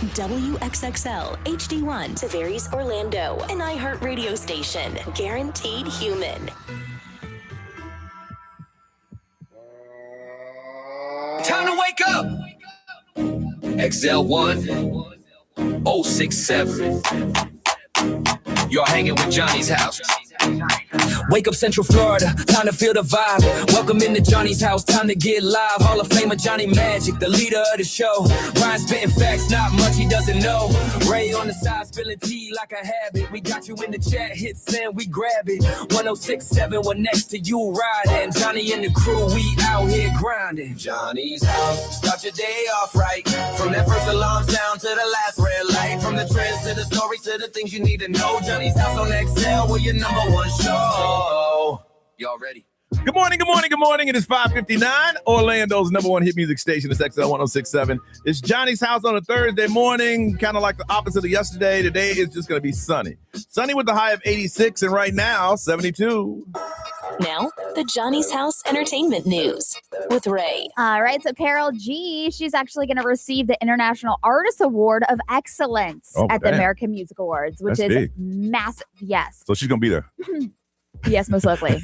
WXXL HD1 Tavares, Orlando, an iHeartRadio station. Guaranteed human. Time to wake up. XL1 067. You're hanging with Johnny's house. Wake up Central Florida, time to feel the vibe. Welcome into Johnny's house, time to get live. Hall of Famer Johnny Magic, the leader of the show. Ryan spitting facts, not much he doesn't know. Ray on the side, spilling tea like a habit. We got you in the chat, hit send, we grab it. 1067, we're next to you riding. Johnny and the crew, we out here grinding. Johnny's house, start your day off right. From that first alarm sound to the last red light. From the trends to the stories to the things you need to know. Johnny's house on XL, we're your number one show. Y'all ready? Good morning, good morning, good morning. It is 5:59. Orlando's number one hit music station is XL 1067. It's Johnny's house on a Thursday morning, kind of like the opposite of yesterday. Today is just going to be sunny. Sunny with the high of 86, and right now, 72. Now, the Johnny's House Entertainment News with Ray. All right, so Carol G, she's actually going to receive the International Artist Award of Excellence at the American Music Awards, which is big. Massive. Yes. So she's going to be there. Yes, most likely.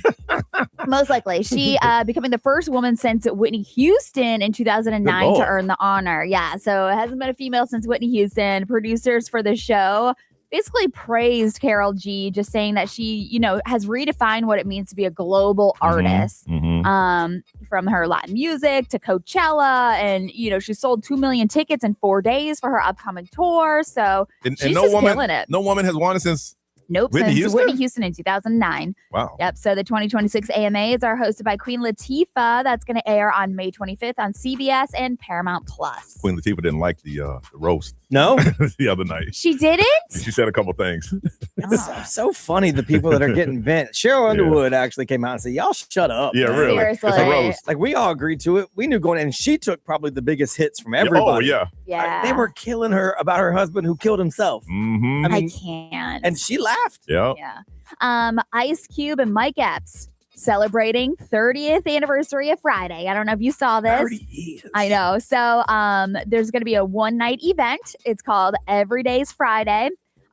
Most likely. She becoming the first woman since Whitney Houston in 2009 to earn the honor. Yeah, so it hasn't been a female since Whitney Houston. Producers for the show basically praised Carol G, just saying that she, has redefined what it means to be a global artist. From her Latin music to Coachella. And, she sold 2 million tickets in 4 days for her upcoming tour. So she's just killing it. No woman has won since... Nope, since Whitney Houston in 2009. Wow. Yep, so the 2026 AMAs are hosted by Queen Latifah. That's going to air on May 25th on CBS and Paramount+. Queen Latifah didn't like the roast. No? The other night. She didn't? She said a couple things. It's so funny, the people that are getting bent. Cheryl Underwood actually came out and said, y'all shut up. Yeah, man. Really. Seriously. It's a roast. Like, we all agreed to it. We knew going in, and she took probably the biggest hits from everybody. Oh, yeah. Yeah. They were killing her about her husband who killed himself. Mm-hmm. I can't. And she laughed. Yeah. Ice Cube and Mike Epps celebrating 30th anniversary of Friday. I don't know if you saw this. 30 years. I know. So there's going to be a one-night event. It's called Every Day's Friday.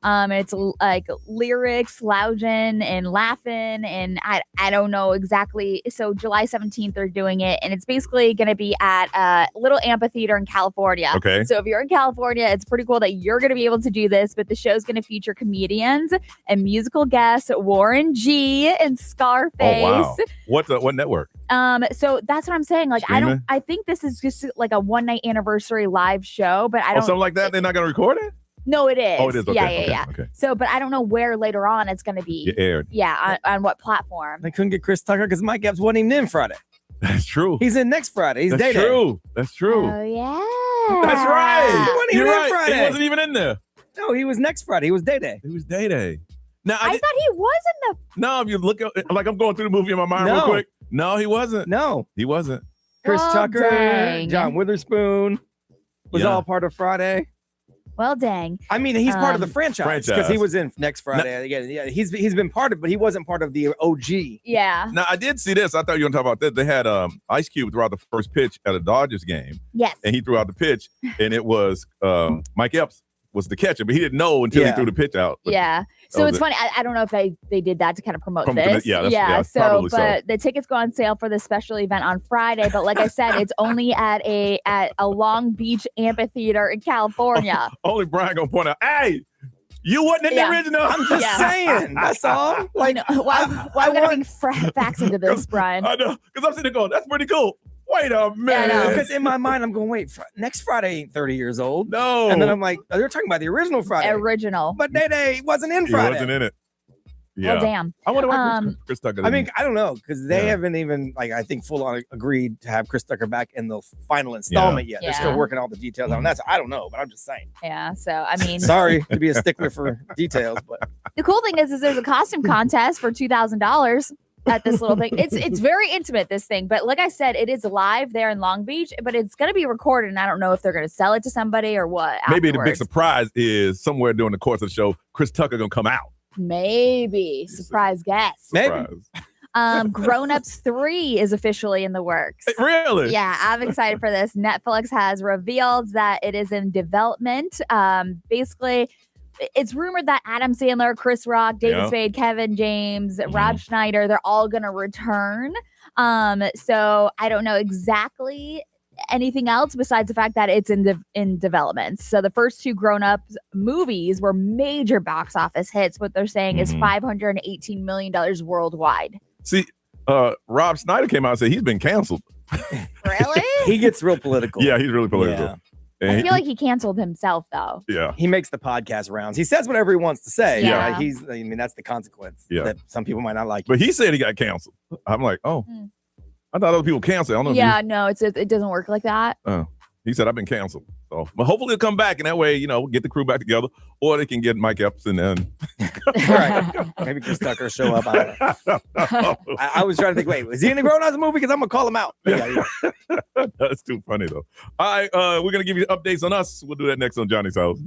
It's like lyrics, lounging and laughing, and I don't know exactly. So July 17th they're doing it, and it's basically going to be at a little amphitheater in California. Okay. So if you're in California, it's pretty cool that you're going to be able to do this. But the show's going to feature comedians and musical guests Warren G and Scarface. Oh, wow. What network? So that's what I'm saying. Like, Streaming? I think this is just like a one-night anniversary live show, but I don't. Something like that. They're not going to record it. No, it is. Oh, it is. Okay, Yeah. Okay. So, but I don't know where later on it's going to be. Aired. Yeah, on what platform. They couldn't get Chris Tucker because Mike Epps wasn't even in Friday. That's true. He's in next Friday. He's That's day-day. true. That's true. Oh, yeah. That's right. He wasn't even You're in Friday. He wasn't even in there. No, he was next Friday. He was day-day. He was day-day. Now, I thought he was in the... No, if you look at, like, I'm going through the movie in my mind real quick. No, he wasn't. No. He wasn't. Chris Tucker, dang. John Witherspoon was all part of Friday. Well, dang. I mean, he's part of the franchise because he was in next Friday. Yeah, he's been part of, but he wasn't part of the OG. Yeah. Now, I did see this. I thought you were going to talk about this. They had Ice Cube throw out the first pitch at a Dodgers game. Yes. And he threw out the pitch, and it was Mike Epps was the catcher, but he didn't know until he threw the pitch out. But So it's funny. I don't know if they did that to kind of promote this. So, but the tickets go on sale for this special event on Friday. But like I said, it's only at a Long Beach amphitheater in California. Only Brian gonna point out, hey, you wasn't in the original. I'm just saying. That's all. Like, why we gotta bring facts into this, Brian? I know, because I'm sitting there going, that's pretty cool. Wait a minute. Because in my mind, I'm going, wait, next Friday ain't 30 years old. No. And then I'm like, they're talking about the original Friday. Original. But Day wasn't in Friday. He wasn't in it. Yeah. Well, damn. I wonder why Chris Tucker didn't. I mean, I don't know, because they haven't even, I think, full on agreed to have Chris Tucker back in the final installment yet. They're still working all the details on that. So I don't know, but I'm just saying. Yeah, so, I mean. Sorry to be a stickler for details, but. The cool thing is there's a costume contest for $2,000. At this little thing. It's very intimate, this thing. But like I said, it is live there in Long Beach, but it's going to be recorded. And I don't know if they're going to sell it to somebody or what. Maybe the big surprise is somewhere during the course of the show, Chris Tucker going to come out. Maybe. Surprise guest. Maybe. Grown Ups 3 is officially in the works. Really? Yeah, I'm excited for this. Netflix has revealed that it is in development. Basically, it's rumored that Adam Sandler, Chris Rock, David Spade, Kevin James, Rob Schneider, they're all going to return. So I don't know exactly anything else besides the fact that it's in development. So the first 2 Grown Ups movies were major box office hits. What they're saying is $518 million worldwide. See, Rob Schneider came out and said he's been canceled. Really? He gets real political. Yeah, he's really political. Yeah. I feel like he canceled himself, though. Yeah. He makes the podcast rounds. He says whatever he wants to say. Yeah. Right? That's the consequence. Yeah. That some people might not like. But he said he got canceled. I'm like, oh. I thought other people canceled. I don't know. Yeah, no, it doesn't work like that. He said, I've been canceled. So, but hopefully he'll come back, and that way, get the crew back together, or they can get Mike Epps and then. Right. Maybe Chris Tucker show up. I was trying to think, wait, was he in the Grown Ups movie? Because I'm going to call him out. Yeah. That's too funny, though. All right, we're going to give you updates on us. We'll do that next on Johnny's House.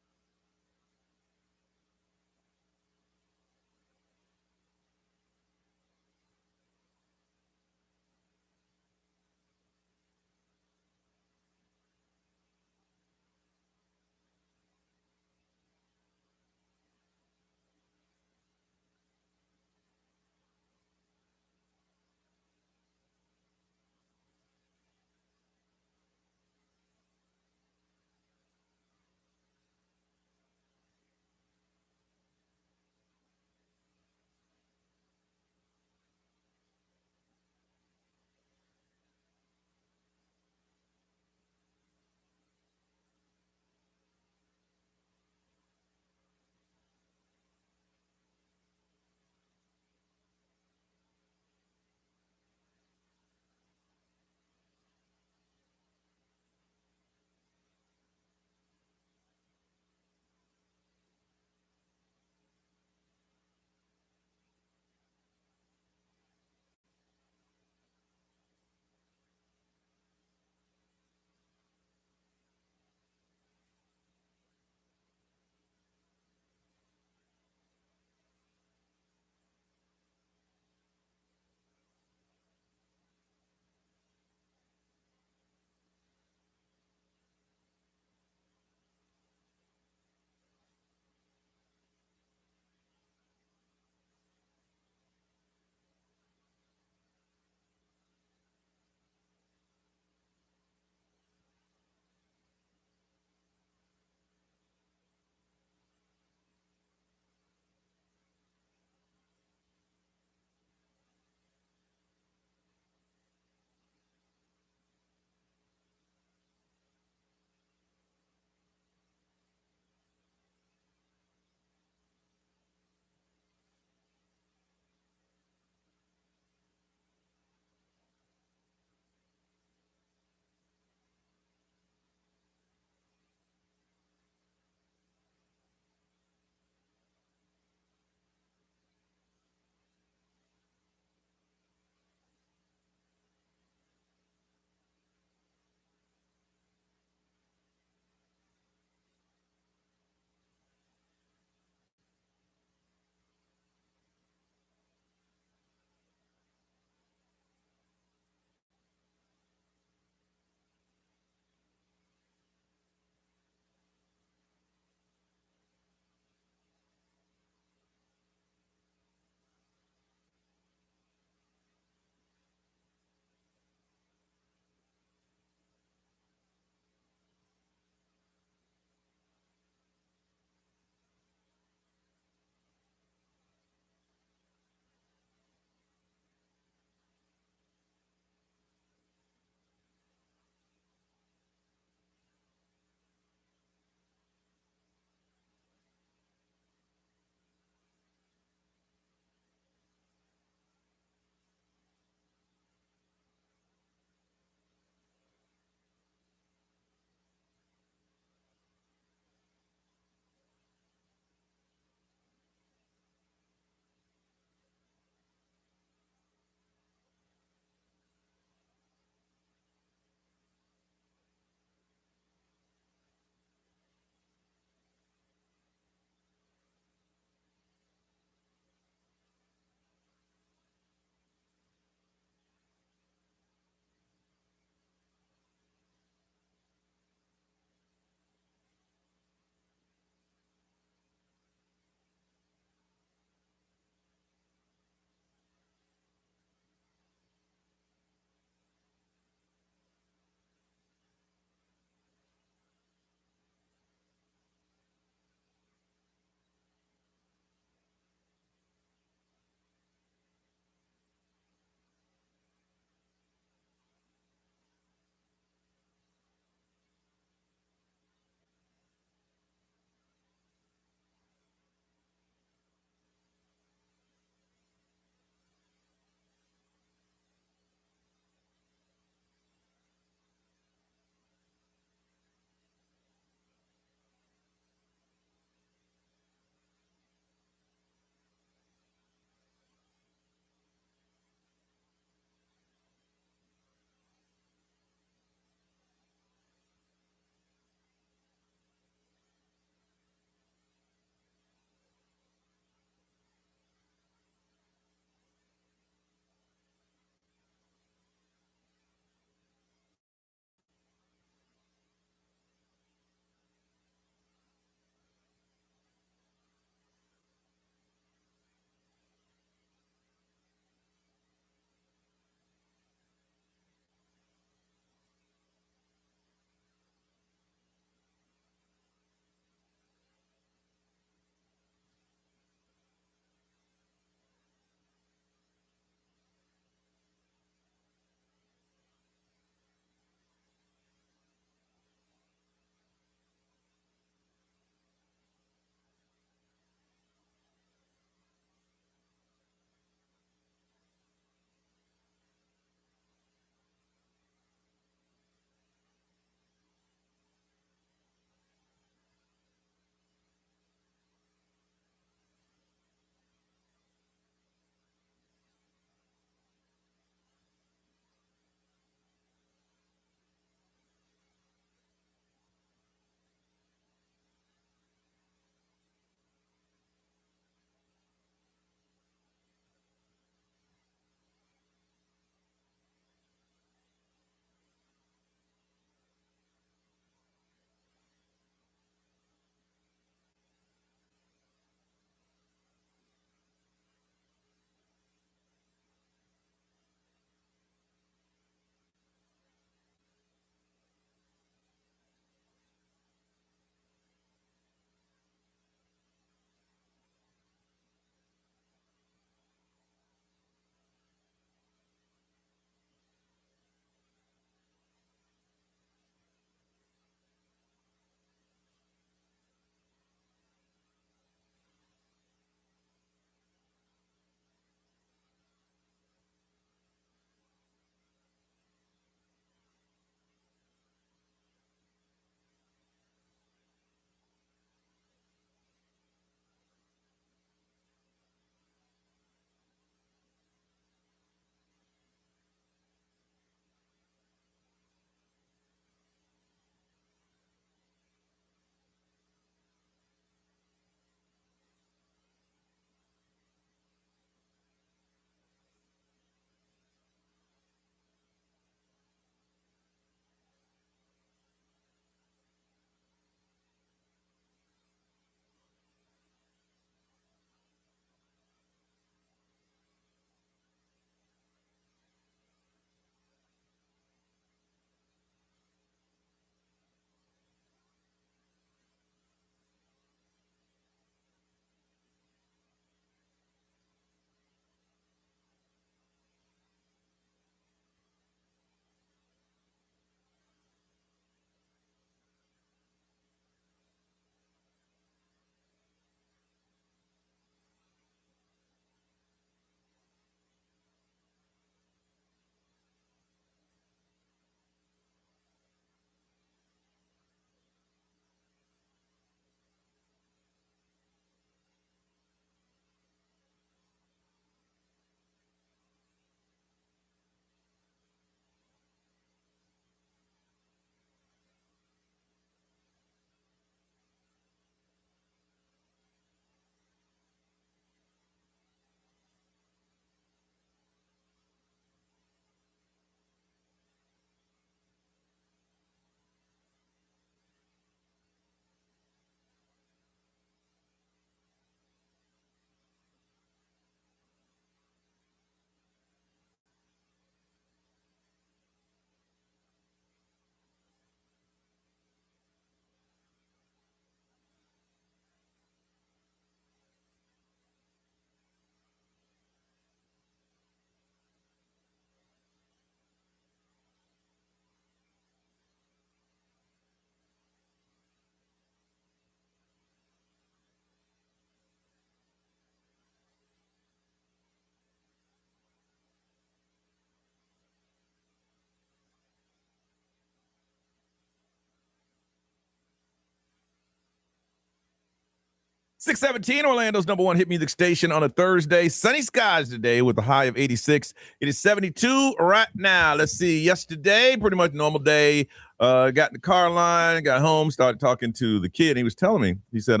617, Orlando's number one hit music station on a Thursday. Sunny skies today with a high of 86. It is 72 right now. Let's see. Yesterday, pretty much normal day. Got in the car line, got home, started talking to the kid. He was telling me, he said,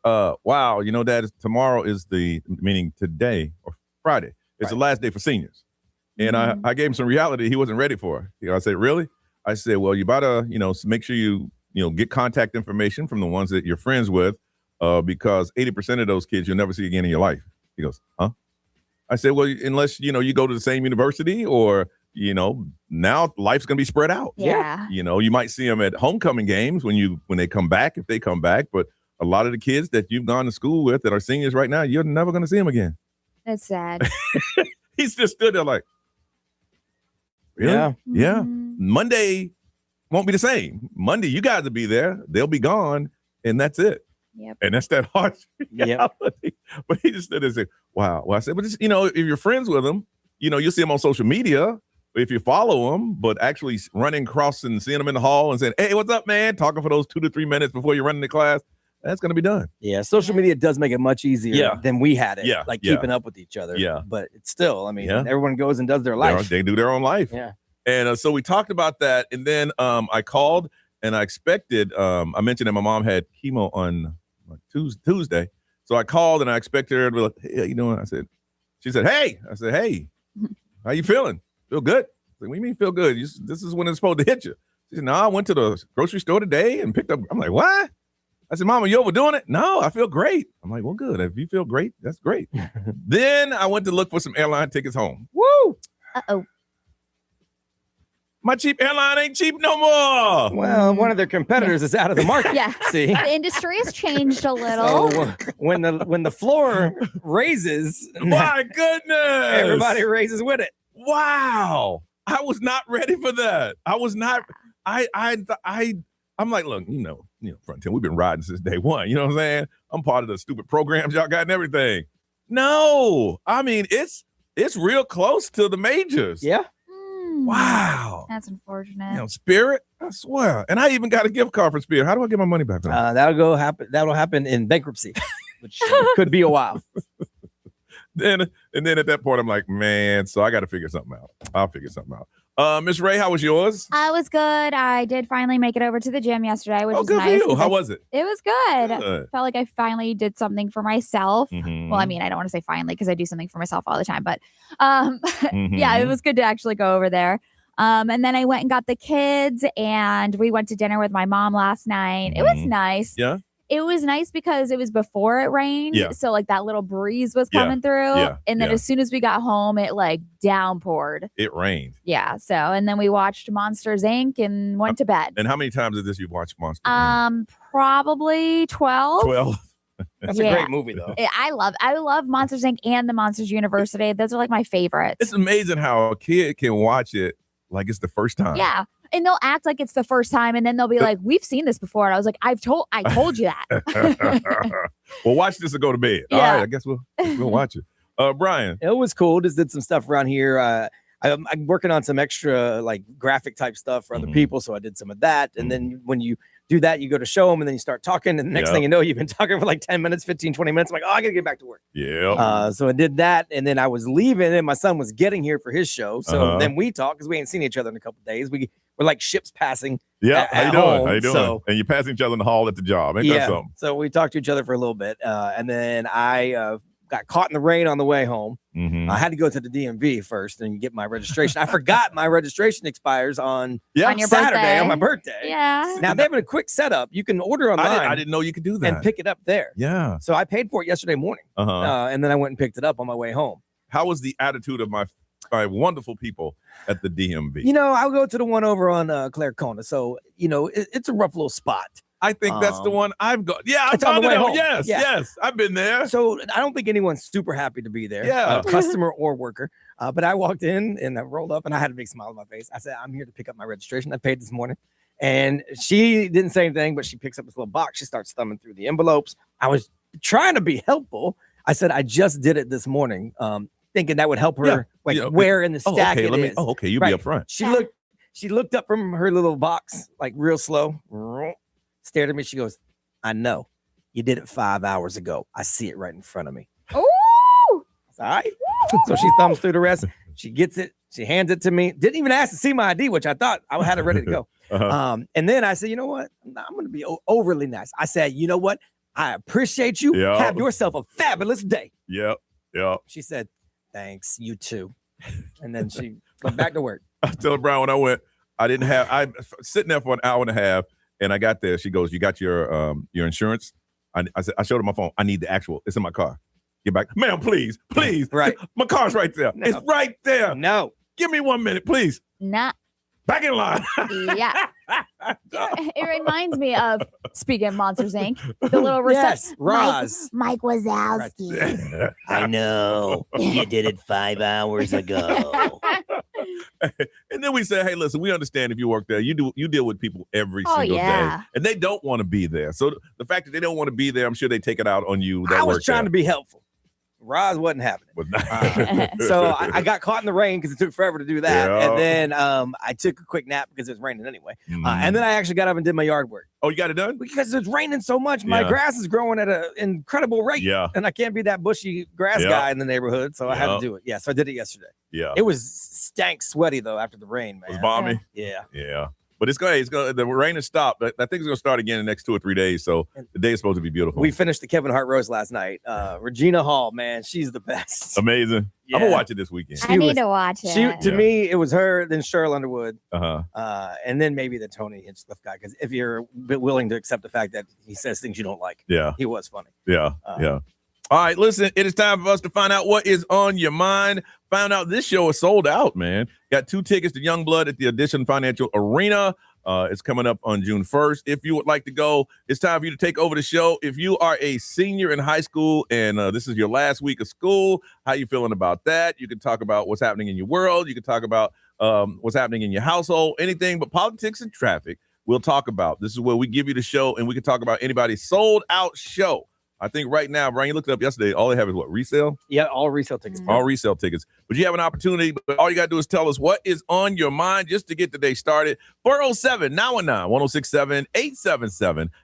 wow, you know, Dad, tomorrow is meaning today or Friday. It's the last day for seniors. And I gave him some reality he wasn't ready for. I said, really? I said, well, you better, make sure you get contact information from the ones that you're friends with. Because 80% of those kids you'll never see again in your life. He goes, huh? I said, well, unless, you go to the same university or, now life's going to be spread out. Yeah. You might see them at homecoming games when they come back, if they come back. But a lot of the kids that you've gone to school with that are seniors right now, you're never going to see them again. That's sad. He's just stood there like, really? Yeah. Yeah. Monday won't be the same. Monday, you guys will be there. They'll be gone. And that's it. Yep. And that's that harsh reality. Yep. But he just stood there and said, wow. Well, I said, but just, if you're friends with them, you'll see them on social media if you follow them, but actually running across and seeing them in the hall and saying, hey, what's up, man? Talking for those 2 to 3 minutes before you're running the class. That's going to be done. Yeah. Social media does make it much easier than we had it. Yeah. Keeping up with each other. Yeah. But it's still, everyone goes and does their life. They do their own life. Yeah. And so we talked about that. And then I called and I expected, I mentioned that my mom had chemo on Tuesday. So I called and I expected her to be like, hey, how you doing? She said, hey. I said, hey, how you feeling? Feel good? I said, what do you mean feel good? This is when it's supposed to hit you. She said, no, I went to the grocery store today and picked up. I'm like, what? I said, Mom, are you overdoing it? No, I feel great. I'm like, well, good. If you feel great, that's great. Then I went to look for some airline tickets home. Woo! Uh-oh. My cheap airline ain't cheap no more. Well, one of their competitors is out of the market. Yeah. See, the industry has changed a little. So when the floor raises, my goodness, everybody raises with it. Wow, I was not ready for that. I was not. I'm like, look, Front 10, we've been riding since day one. You know what I'm saying? I'm part of the stupid programs y'all got and everything. No, I mean it's real close to the majors. Yeah. Wow. That's unfortunate. Spirit, I swear. And I even got a gift card for Spirit. How do I get my money back? That'll happen in bankruptcy, which could be a while. And then at that point, I'm like, man, so I got to figure something out. I'll figure something out. Miss Ray, how was yours? I was good. I did finally make it over to the gym yesterday, which was good nice. For you. How was it? It was good. Felt like I finally did something for myself. Mm-hmm. Well, I mean, I don't want to say finally because I do something for myself all the time, but yeah, it was good to actually go over there. And then I went and got the kids and we went to dinner with my mom last night. It was nice. Yeah. It was nice because it was before it rained. Yeah. So like that little breeze was coming through. Yeah. And then as soon as we got home, it like downpoured. It rained. Yeah. So, and then we watched Monsters, Inc. and went to bed. And how many times did you've watched Monsters, Inc.? Probably 12. 12. That's a great movie, though. I love Monsters, Inc. and the Monsters University. Those are like my favorites. It's amazing how a kid can watch it like it's the first time. Yeah. And they'll act like it's the first time, and then they'll be like, "We've seen this before." And I was like, I told you that." Well, watch this and go to bed. Yeah. All right, I guess we'll watch it. Brian, it was cool. Just did some stuff around here. I'm working on some extra like graphic type stuff for other people, so I did some of that. And then when you do that, you go to show them, and then you start talking, and the next thing you know, you've been talking for like 10 minutes, 15, 20 minutes. I'm like, oh, I gotta get back to work. Yeah. So I did that, and then I was leaving, and my son was getting here for his show. So then we talked because we ain't seen each other in a couple of days. We're like ships passing. Yeah. How you doing? Home. How you doing? So, and you're passing each other in the hall at the job. Ain't that something? So we talked to each other for a little bit, and then I got caught in the rain on the way home. Mm-hmm. I had to go to the DMV first and get my registration. I forgot my registration expires on your Saturday birthday. on my birthday. Yeah. Now they have a quick setup. You can order online. I didn't know you could do that and pick it up there. Yeah. So I paid for it yesterday morning, and then I went and picked it up on my way home. How was the attitude of my wonderful people at the DMV? I'll go to the one over on Claire Kona. So it's a rough little spot. I think that's the one I've got. Yeah, it's on the way home. Yes, I've been there. So I don't think anyone's super happy to be there, customer or worker. But I walked in and I rolled up and I had a big smile on my face. I said, I'm here to pick up my registration. I paid this morning. And she didn't say anything, but she picks up this little box. She starts thumbing through the envelopes. I was trying to be helpful. I said, I just did it this morning, thinking that would help her where in the stack it is. Oh, okay, you be up front. She looked up from her little box, like real slow, stared at me. She goes, I know. You did it 5 hours ago. I see it right in front of me. Ooh! All right. So she thumbs through the rest. She gets it. She hands it to me. Didn't even ask to see my ID, which I thought I had it ready to go. And then I said, you know what? I'm going to be overly nice. I said, you know what? I appreciate you. Yep. Have yourself a fabulous day. Yep. She said, thanks. You too. And then she went back to work. I was telling Brian when I went, I sitting there for an hour and a half, and I got there. She goes, you got your insurance? I said, I showed her my phone. I need the actual. It's in my car. Get back. Ma'am, please. Right. My car's right there. No. It's right there. No. Give me 1 minute, please. Nah. Back in line. Yeah. It reminds me of, speaking of Monsters, Inc., the little reception. Yes, Roz. Mike Wazowski. I know. You did it 5 hours ago. And then we say, hey, listen, we understand if you work there. You deal with people every single day. And they don't want to be there. So the fact that they don't want to be there, I'm sure they take it out on you. I was trying to be helpful. Roz wasn't having it. So I got caught in the rain because it took forever to do that. Yeah. And then I took a quick nap because it was raining anyway. And then I actually got up and did my yard work. Oh, you got it done? Because it's raining so much. My grass is growing at an incredible rate. Yeah. And I can't be that bushy grass guy in the neighborhood. So I had to do it. Yeah. So I did it yesterday. Yeah. It was stank sweaty, though, after the rain, man. It was balmy? Yeah. But it's going to, the rain has stopped. I think it's going to start again in the next 2 or 3 days. So the day is supposed to be beautiful. We finished the Kevin Hart roast last night. Regina Hall, man, she's the best. Amazing. Yeah. I'm going to watch it this weekend. I need to watch it. To me, it was her, then Cheryl Underwood, Uh-huh. and then maybe the Tony Hinchcliffe guy. Because if you're willing to accept the fact that he says things you don't like, he was funny. Yeah. All right, listen, it is time for us to find out what is on your mind. Found out this show is sold out, man. Got 2 tickets to Youngblood at the Edition Financial Arena. It's coming up on June 1st. If you would like to go, it's time for you to take over the show. If you are a senior in high school and this is your last week of school, how you feeling about that? You can talk about what's happening in your world. You can talk about what's happening in your household, anything but politics and traffic we'll talk about. This is where we give you the show and we can talk about anybody's sold out show. I think right now, Brian, you looked it up yesterday. All they have is what, resale? Yeah, all resale tickets. All resale tickets. But you have an opportunity, but all you got to do is tell us what is on your mind just to get the day started. 407-919-1067,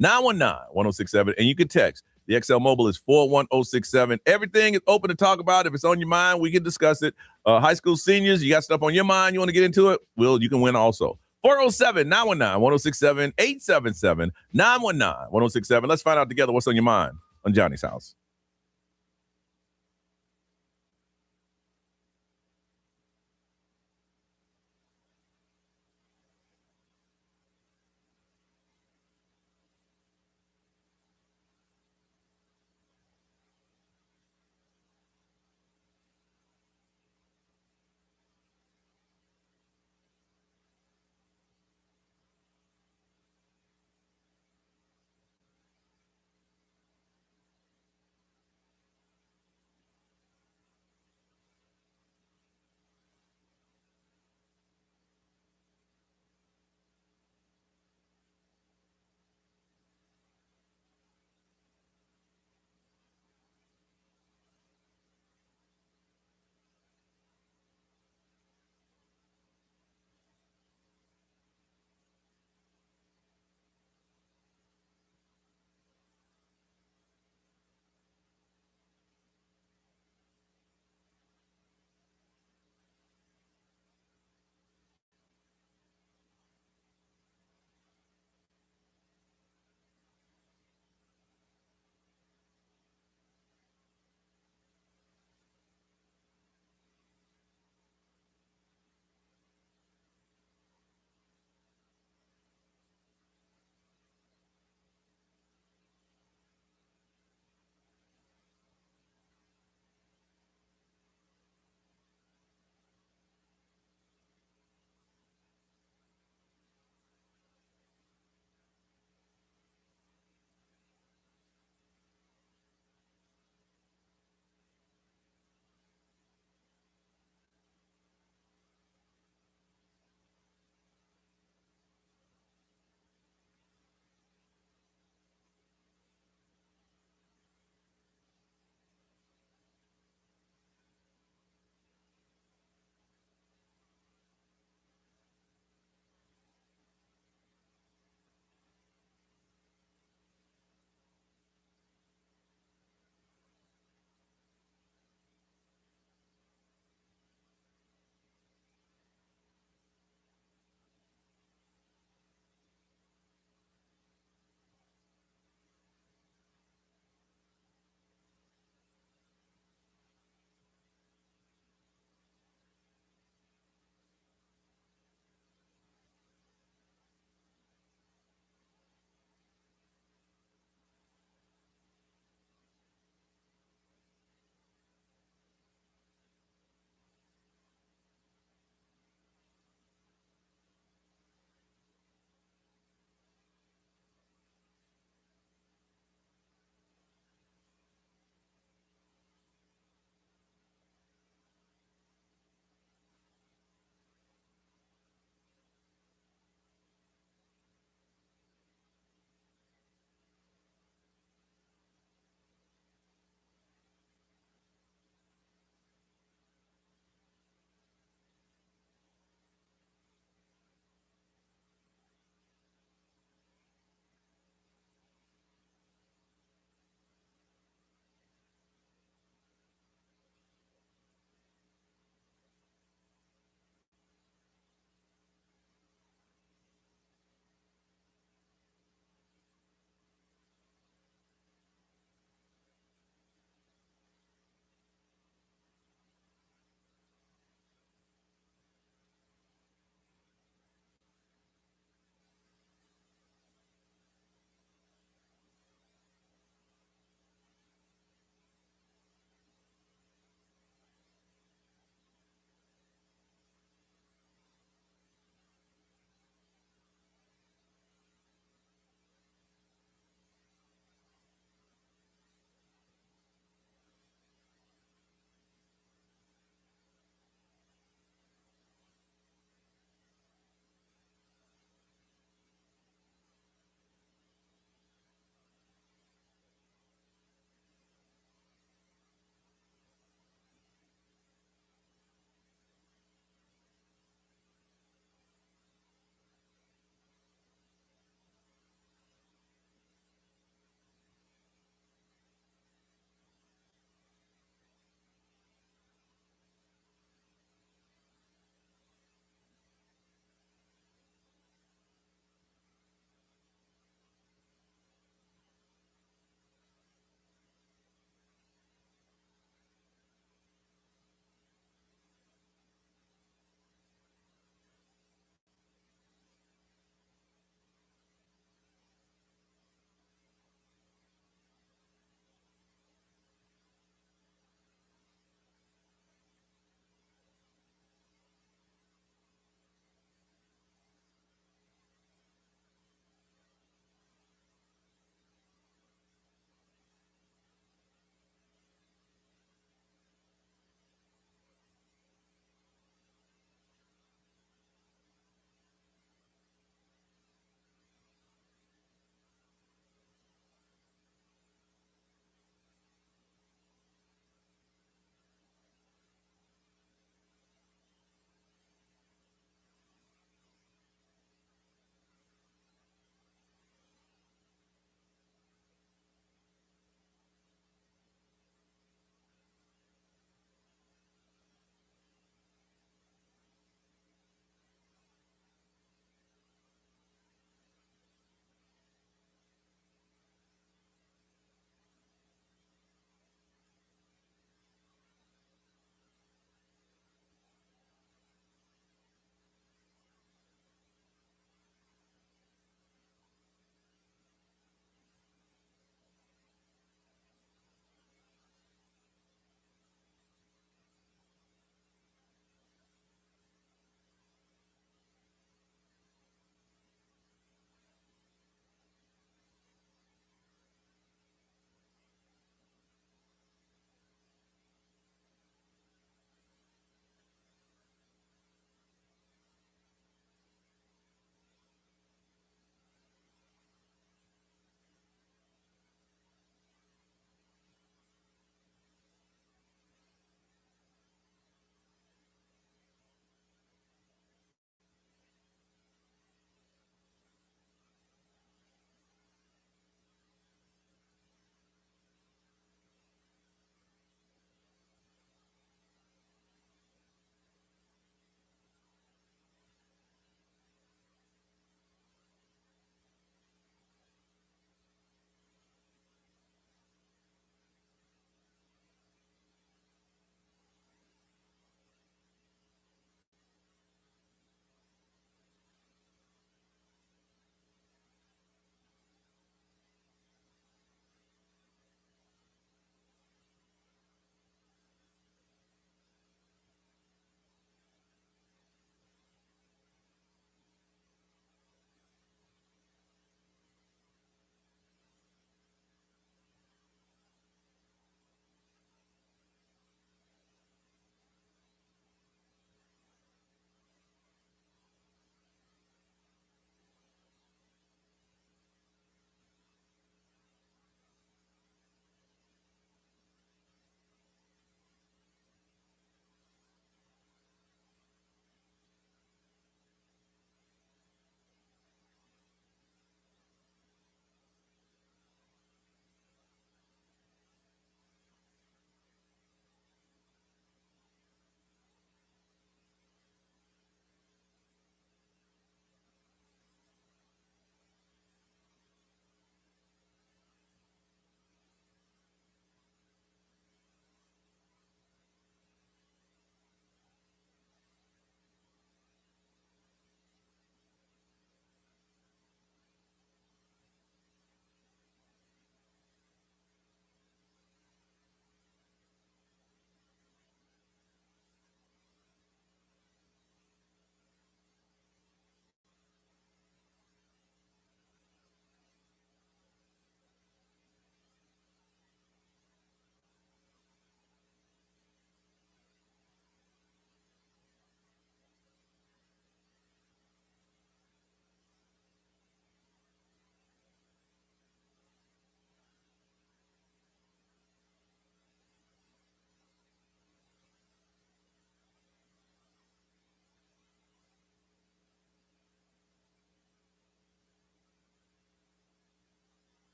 877-919-1067. And you can text. The XL Mobile is 41067. Everything is open to talk about. If it's on your mind, we can discuss it. High school seniors, you got stuff on your mind, you want to get into it? Well, you can win also. 407-919-1067, 877-919-1067. Let's find out together what's on your mind on Johnny's House.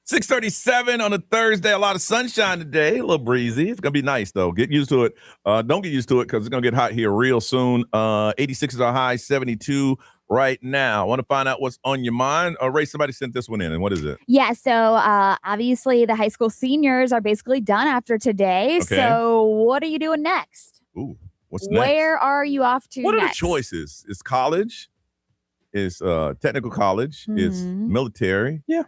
6:37 on a Thursday. A lot of sunshine today. A little breezy. It's going to be nice, though. Get used to it. Don't get used to it because it's going to get hot here real soon. 86 is our high, 72 right now. I want to find out what's on your mind. Ray, somebody sent this one in, and what is it? Yeah, so obviously the high school seniors are basically done after today. Okay. So what are you doing next? Ooh, what's next? Where are you off to What next? are the choices? Is college? Is technical college? Is military? Yeah.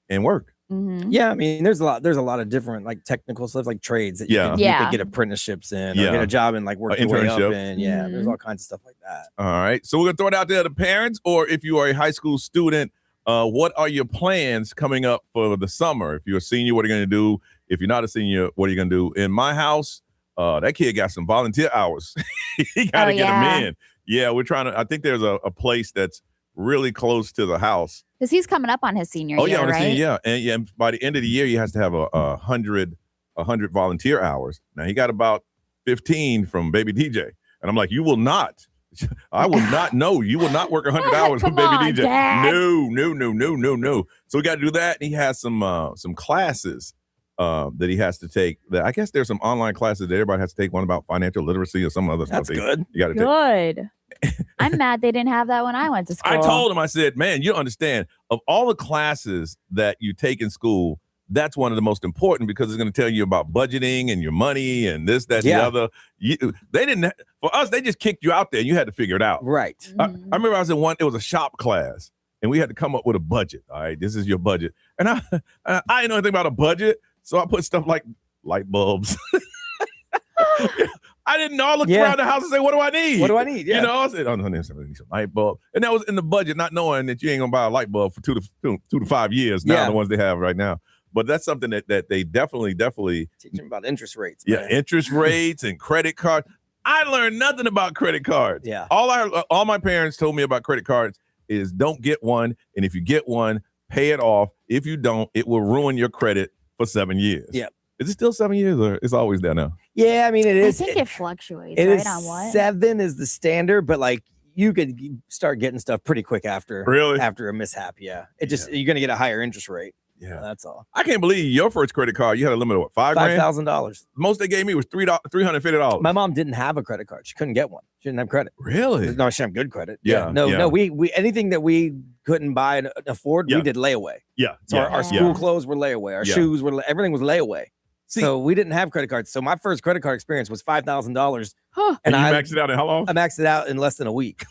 And work. Yeah, I mean, there's a lot of different like technical stuff, like trades that you could get apprenticeships in, or get a job in, like work your way up in. Yeah, there's all kinds of stuff like that. All right, so we're gonna throw it out there to parents, or if you are a high school student, what are your plans coming up for the summer? If you're a senior, what are you gonna do? If you're not a senior, what are you gonna do? In my house, that kid got some volunteer hours. He gotta get them in. Yeah, we're trying to. I think there's a place that's really close to the house. Because he's coming up on his senior year, right? Senior, and by the end of the year, he has to have a hundred volunteer hours. Now he got about 15 from Baby DJ, and I'm like, you will not. I will not know. You will not work 100 hours with Baby DJ. Dad. No. So we got to do that. And he has some classes that he has to take. I guess there's some online classes that everybody has to take. One about financial literacy or some other stuff. That's good. You got to take. Good. I'm mad they didn't have that when I went to school. I told him, I said, man, you don't understand. Of all the classes that you take in school, that's one of the most important because it's going to tell you about budgeting and your money and this, that, the other. For us, they just kicked you out there and you had to figure it out. Right. I remember I was in one, it was a shop class and we had to come up with a budget. All right, this is your budget. And I didn't know anything about a budget. So I put stuff like light bulbs. I didn't know. I looked around the house and said, what do I need? What do I need? Yeah. You know, I said, I need some light bulb. And that was in the budget, not knowing that you ain't going to buy a light bulb for 2 to 5 years now, the ones they have right now. But that's something that they definitely teach them about interest rates. Yeah, interest rates and credit cards. I learned nothing about credit cards. Yeah. All my parents told me about credit cards is don't get one. And if you get one, pay it off. If you don't, it will ruin your credit for 7 years. Yeah. Is it still 7 years or it's always there now? Yeah, I mean, it is. I think it fluctuates, it right? Is on what? 7 is the standard, but like you could start getting stuff pretty quick after a mishap. Yeah. You're going to get a higher interest rate. Yeah. That's all. I can't believe your first credit card, you had a limit of what, $5,000. Most they gave me was $350. My mom didn't have a credit card. She couldn't get one. She didn't have credit. Really? No, she had good credit. Yeah. No, we anything that we couldn't buy and afford, we did layaway. Yeah. So our school clothes were layaway. Our shoes were, everything was layaway. So we didn't have credit cards. So my first credit card experience was $5,000. And I maxed it out in how long? I maxed it out in less than a week.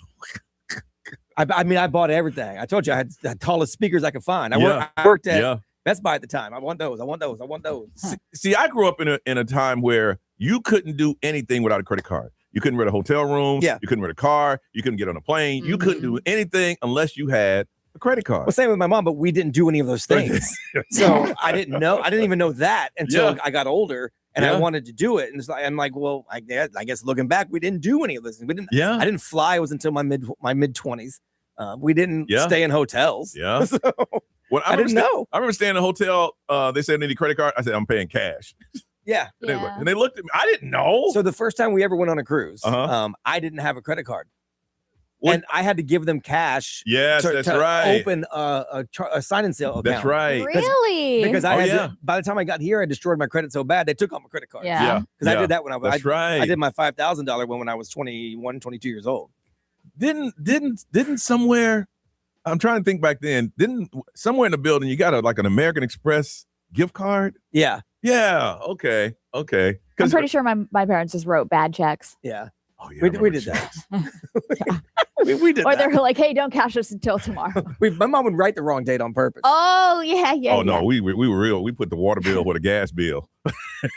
I mean, I bought everything. I told you I had the tallest speakers I could find. I worked at Best Buy at the time. I want those. See, I grew up in a time where you couldn't do anything without a credit card. You couldn't rent a hotel room. Yeah. You couldn't rent a car. You couldn't get on a plane. You couldn't do anything unless you had a credit card. Well, same with my mom, but we didn't do any of those things. So I didn't know. I didn't even know that until I got older and I wanted to do it. And it's like, I'm like, well, I guess looking back, we didn't do any of this. We didn't. Yeah. I didn't fly. It was until my mid 20s. We didn't stay in hotels. Yeah. So well, I didn't know. I remember staying in a hotel. They said, need a credit card? I said, I'm paying cash. Yeah. And they looked at me. I didn't know. So the first time we ever went on a cruise, I didn't have a credit card. What? And I had to give them cash. Yes, that's right. Open a sign and sale account. That's right. Really? Because by the time I got here, I destroyed my credit so bad they took all my credit cards. Yeah. Because I did that when I did my $5,000 one when I was 21, 22 years old. Didn't somewhere? I'm trying to think back then. Didn't somewhere in the building you got like an American Express gift card? Yeah. Yeah. Okay. I'm pretty sure my parents just wrote bad checks. Yeah. Oh, yeah, we did that. we did or that. they were like, hey, don't cash us until tomorrow. My mom would write the wrong date on purpose. Oh, yeah. Oh, no, we were real. We put the water bill with a gas bill.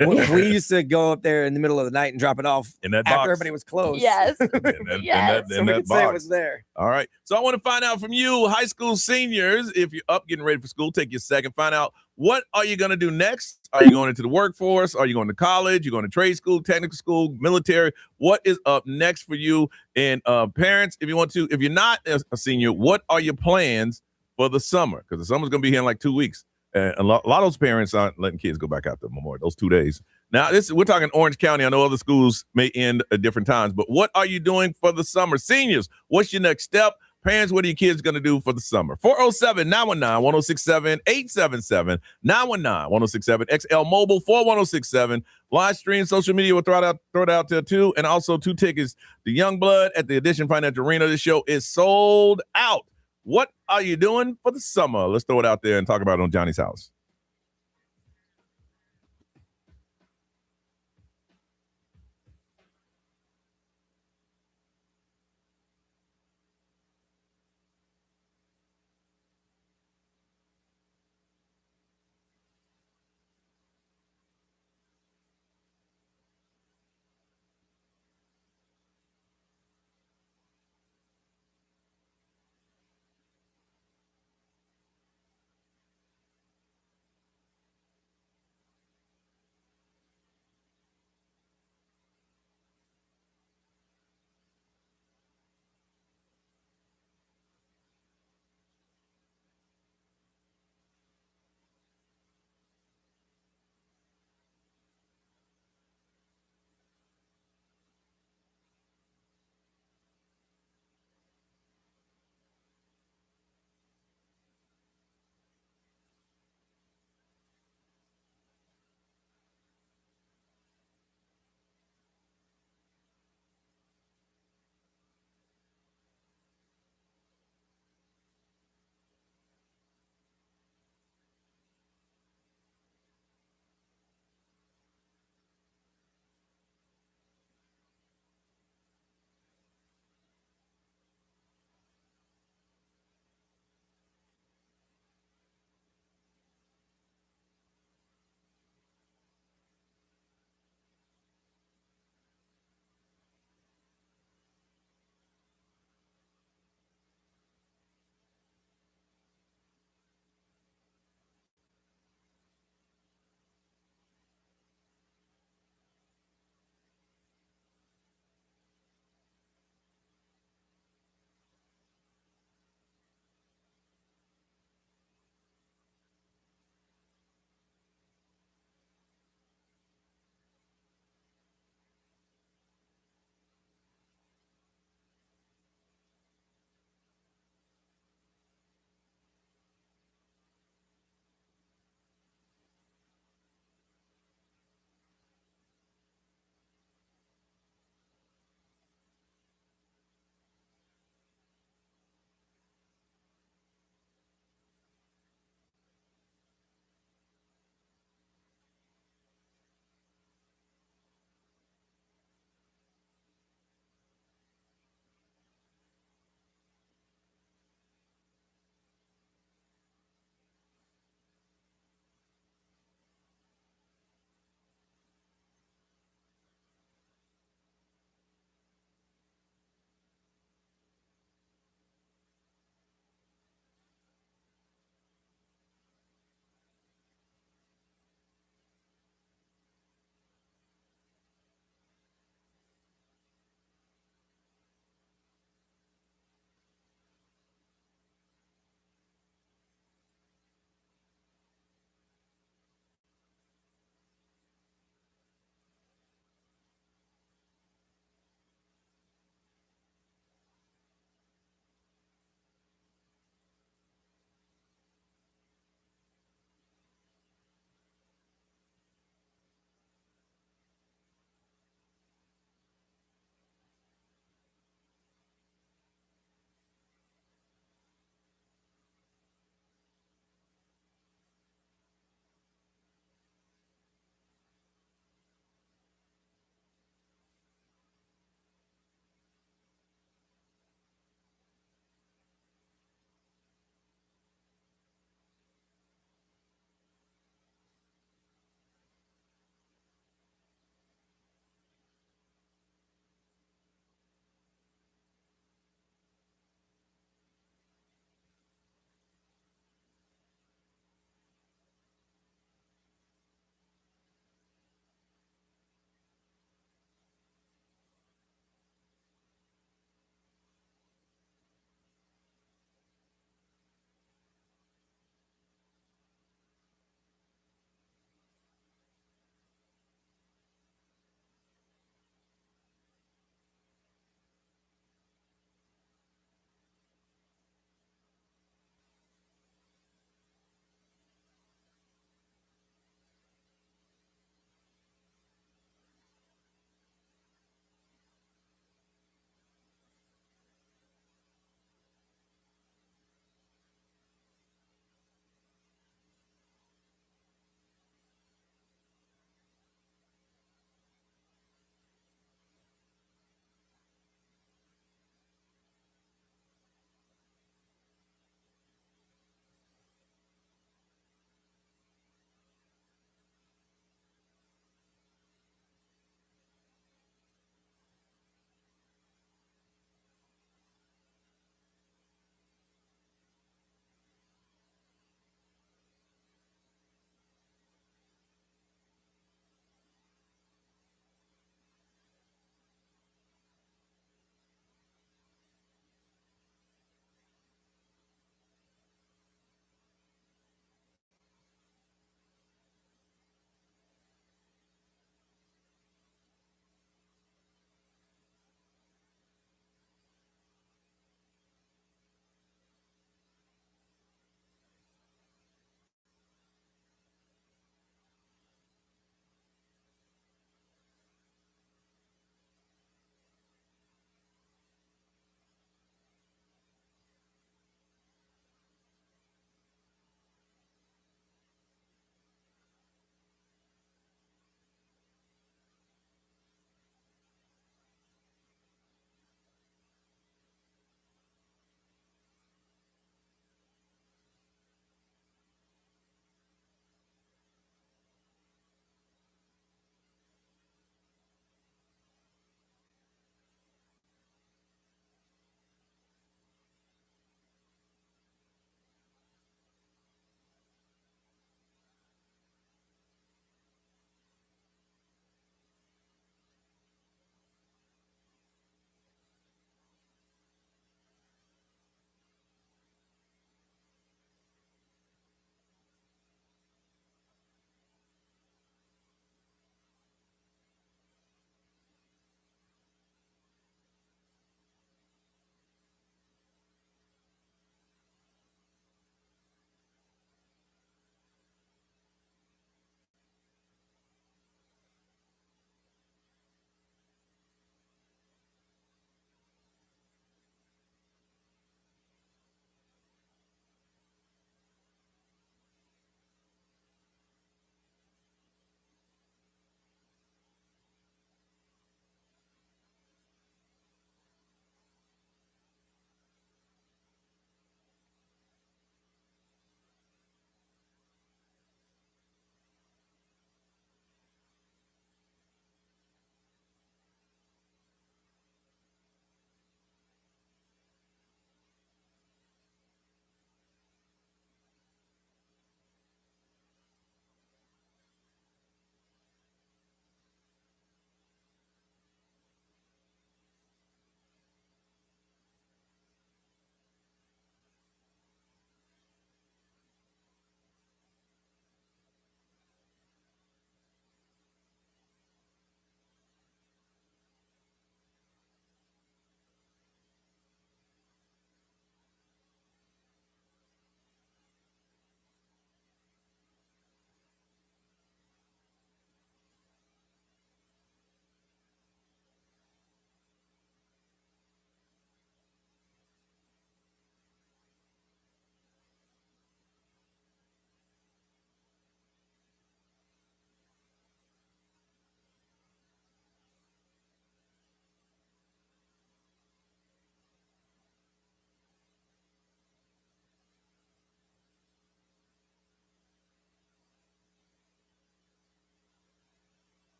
we used to go up there in the middle of the night and drop it off in that after box. everybody was closed. Yes. So we could say it was there. All right. So I want to find out from you, high school seniors, if you're up getting ready for school, take your second. Find out, what are you going to do next? Are you going into the workforce? Are you going to college? You going to trade school, technical school, military? What is up next for you? And parents, if you're not a senior, what are your plans for the summer? Because the summer's going to be here in like 2 weeks. And a lot of those parents aren't letting kids go back out to Memorial, those 2 days. Now, we're talking Orange County. I know other schools may end at different times, but what are you doing for the summer? Seniors, what's your next step? Parents, what are your kids going to do for the summer? 407-919-1067, 877-919-1067, XL Mobile 41067. Live stream, social media, will throw it out there too. And also 2 tickets to Youngblood at the Edition Financial Arena. This show is sold out. What are you doing for the summer? Let's throw it out there and talk about it on Johnny's House.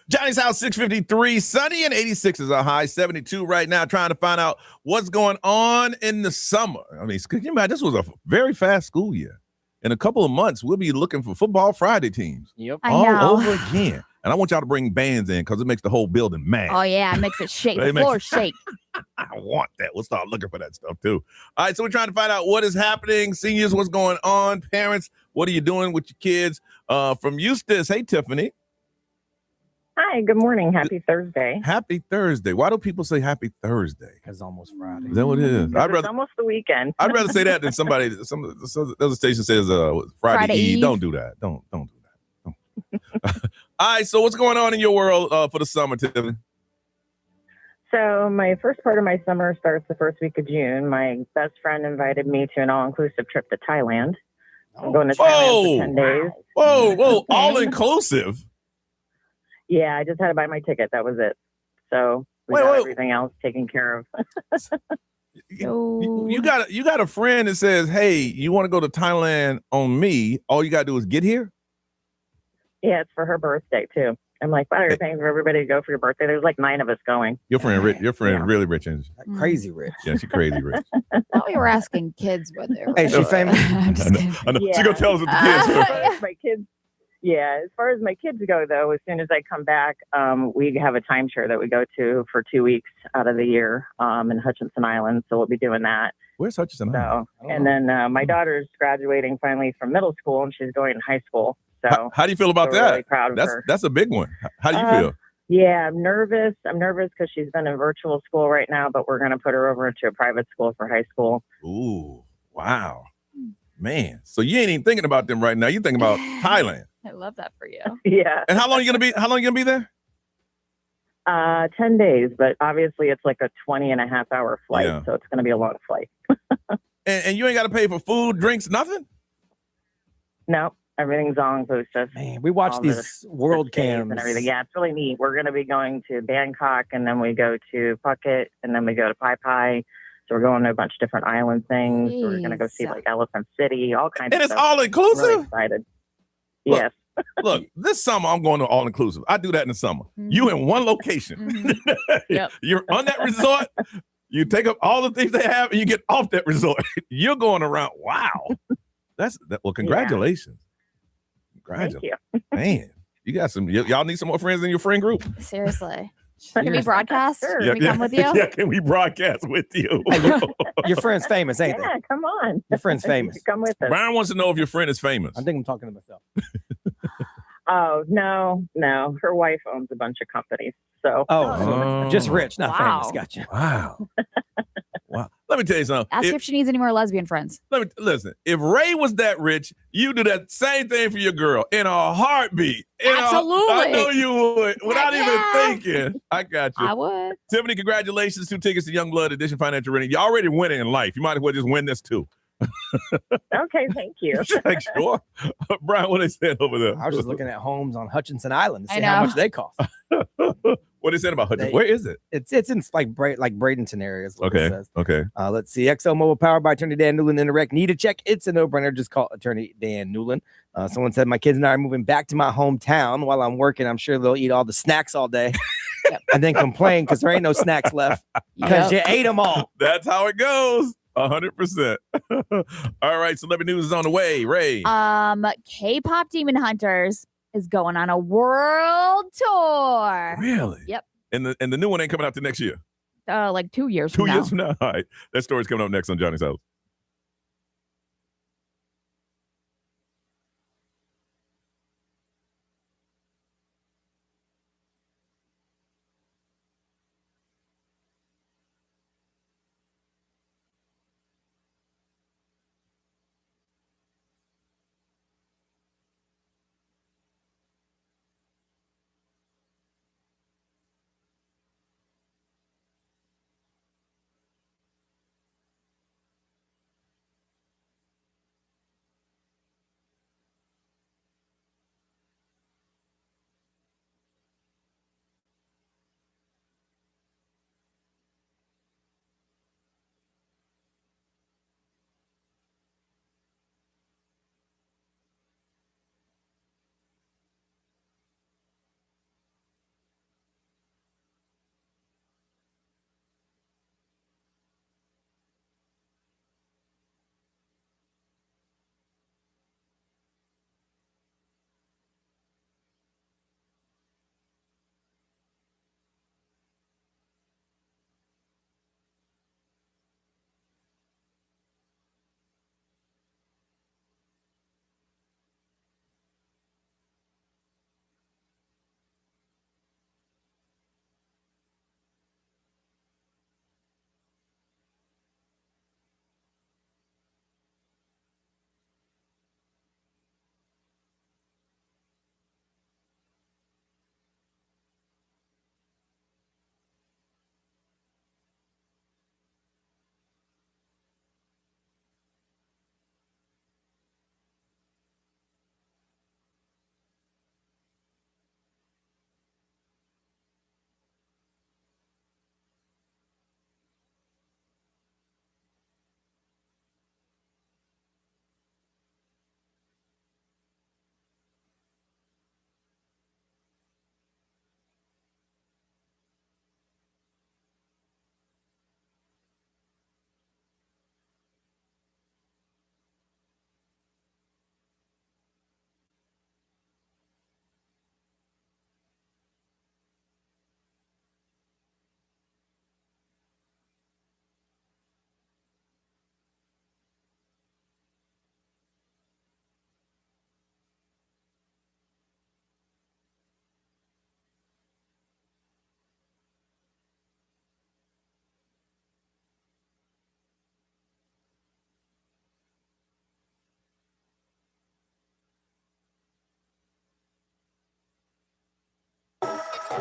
Johnny's house, 653, sunny and 86 is a high, 72 right now, trying to find out what's going on in the summer. I mean, can you imagine, this was a very fast school year. In a couple of months, we'll be looking for Football Friday teams. Yep. All over again. And I want y'all to bring bands in because it makes the whole building mad. Oh, yeah. It makes it shake. The floor shake. I want that. We'll start looking for that stuff, too. All right, so we're trying to find out what is happening. Seniors, what's going on? Parents, what are you doing with your kids? From Eustis, hey, Tiffany. Hi, good morning. Happy Thursday. Happy Thursday. Why do people say happy Thursday? Because it's almost Friday. Is that what it is? It's almost the weekend. I'd rather say that than somebody, some other station says Friday Eve. Don't do that. Don't do that. All right, so what's going on in your world for the summer, Tiffany? So my first part of my summer starts the first week of June. My best friend invited me to an all-inclusive trip to Thailand. I'm going to Thailand for 10 days. Whoa, all-inclusive? Yeah, I just had to buy my ticket. That was it. So we got everything else taken care of. You got a friend that says, hey, you want to go to Thailand on me? All you got to do is get here? Yeah, it's for her birthday, too. I'm like, wow, you're paying for everybody to go for your birthday? There's like 9 of us going. Your friend really rich. And crazy rich. Yeah, she's crazy rich. Thought we were asking kids whether. Hey, she famous? I'm just kidding. I know. She gonna tell us what the kids. As far as my kids go, though, as soon as I come back, we have a timeshare that we go to for 2 weeks out of the year in Hutchinson Island. So we'll be doing that. Where's Hutchinson Island? And then my daughter's graduating finally from middle school, and she's going to high school. So how do you feel about that? Really proud of her. That's a big one. How do you feel? Yeah, I'm nervous. I'm nervous because she's been in virtual school right now, but we're going to put her over into a private school for high school. Ooh, wow. Man, so you ain't even thinking about them right now. You're thinking about Thailand. I love that for you. Yeah. And how long are you gonna be there? 10 days, but obviously it's like a 20-and-a-half-hour flight, so it's going to be a long flight. and you ain't got to pay for food, drinks, nothing? No, everything's all inclusive. Man, we watch these world cams and everything. Yeah, it's really neat. We're going to be going to Bangkok, and then we go to Phuket, and then we go to Pai Pai. So we're going to a bunch of different island things. So we're going to go see like Elephant City, all kinds of stuff. And it's all inclusive? I'm really excited. Yes. Look, this summer I'm going to all inclusive. I do that in the summer. Mm-hmm. You in one location. Yep. You're on that resort. You take up all the things they have and you get off that resort. You're going around. Wow. Well, congratulations. Yeah. Congratulations. Thank you. Man, you got y'all need some more friends in your friend group. Seriously. Can we broadcast? Sure. Can we come with you? Yeah, can we broadcast with you? Your friend's famous, ain't they? Yeah, come on. Your friend's famous. Come with us. Brian wants to know if your friend is famous. I think I'm talking to myself. Oh, no. Her wife owns a bunch of companies. So just rich, not famous. Gotcha. Wow. Wow. Let me tell you something. Ask if she needs any more lesbian friends. Listen. If Ray was that rich, you do that same thing for your girl in a heartbeat. Absolutely. I know you would. Without even thinking. I got you. I would. Tiffany, congratulations. 2 tickets to Youngblood Edition Financial Rating. You're already winning in life. You might as well just win this too. Okay, thank you. Like, sure. Brian, what they said over there? I was just looking at homes on Hutchinson Island to see how much they cost. What they said about Hutchinson? Where is it? It's in like Bradenton area. Okay. Okay. Let's see. ExxonMobil powered by Attorney Dan Newland. Interact. Need a check? It's a no-brainer. Just call Attorney Dan Newland. Someone said my kids and I are moving back to my hometown while I'm working. I'm sure they'll eat all the snacks all day. And then complain because there ain't no snacks left because you ate them all. That's how it goes. 100%. All right, celebrity news is on the way. Ray. K-pop Demon Hunters is going on a world tour. Really? Yep. And the new one ain't coming out till next year. Like 2 years from 2 now. 2 years from now. All right. That story's coming up next on Johnny's House.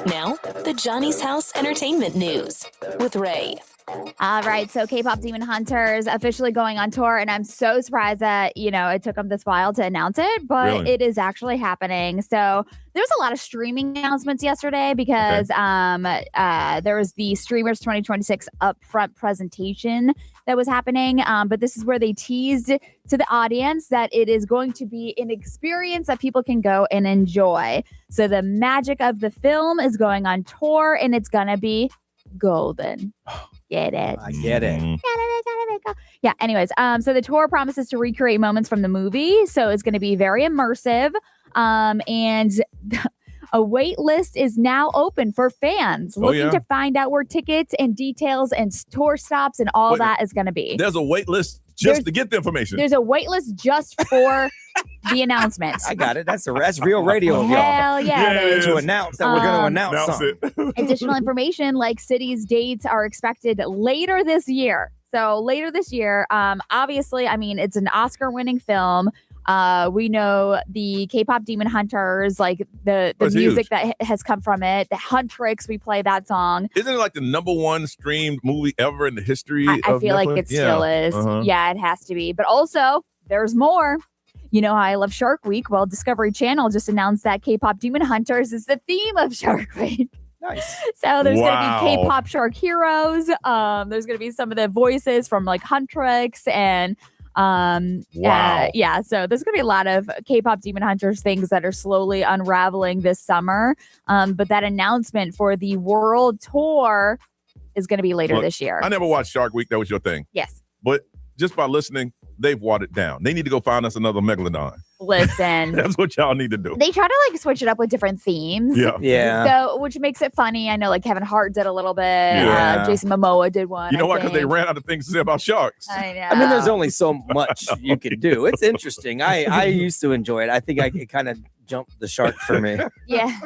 Now, the Johnny's House Entertainment News with Ray. All right, so K-pop Demon Hunters officially going on tour, and I'm so surprised that, it took them this while to announce it, but Really? It is actually happening. So there's a lot of streaming announcements yesterday because there was the Streamers 2026 upfront presentation that was happening, but this is where they teased to the audience that it is going to be an experience that people can go and enjoy. So the magic of the film is going on tour, and it's going to be golden. Get it? I get it. Yeah. Anyways, so the tour promises to recreate moments from the movie, so it's going to be very immersive. And a wait list is now open for fans looking to find out where tickets and details and tour stops and all that is going to be. There's a wait list just to get the information. There's a wait list just for the announcement. I got it. That's real radio of y'all. Hell yeah. To announce that we're going to announce something. Additional information like cities' dates are expected later this year. So later this year, obviously, I mean, it's an Oscar-winning film. We know the K-pop Demon Hunters, like the music that has come from it. The Huntrix, we play that song. Isn't it like the #1 streamed movie ever in the history I of feel Netflix? like it still is. Yeah, it has to be. But also, there's more. You know how I love Shark Week? Well, Discovery Channel just announced that K-pop Demon Hunters is the theme of Shark Week. Nice. So there's going to be K-pop shark heroes. There's going to be some of the voices from like Huntrix and so there's gonna be a lot of K-pop Demon Hunters things that are slowly unraveling this summer. But that announcement for the world tour is gonna be later this year. I never watched Shark Week. That was your thing. Yes. But just by listening, they've watered down. They need to go find us another Megalodon. Listen. That's what y'all need to do. They try to like switch it up with different themes. Yeah. So, which makes it funny. I know like Kevin Hart did a little bit. Jason Momoa did one. You know why? Because they ran out of things to say about sharks. I know. I mean, there's only so much you can do. It's interesting. I used to enjoy it. I think it kind of jumped the shark for me. Yeah.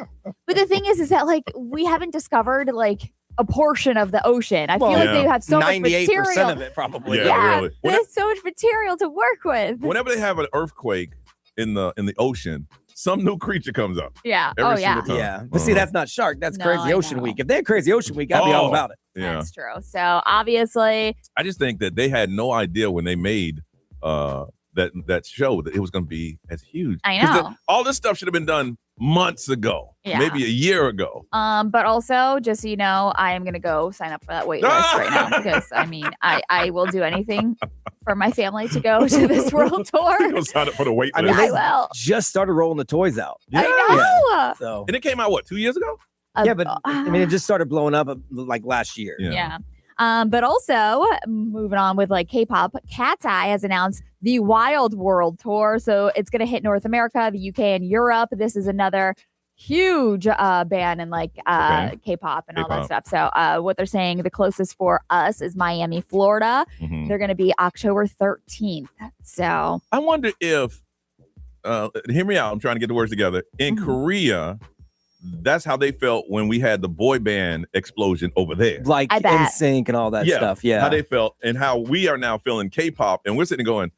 But the thing is that like we haven't discovered like a portion of the ocean. I feel like they have so much material. 98% of it probably. Yeah, really. There's so much material to work with. Whenever they have an earthquake in the ocean, some new creature comes up. Yeah. Every single time. Yeah. But see, that's not shark. That's No, Crazy I Ocean know. Week. If they had Crazy Ocean Week, I'd be all about it. Yeah. That's true. So obviously, I just think that they had no idea when they made that show that it was going to be as huge. I 'Cause know. all this stuff should have been done months ago, maybe a year ago. but also just so you know, I am gonna go sign up for that wait list right now because I mean I will do anything for my family to go to this world tour. Go sign up for the wait I list. mean, I will. Just started rolling the toys out. Yeah. I know. So And it came out, 2 years ago? yeah, but I mean, it just started blowing up like last year. Yeah. But also moving on with like K-pop, Cat's Eye has announced the Wild World Tour. So it's going to hit North America, the UK, and Europe. This is another huge band in like K-pop and all that stuff. So what they're saying, the closest for us is Miami, Florida. Mhm. They're going to be October 13th. So I wonder if, hear me out, I'm trying to get the words together. In Mhm. Korea, that's how they felt when we had the boy band explosion over there. Like I bet. NSYNC and all that stuff. Yeah. How they felt and how we are now feeling K-pop. And we're sitting going,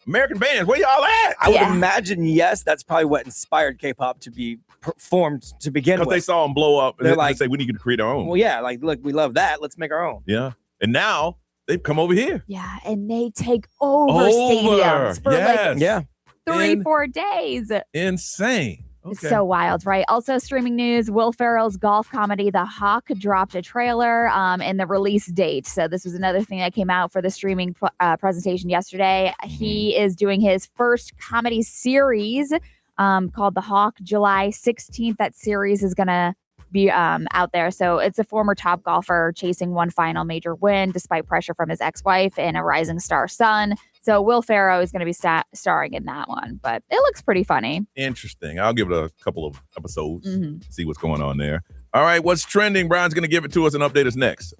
American bands, where y'all at? I would imagine, yes, that's probably what inspired K-pop to be formed to begin with. Because they saw them blow up and They're they like, say, we need to create our own. well, yeah, like, look, we love that. Let's make our own. Yeah. And now they've come over here. yeah, and they take over stadiums for like Yeah. 3-4 days. Insane. Okay. It's so wild, right? Also, streaming news: Will Ferrell's golf comedy The Hawk dropped a trailer and the release date. So this was another thing that came out for the streaming presentation yesterday. He is doing his first comedy series called The Hawk, July 16th. That series is gonna be out there. So it's a former top golfer chasing one final major win despite pressure from his ex-wife and a rising star son. So Will Ferrell is going to be starring in that one, but it looks pretty funny. Interesting. I'll give it a couple of episodes, Mhm. see what's going on there. All right, what's trending? Brian's going to give it to us and update us next.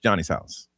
Johnny's house.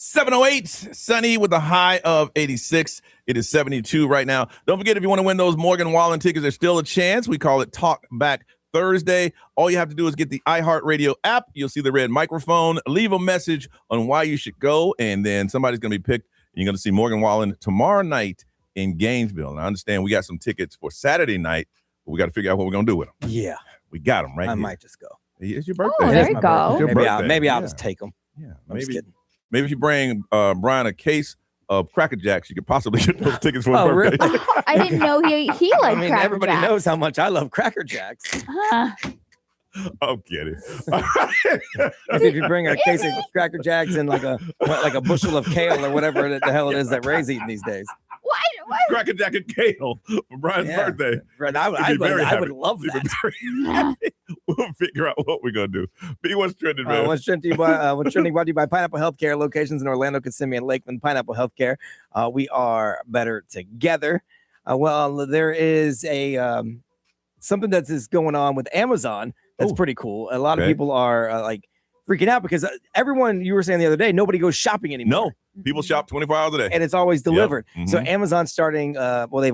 708, sunny with a high of 86. It is 72 right now. Don't forget, if you want to win those Morgan Wallen tickets, there's still a chance. We call it Talk Back Thursday. All you have to do is get the iHeartRadio app. You'll see the red microphone. Leave a message on why you should go, and then somebody's going to be picked. You're going to see Morgan Wallen tomorrow night in Gainesville. And I understand we got some tickets for Saturday night, but we got to figure out what we're going to do with them. Yeah. We got them right I here. might just go. It's your birthday. Oh, there you go. It's your birthday. Maybe I'll just take them. Yeah, I'm just kidding. Maybe if you bring Brian a case of Cracker Jacks, you could possibly get those tickets for his birthday. Really? I didn't know he liked Cracker everybody Jacks. knows how much I love Cracker Jacks. I'm kidding. If you bring a case of Cracker Jacks and like a bushel of kale or whatever the hell it is that Ray's eating these days. What? Cracker Jack and kale for Brian's birthday. Right. I would love that. We'll figure out what we're going to do. B, what's trending, man? What's trending brought to you by Pineapple Healthcare, locations in Orlando, Kissimmee, and Lakeland. Pineapple Healthcare. We are better together. There is a something that is going on with Amazon that's pretty cool. A lot of people are freaking out because everyone, you were saying the other day, nobody goes shopping anymore. No. People shop 24 hours a day. And it's always delivered. Yep. So Amazon's starting, they've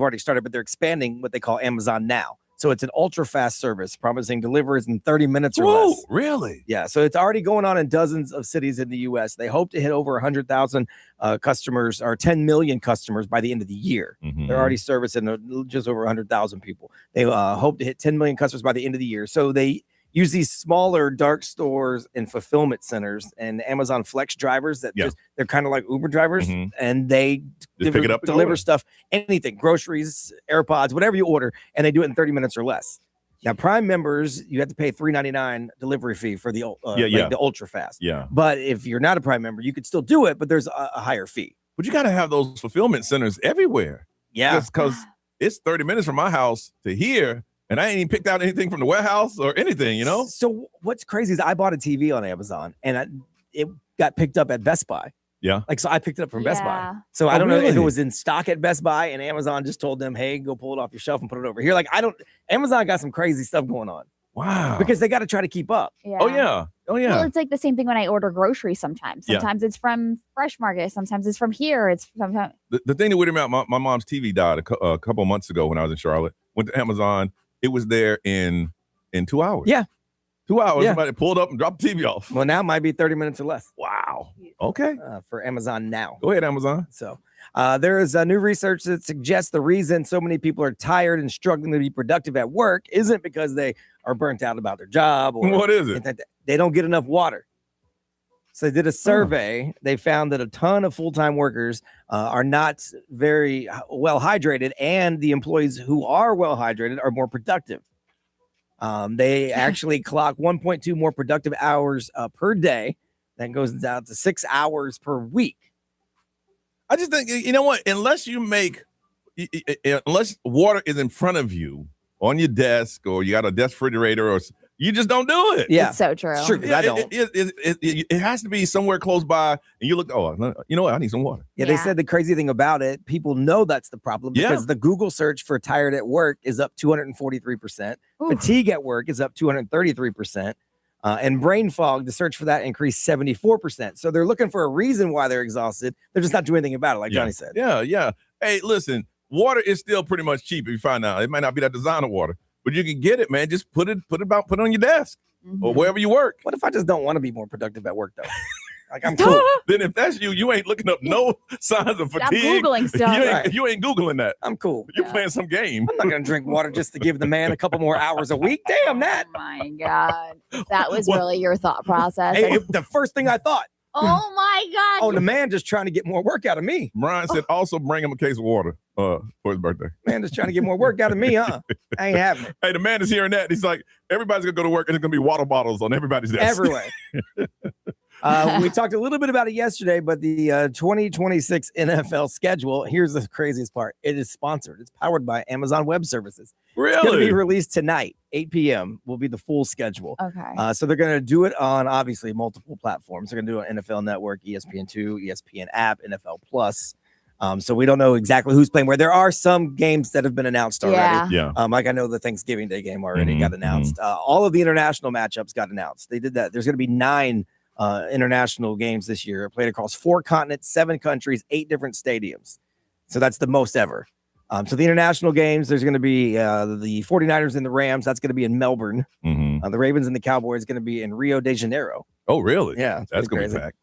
already started, but they're expanding what they call Amazon Now. So it's an ultra-fast service, promising deliveries in 30 minutes or less. Really? Yeah, so it's already going on in dozens of cities in the U.S. They hope to hit over 100,000 customers or 10 million customers by the end of the year. They're already servicing just over 100,000 people. They hope to hit 10 million customers by the end of the year. So they use these smaller dark stores and fulfillment centers and Amazon Flex drivers that they're kind of like Uber drivers, and they just pick it up, deliver stuff, anything, groceries, AirPods, whatever you order, and they do it in 30 minutes or less. Now, Prime members, you have to pay $3.99 delivery fee for the the ultra fast. Yeah. But if you're not a Prime member, you could still do it, but there's a higher fee. But you got to have those fulfillment centers everywhere. Yeah. Because it's 30 minutes from my house to here. And I ain't even picked out anything from the warehouse or anything, you know? So what's crazy is I bought a TV on Amazon and it got picked up at Best Buy. Yeah. So I picked it up from Best Buy. So I don't know if it was in stock at Best Buy and Amazon just told them, hey, go pull it off your shelf and put it over here. Amazon got some crazy stuff going on. Wow. Because they got to try to keep up. Yeah. Oh, yeah. Well, it's like the same thing when I order groceries sometimes. Sometimes it's from Fresh Market. Sometimes it's from here. It's sometimes. The thing that weirded me out, my mom's TV died a couple of months ago when I was in Charlotte. Went to Amazon. It was there in 2 hours. Yeah. 2 hours. Yeah. Somebody pulled up and dropped the TV off. Well, now it might be 30 minutes or less. Wow. Okay. For Amazon Now. Go ahead, Amazon. So there is new research that suggests the reason so many people are tired and struggling to be productive at work isn't because they are burnt out about their job. Or what is it? They don't get enough water. So they did a survey. They found that a ton of full-time workers are not very well hydrated, and the employees who are well hydrated are more productive. They actually clock 1.2 more productive hours per day. That goes down to 6 hours per week. I just think, you know what? Unless water is in front of you on your desk, or you got a desk refrigerator, or you just don't do it. Yeah, it's so true. It's true, I don't. It has to be somewhere close by, and you look. Oh, you know what? I need some water. Yeah, they said the crazy thing about it, people know that's the problem because the Google search for tired at work is up 243%. Fatigue at work is up 233%. And brain fog, the search for that increased 74%. So they're looking for a reason why they're exhausted. They're just not doing anything about it, like Johnny said. Yeah. Hey, listen, water is still pretty much cheap if you find out. It might not be that designer water, but you can get it, man. Just put it on your desk or wherever you work. What if I just don't want to be more productive at work, though? I'm cool. Then if that's you ain't looking up no signs of fatigue. Stop Googling stuff. You ain't Googling that. I'm cool. You're playing some game. I'm not going to drink water just to give the man a couple more hours a week. Damn that. Oh, my God. That was really your thought process. Hey, the first thing I thought. Oh, my God. Oh, the man just trying to get more work out of me. Brian said also bring him a case of water for his birthday. Man just trying to get more work out of me, huh? I ain't having it. Hey, the man is hearing that. He's like, everybody's going to go to work and there's going to be water bottles on everybody's desk. Everywhere. We talked a little bit about it yesterday, but the 2026 NFL schedule, here's the craziest part. It is sponsored. It's powered by Amazon Web Services. Really? It's going to be released tonight, 8 p.m. will be the full schedule. Okay. So they're going to do it on, obviously, multiple platforms. They're going to do it on NFL Network, ESPN2, ESPN app, NFL Plus. So we don't know exactly who's playing where. There are some games that have been announced already. Yeah. Like I know the Thanksgiving Day game already got announced. All of the international matchups got announced. They did that. There's going to be 9 international games this year. It played across 4 continents, 7 countries, 8 different stadiums. So that's the most ever. So the international games, there's going to be the 49ers and the Rams. That's going to be in Melbourne. Mm-hmm. The Ravens and the Cowboys going to be in Rio de Janeiro. Oh, really? Yeah. That's going to be packed.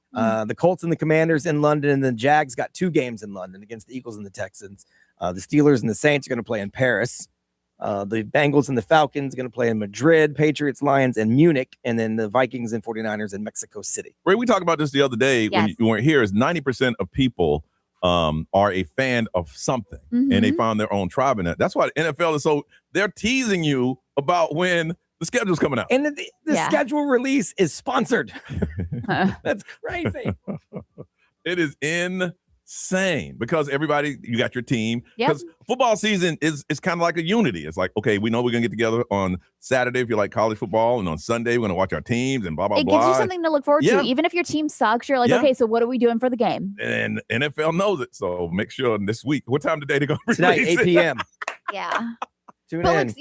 The Colts and the Commanders in London, and the Jags got 2 games in London against the Eagles and the Texans. The Steelers and the Saints are going to play in Paris. The Bengals and the Falcons are going to play in Madrid, Patriots, Lions, and Munich, and then the Vikings and 49ers in Mexico City. Ray, we talked about this the other day when you weren't here, is 90% of people are a fan of something, and they found their own tribe in that. That's why the NFL is so, they're teasing you about when the schedule's coming out. And the schedule release is sponsored. That's crazy. It is insane because everybody, you got your team. Because football season is kind of like a unity. It's like, okay, we know we're going to get together on Saturday if you like college football, and on Sunday we're going to watch our teams and blah, blah, blah. It gives you something to look forward to. Even if your team sucks, you're like, okay, so what are we doing for the game? And NFL knows it. So make sure this week, what time today to go? Tonight, 8 p.m. Yeah. Tune in.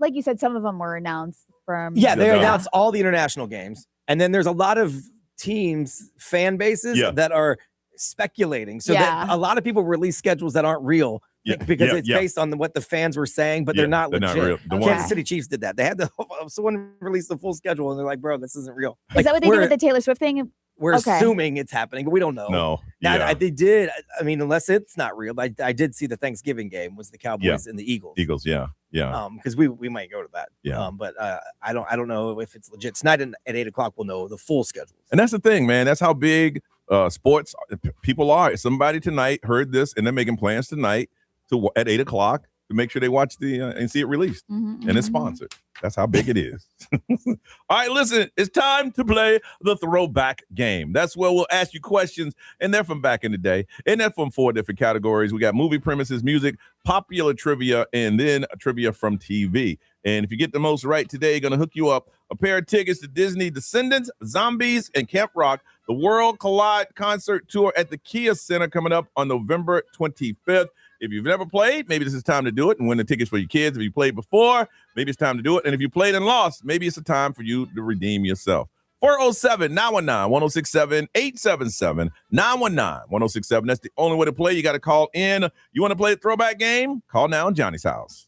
Like you said, some of them were announced from. Yeah, they announced all the international games. And then there's a lot of teams, fan bases that are speculating. So that a lot of people release schedules that aren't real because it's based on what the fans were saying, but they're not legit. Not real. Kansas City Chiefs did that. They had someone release the full schedule, and they're like, bro, this isn't real. Is that what they did with the Taylor Swift thing? We're assuming it's happening, but we don't know. No. Now, they did. I mean, unless it's not real. I did see the Thanksgiving game was the Cowboys and the Eagles. Yeah. Because we might go to that. Yeah. But I don't know if it's legit. Tonight at 8:00 we'll know the full schedule. And that's the thing, man. That's how big sports people are. Somebody tonight heard this, and they're making plans tonight at 8:00 to make sure they watch and see it released, and it's sponsored. That's how big it is. All right, listen, it's time to play the throwback game. That's where we'll ask you questions, and they're from back in the day, and they're from 4 different categories. We got movie premises, music, popular trivia, and then trivia from TV. And if you get the most right today, you're going to hook you up a pair of tickets to Disney Descendants, Zombies, and Camp Rock, the World Collide Concert Tour at the Kia Center coming up on November 25th. If you've never played, maybe this is time to do it and win the tickets for your kids. If you played before, maybe it's time to do it. And if you played and lost, maybe it's a time for you to redeem yourself. 407-919-1067, 877-919-1067. That's the only way to play. You got to call in. You want to play a throwback game? Call now on Johnny's house.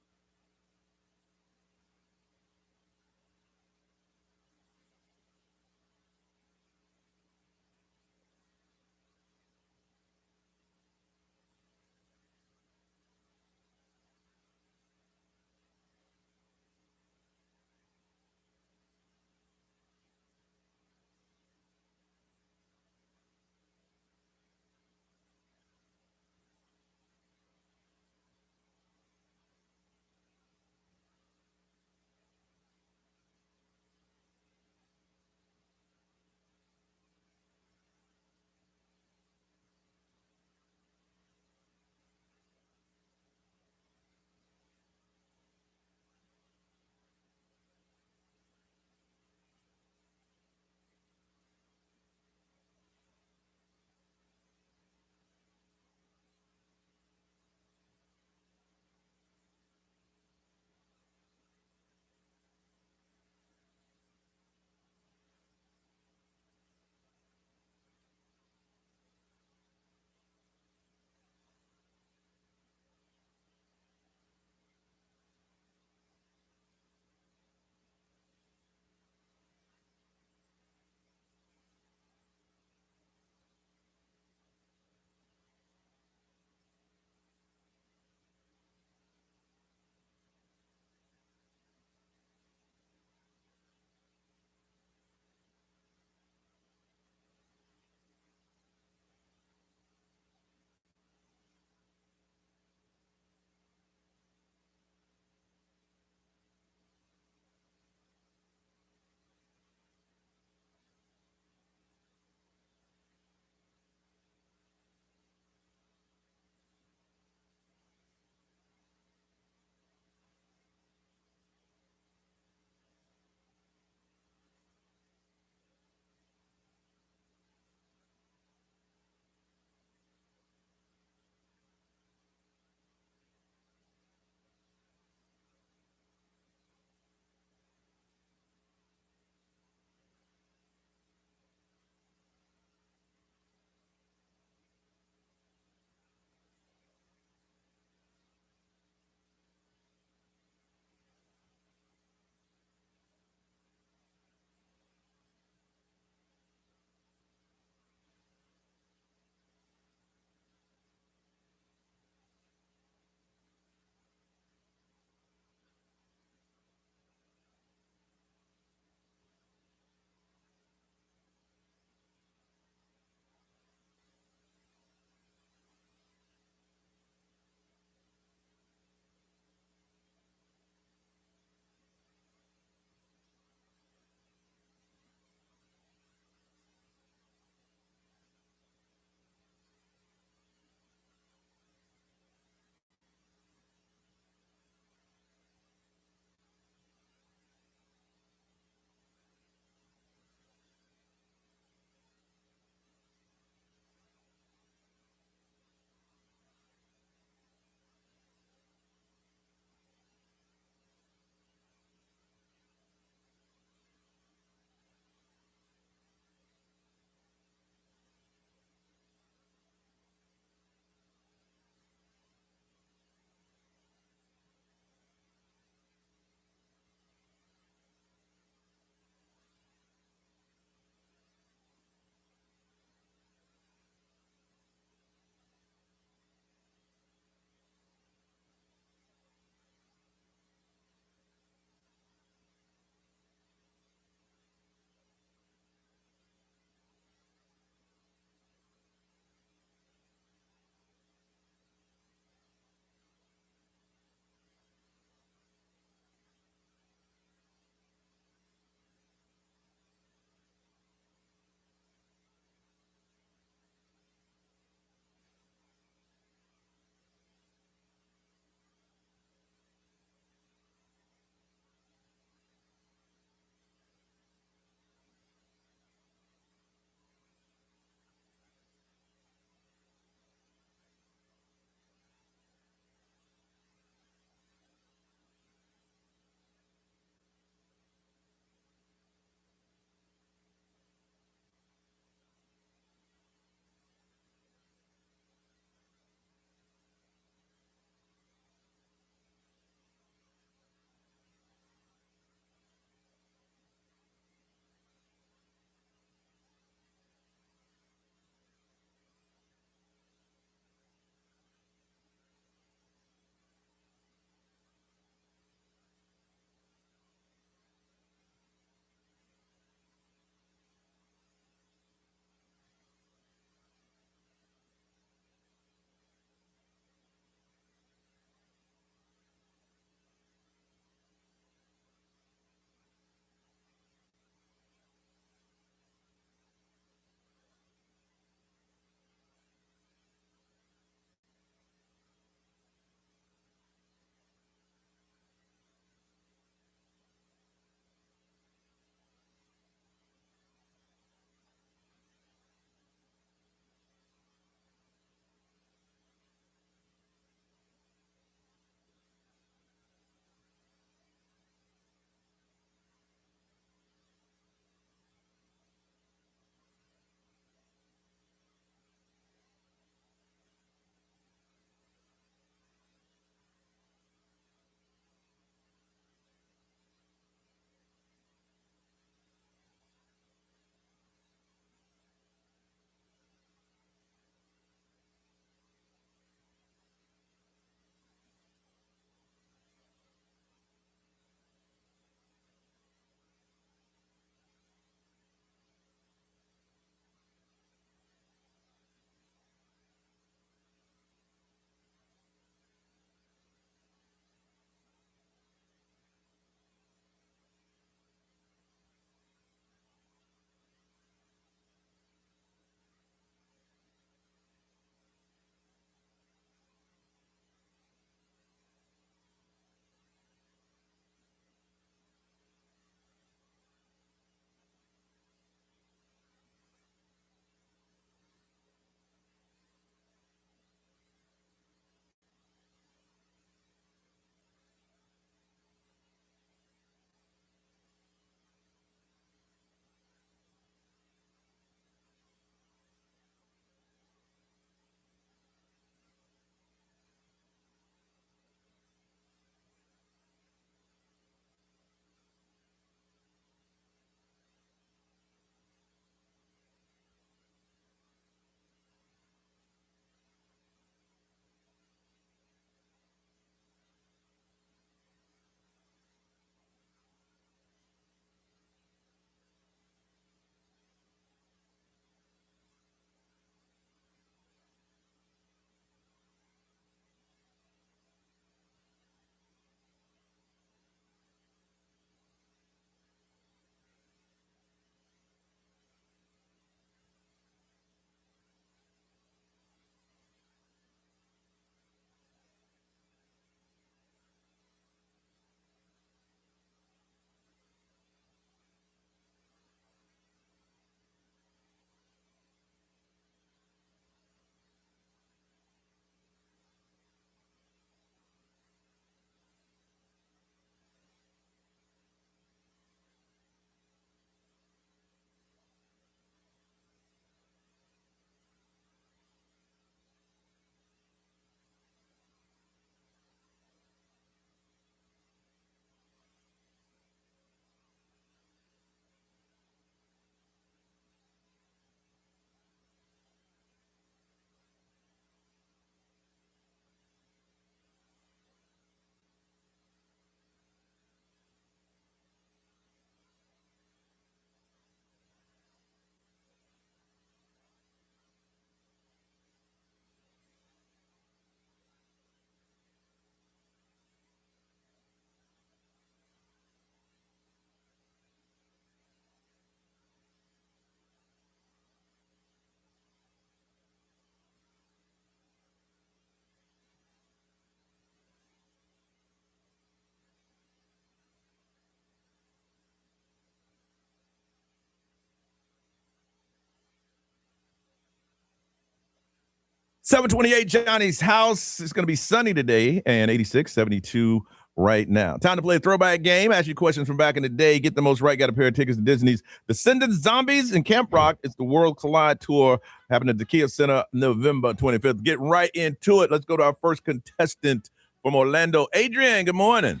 728 Johnny's house. It's going to be sunny today and 86, 72 right now. Time to play a throwback game. Ask you questions from back in the day. Get the most right. Got a pair of tickets to Disney's Descendants, Zombies, and Camp Rock. It's the World Collide Tour happening at the Kia Center November 25th. Get right into it. Let's go to our first contestant from Orlando. Adrian, good morning.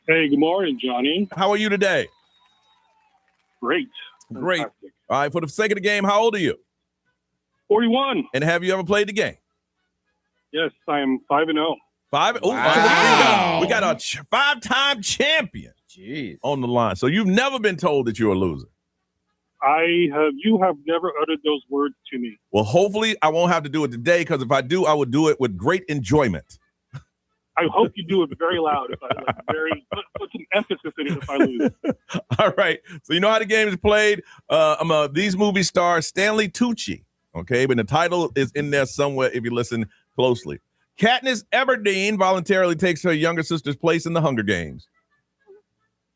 Hey, good morning, Johnny. How are you today? Great. Great. Fantastic. All right, for the sake of the game, how old are you? 41. And have you ever played the game? Yes, I am 5-0. 5? Oh, Wow. we got a 5-time champion on the line. So you've never been told that you're a loser. You have never uttered those words to me. Well, hopefully I won't have to do it today, because if I do, I would do it with great enjoyment. I hope you do it very loud. If I put some emphasis in it if I lose. All right. So you know how the game is played. These movie stars Stanley Tucci. Okay, but the title is in there somewhere if you listen closely. Katniss Everdeen voluntarily takes her younger sister's place in the Hunger Games.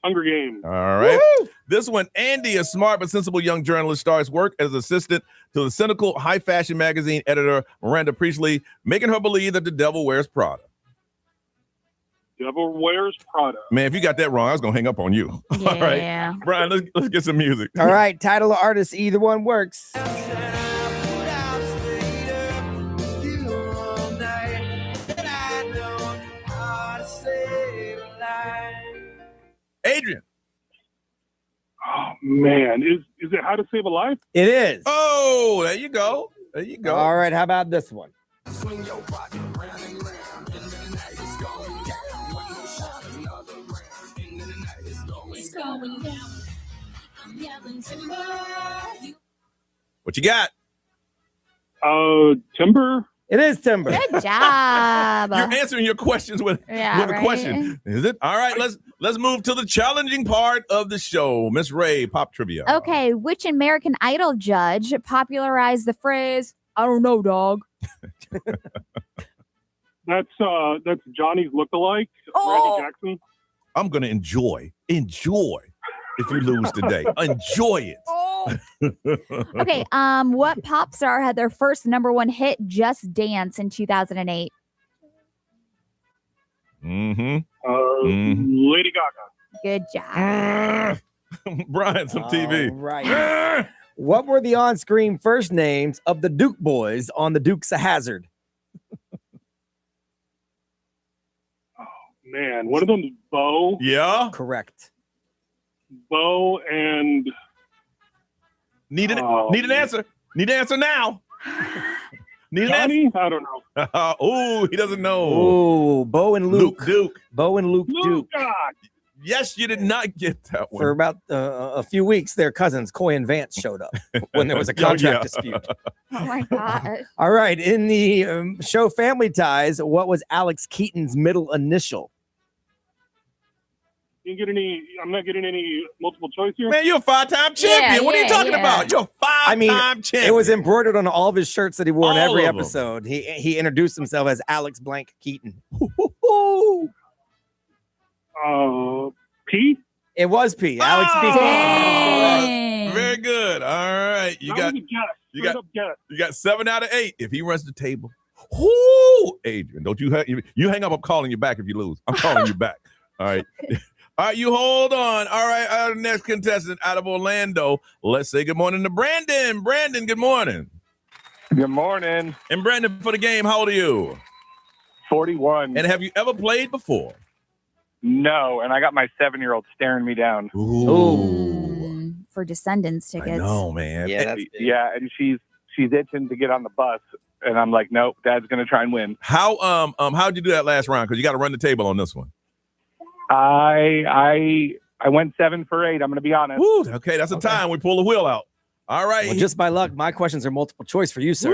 Hunger Games. All right. Woo-hoo! This one, Andy, a smart but sensible young journalist, starts work as assistant to the cynical high fashion magazine editor Miranda Priestley, making her believe that the devil wears Prada. Devil wears Prada. Man, if you got that wrong, I was going to hang up on you. Yeah. All right. Brian, let's get some music. All right. Title of artist, either one works. Adrian. Oh, man. Is it How to Save a Life? It is. Oh, there you go. There you go. All right. How about this one? What you got? Timber. It is Timber. Good job. You're answering your questions with a question. Is it? All right, let's move to the challenging part of the show. Miss Ray, pop trivia. Okay, which American Idol judge popularized the phrase, I don't know, dog? That's Johnny's lookalike, Oh. Randy Jackson. I'm going to enjoy if you lose today. Enjoy it. Oh. Okay, what pop star had their first #1 hit, Just Dance, in 2008? Lady Gaga. Good job. Brian, some TV. All right. What were the on-screen first names of the Duke boys on The Dukes of Hazzard? Man, one of them is Bo. Yeah. Correct. Bo and Need an answer. Need an answer now. Need an Johnny? answer. I don't know. Oh, he doesn't know. Oh, Bo and Luke. Duke. Bo and Luke Duke. God. Yes, you did not get that one. For about a few weeks, their cousins, Coy and Vance, showed up when there was a contract dispute. Oh my God. All right. In the show Family Ties, what was Alex Keaton's middle initial? I'm not getting any multiple choice here. Man, you're a 5-time champion. What are you talking about? You're a 5-time champion. It was embroidered on all of his shirts that he wore in All every of them. episode. He introduced himself as Alex Blank Keaton. P? It was P. Alex P. Dang. Very good. All right. You got 7 out of 8. If he runs the table. Whoo! Adrian, don't you hang up. I'm calling you back if you lose. I'm calling you back. All right. All right, you hold on. All right, our next contestant out of Orlando. Let's say good morning to Brandon. Brandon, good morning. Good morning. And Brandon, for the game, how old are you? 41. And have you ever played before? No, and I got my 7-year-old staring me down. Ooh. For Descendants tickets. I know, man. Yeah, and she's itching to get on the bus, and I'm like, nope, Dad's gonna try and win. How'd you do that last round? Because you got to run the table on this one. I went 7 for 8. I'm gonna be honest. Woo, okay, that's a time we pull the wheel out. All right. Well, just by luck, my questions are multiple choice for you, sir.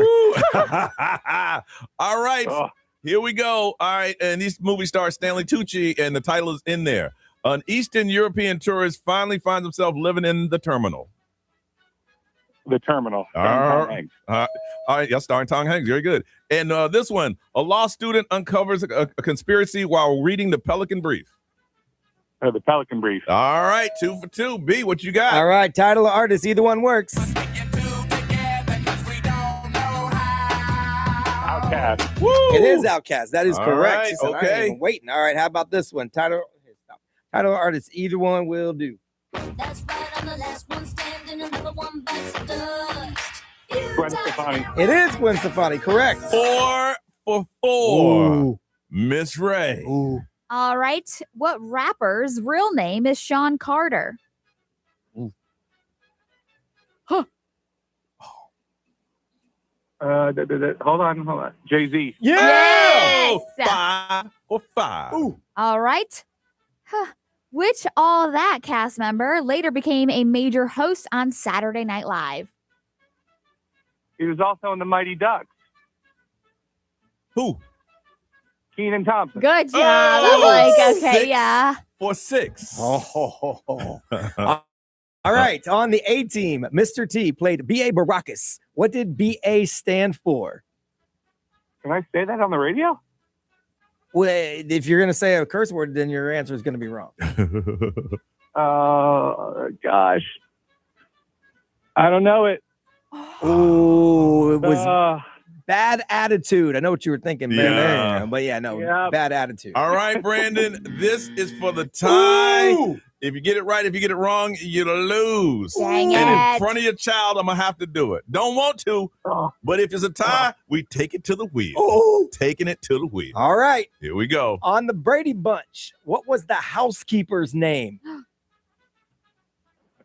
All right. Oh. Here we go. All right. And these movie stars Stanley Tucci, and the title is in there. An Eastern European tourist finally finds himself living in the terminal. The terminal. All right. Yes, starring Tom Hanks. Very good. And this one, a law student uncovers a conspiracy while reading the Pelican Brief. The Pelican Brief. All right. 2 for 2. B, what you got? All right. Title of artist, either one works. Outcast. Woo! It is Outcast. That is All correct. right, She said, I okay. ain't even waiting. All right, how about this one? Title artist, either one will do. That's right, I'm the last one standing, another one bites the dust. Gwen Stefani. It is Gwen Stefani, correct. 4 for 4. Ooh. Miss Ray. Ooh. All right. What rapper's real name is Sean Carter? Hold on. Jay-Z. Yeah. Yes. 5 for 5. Ooh. All right. Which All That cast member later became a major host on Saturday Night Live? He was also in the Mighty Ducks. Who? Keenan Thompson. Good job. Oh, I'm like, okay, 6 yeah. for 6. Oh. All right, on the A team, Mr. T played B.A. Baracus. What did B.A. stand for? Can I say that on the radio? Well, if you're going to say a curse word, then your answer is going to be wrong. Gosh. I don't know it. Ooh, it was bad attitude. I know what you were thinking, man. Yeah. But yeah, no, Yeah. bad attitude. All right, Brandon, this is for the tie. Ooh. If you get it right, if you get it wrong, you lose. Dang And in it. front of your child, I'm going to have to do it. Don't want to, but if it's a tie, we take it to the wheel. Ooh. Taking it to the wheel. All right, Here we go. on the Brady Bunch, what was the housekeeper's name?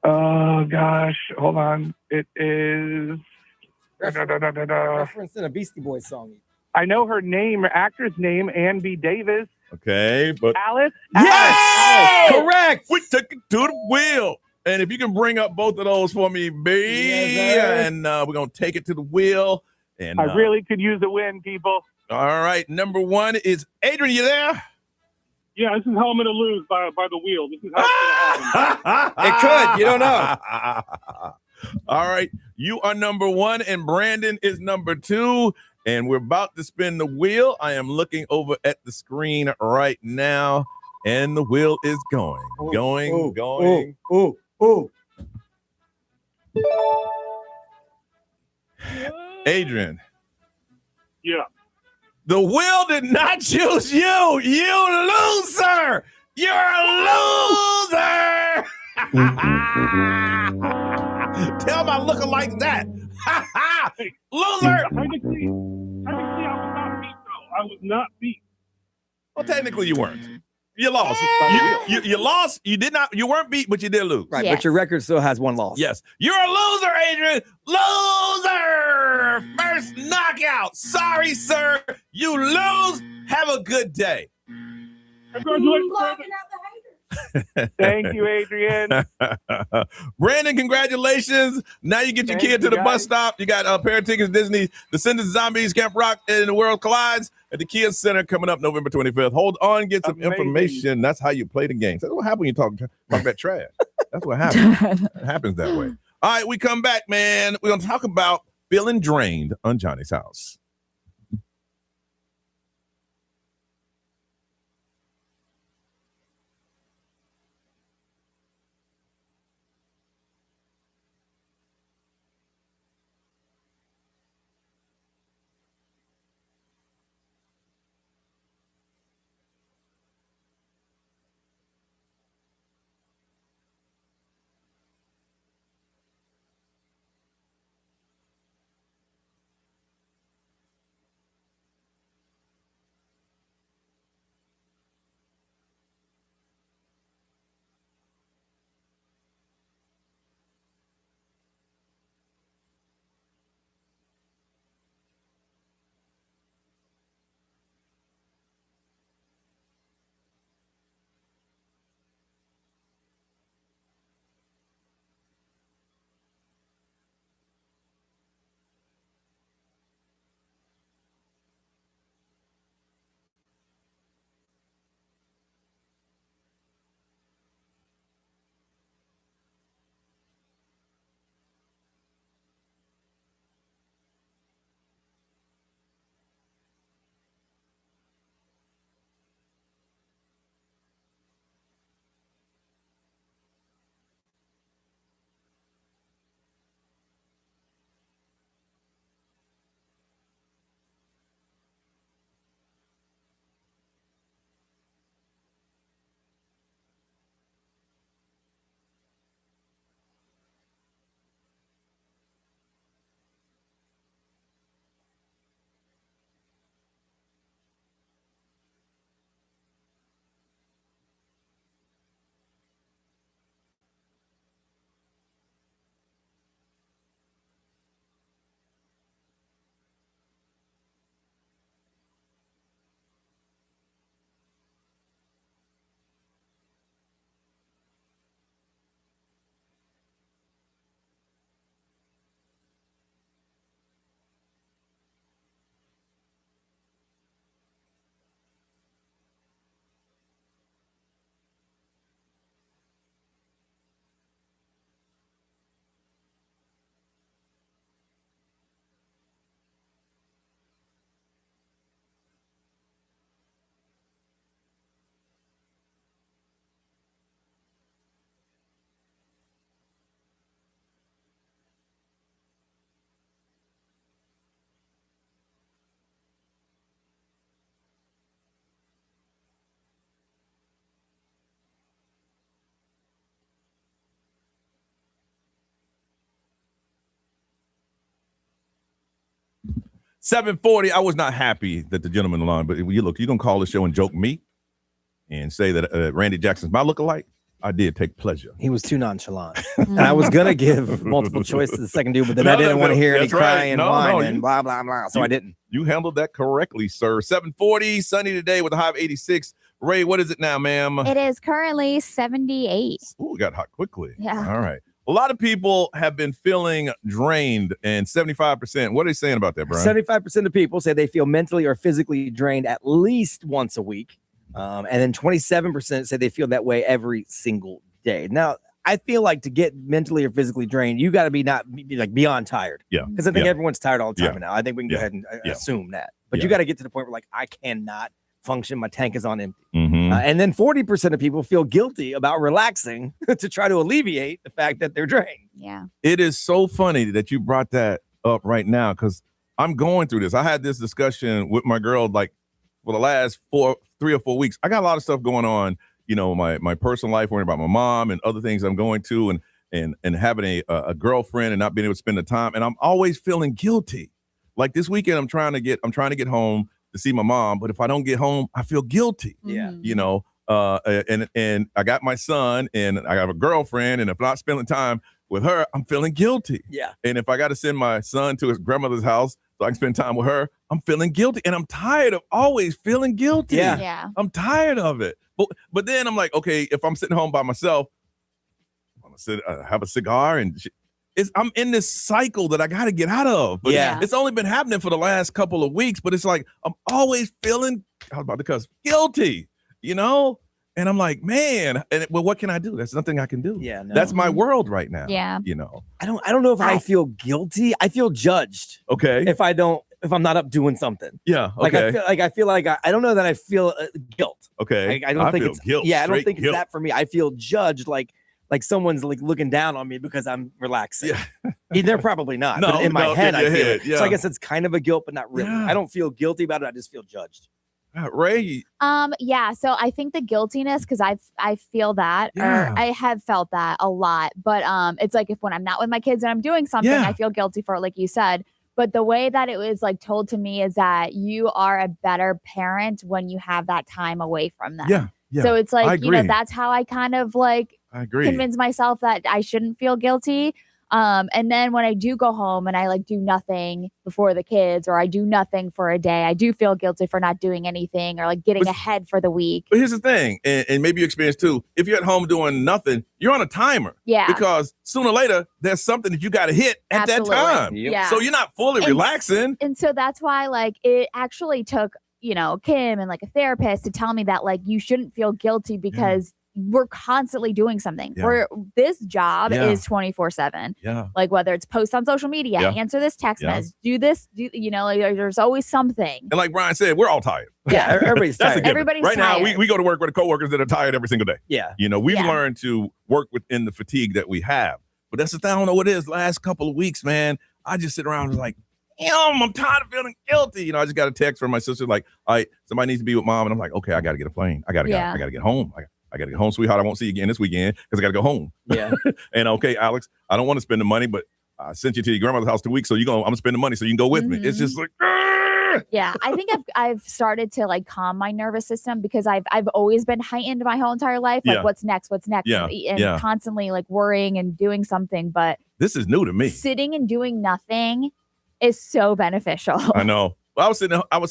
Oh, gosh. Hold on. It is. Reference in a Beastie Boys song. I know her name, her actress name, Ann B. Davis. Okay, but Alice? Yes! Correct! we took it to the wheel. And if you can bring up both of those for me, B, Yes, sir. and we're going to take it to the wheel. And I really could use a win, people. all right, number 1 is Adrian. You there? Yeah, this is how I'm going to lose by the wheel. This is how it's going to happen. It could. You don't know. All right. You are number 1, and Brandon is number 2. And we're about to spin the wheel. I am looking over at the screen right now, and the wheel is going. Going. Ooh. Adrian, Yeah. the wheel did not choose you. You loser. You're a loser. Tell my looker like that. Loser. Technically, I was not beat, though. I was not beat. Well, technically, you weren't. You lost. You lost. You did not. You weren't beat, but you did lose. Right, Yes. but your record still has one loss. Yes. You're a loser, Adrian. Loser. First knockout. Sorry, sir. You lose. Have a good day. Congratulations, brother. Thank you, Adrian. Brandon, congratulations. Now you get your Thank kid to you, the guys. bus stop. You got a pair of tickets, Disney, Descendants, Zombies, Camp Rock, and the World Collides at the Kia Center coming up November 25th. Hold on, get some Amazing. information. That's how you play the game. That's what happens when you talk that trash. That's what happens. It happens that way. All right, we come back, man. We're going to talk about feeling drained on Johnny's House. 7:40. I was not happy that the gentleman along, but you look, you don't call the show and joke me and say that Randy Jackson's my lookalike. I did take pleasure. He was too nonchalant. And I was going to give multiple choice to the second dude, but then I didn't want to hear any crying and whine and blah, blah, blah. So I didn't. You handled that correctly, sir. 7:40, sunny today with a high of 86. Ray, what is it now, ma'am? It is currently 78. Ooh, it got hot quickly. Yeah. All right. A lot of people have been feeling drained, and 75%. What are they saying about that, Brian? 75% of people say they feel mentally or physically drained at least once a week. And then 27% say they feel that way every single day. Now, I feel like to get mentally or physically drained, you got to be beyond tired. Yeah. Because I think everyone's tired all the time Yeah. now. I think we can go ahead and assume that. But Yeah. you got to get to the point where like I cannot function. My tank is on empty. Mhm. And then 40% of people feel guilty about relaxing to try to alleviate the fact that they're drained. Yeah. It is so funny that you brought that up right now because I'm going through this. I had this discussion with my girl like for the last 3 or 4 weeks. I got a lot of stuff going on, you know, my personal life, worrying about my mom and other things I'm going to and having a girlfriend and not being able to spend the time. And I'm always feeling guilty. Like this weekend, I'm trying to get home to see my mom, but if I don't get home, I feel guilty. Yeah. You know, and I got my son and I have a girlfriend, and if I'm not spending time with her, I'm feeling guilty. Yeah. And if I got to send my son to his grandmother's house so I can spend time with her, I'm feeling guilty. And I'm tired of always feeling guilty. Yeah. Yeah. I'm tired of it. But then I'm like, okay, if I'm sitting home by myself, I'm gonna have a cigar and I'm in this cycle that I got to get out of. But Yeah. it's only been happening for the last couple of weeks, but it's like I'm always feeling, I was about to cuss, guilty, you know? And I'm like, man, well, what can I do? There's nothing I can do. Yeah, no. That's my world right now. Yeah. You know. I don't know if I feel guilty. I feel judged Okay. if I'm not up doing something. Yeah. Like Okay. I feel like I don't know that I feel guilt. Okay. I don't think feel it's guilt. Yeah, I don't straight think guilt. it's that for me. I feel judged like someone's like looking down on me because I'm relaxing. Yeah. They're probably not. No, but in my no, head, in I your feel head, it. yeah. So I guess it's kind of a guilt, but not really. Yeah. I don't feel guilty about it. I just feel judged. Ray. Yeah. So I think the guiltiness, because I feel that, Yeah. or I have felt that a lot. But it's like when I'm not with my kids and I'm doing something, Yeah. I feel guilty for it, like you said. But the way that it was like told to me is that you are a better parent when you have that time away from them. Yeah. Yeah. So it's I like, you know, agree. that's how I kind of like I agree. convince myself that I shouldn't feel guilty. And then when I do go home and I like do nothing before the kids, or I do nothing for a day, I do feel guilty for not doing anything or like getting ahead for the week. But here's the thing, and maybe you experience too. If you're at home doing nothing, you're on a timer. Yeah. Because sooner or later, there's something that you got to hit at Absolutely. that time. Yeah. So you're not fully relaxing. And so that's why like it actually took, you know, Kim and like a therapist to tell me that like you shouldn't feel guilty because we're constantly doing something. Yeah. This job Yeah. is 24/7. Yeah. Like whether it's post on social media, Yeah. answer this text Yeah. message, do this, you know, like there's always something. And like Brian said, we're all tired. Yeah, everybody's That's a tired. given. Everybody's right now, tired. we go to work with coworkers that are tired every single day. Yeah. You know, we've Yeah. learned to work within the fatigue that we have. But that's the thing, I don't know what it is. Last couple of weeks, man, I just sit around and like, I'm tired of feeling guilty. You know, I just got a text from my sister like, all right, somebody needs to be with mom. And I'm like, okay, I got to get a plane. I got to get home. I got to get home, sweetheart. I won't see you again this weekend because I got to go home. Yeah. And okay, Alex, I don't want to spend the money, but I sent you to your grandmother's house 2 weeks. So I'm going to spend the money so you can go with me. It's just like, Yeah, I think I've started to like calm my nervous system because I've always been heightened my whole entire life. Like Yeah. what's next? Yeah, And yeah. constantly like worrying and doing something. But this is new to me. sitting and doing nothing is so beneficial. I know. Well,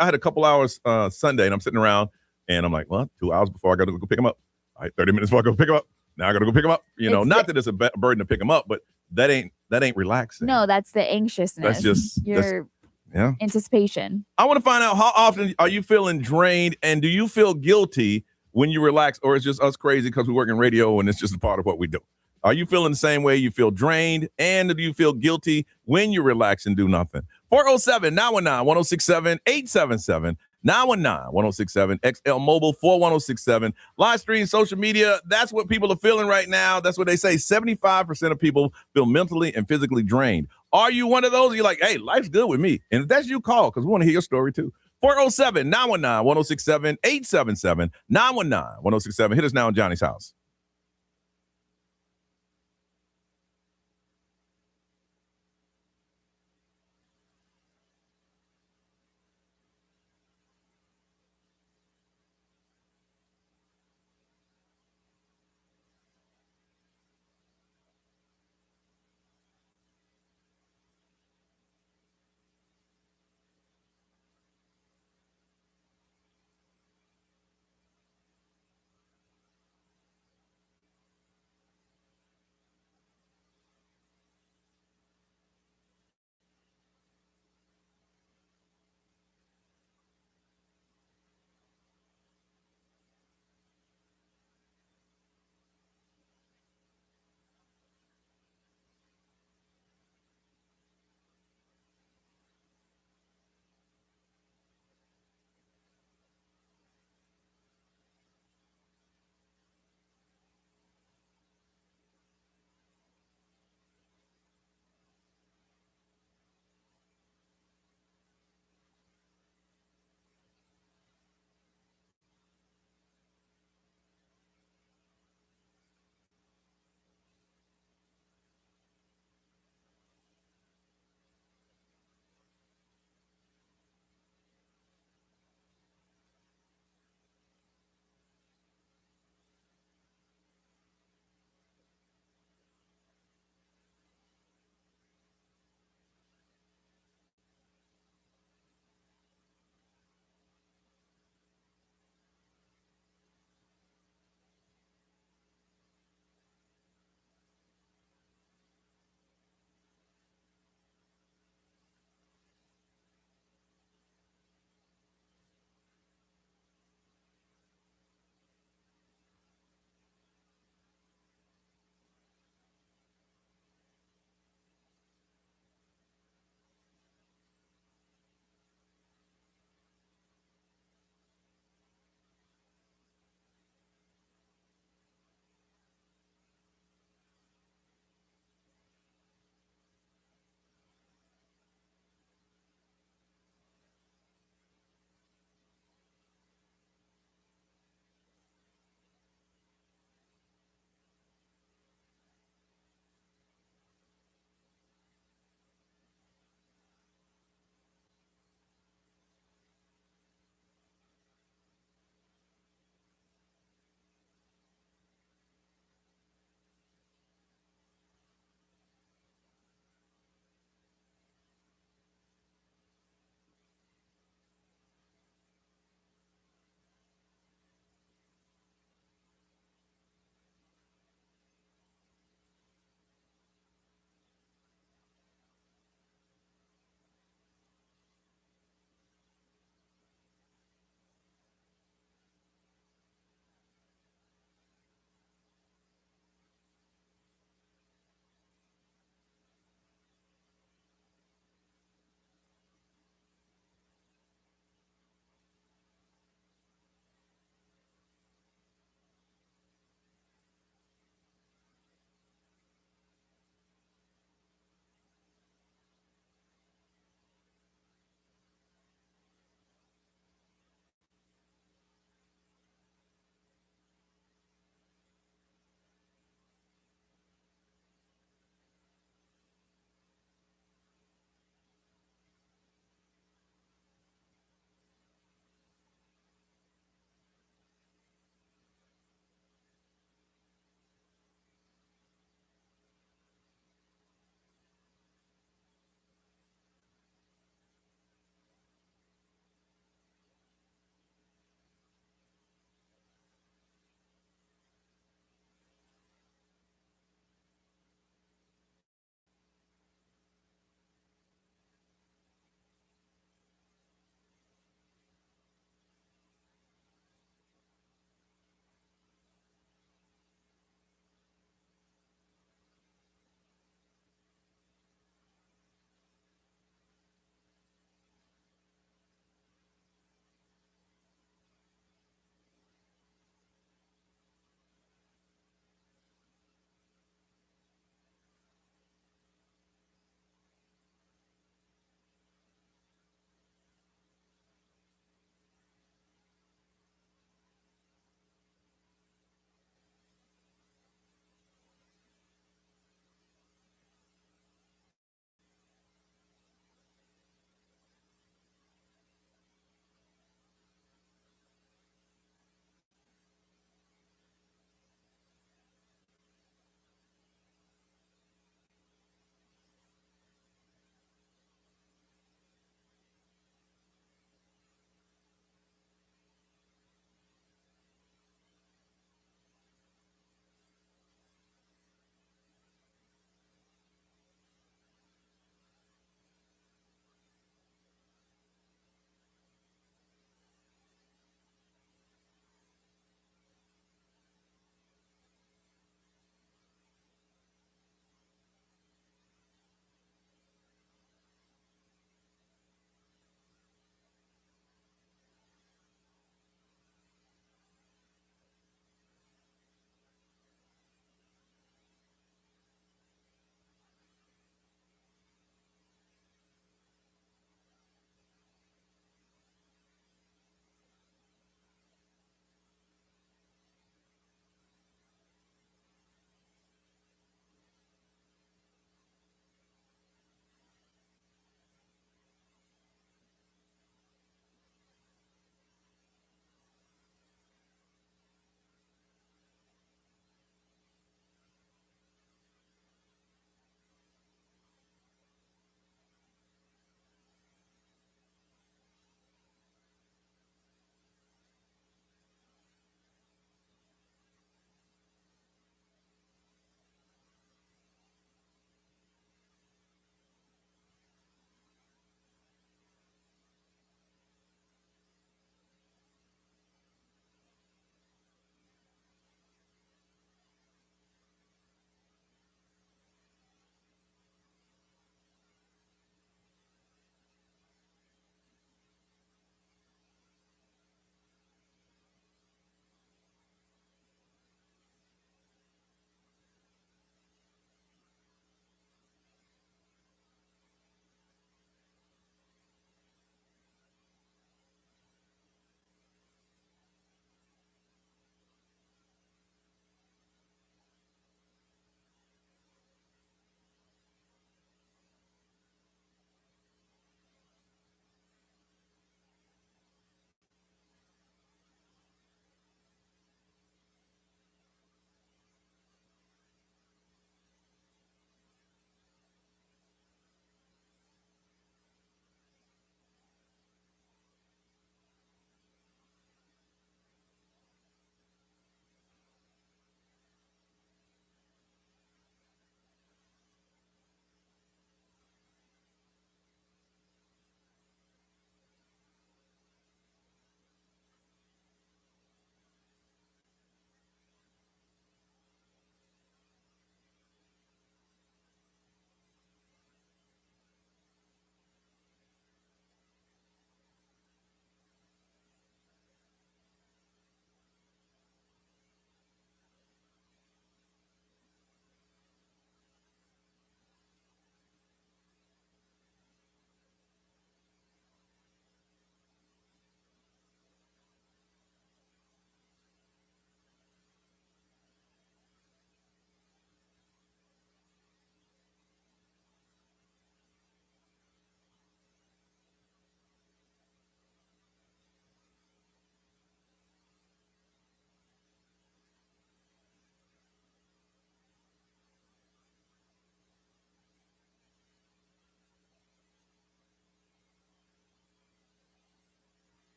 I had a couple hours Sunday and I'm sitting around and I'm like, well, 2 hours before I got to go pick him up. All right, 30 minutes before I go pick him up. Now I got to go pick him up. You know, not that it's a burden to pick him up, but that ain't relaxing. No, that's the anxiousness. That's just- your Yeah. anticipation. I want to find out, how often are you feeling drained, and do you feel guilty when you relax, or it's just us crazy because we work in radio and it's just a part of what we do? Are you feeling the same way? You feel drained, and do you feel guilty when you relax and do nothing? 407-919-1067, 877 919-1067, XL Mobile 41067. Live stream, social media, that's what people are feeling right now. That's what they say. 75% of people feel mentally and physically drained. Are you one of those? You're like, hey, life's good with me. And if that's you, call, because we want to hear your story too. 407-919-1067, 877 919-1067. Hit us now on Johnny's House.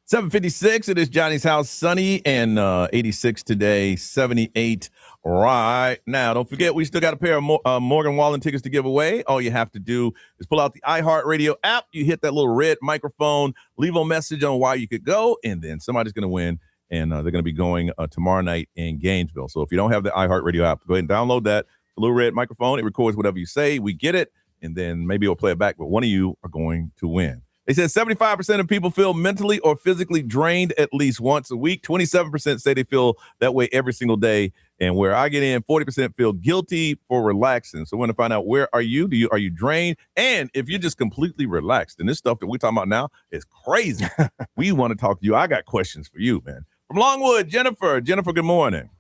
7:56. It is Johnny's house, sunny and 86 today, 78 right now. Don't forget, we still got a pair of Morgan Wallen tickets to give away. All you have to do is pull out the iHeartRadio app. You hit that little red microphone, leave a message on why you could go, and then somebody's going to win. And they're going to be going tomorrow night in Gainesville. So if you don't have the iHeartRadio app, go ahead and download that. The little red microphone. It records whatever you say. We get it, and then maybe we'll play it back. But one of you are going to win. They said 75% of people feel mentally or physically drained at least once a week. 27% say they feel that way every single day. And where I get in, 40% feel guilty for relaxing. So we want to find out, where are you? Are you drained? And if you're just completely relaxed, and this stuff that we're talking about now is crazy. We want to talk to you. I got questions for you, man. From Longwood, Jennifer. Jennifer, good morning.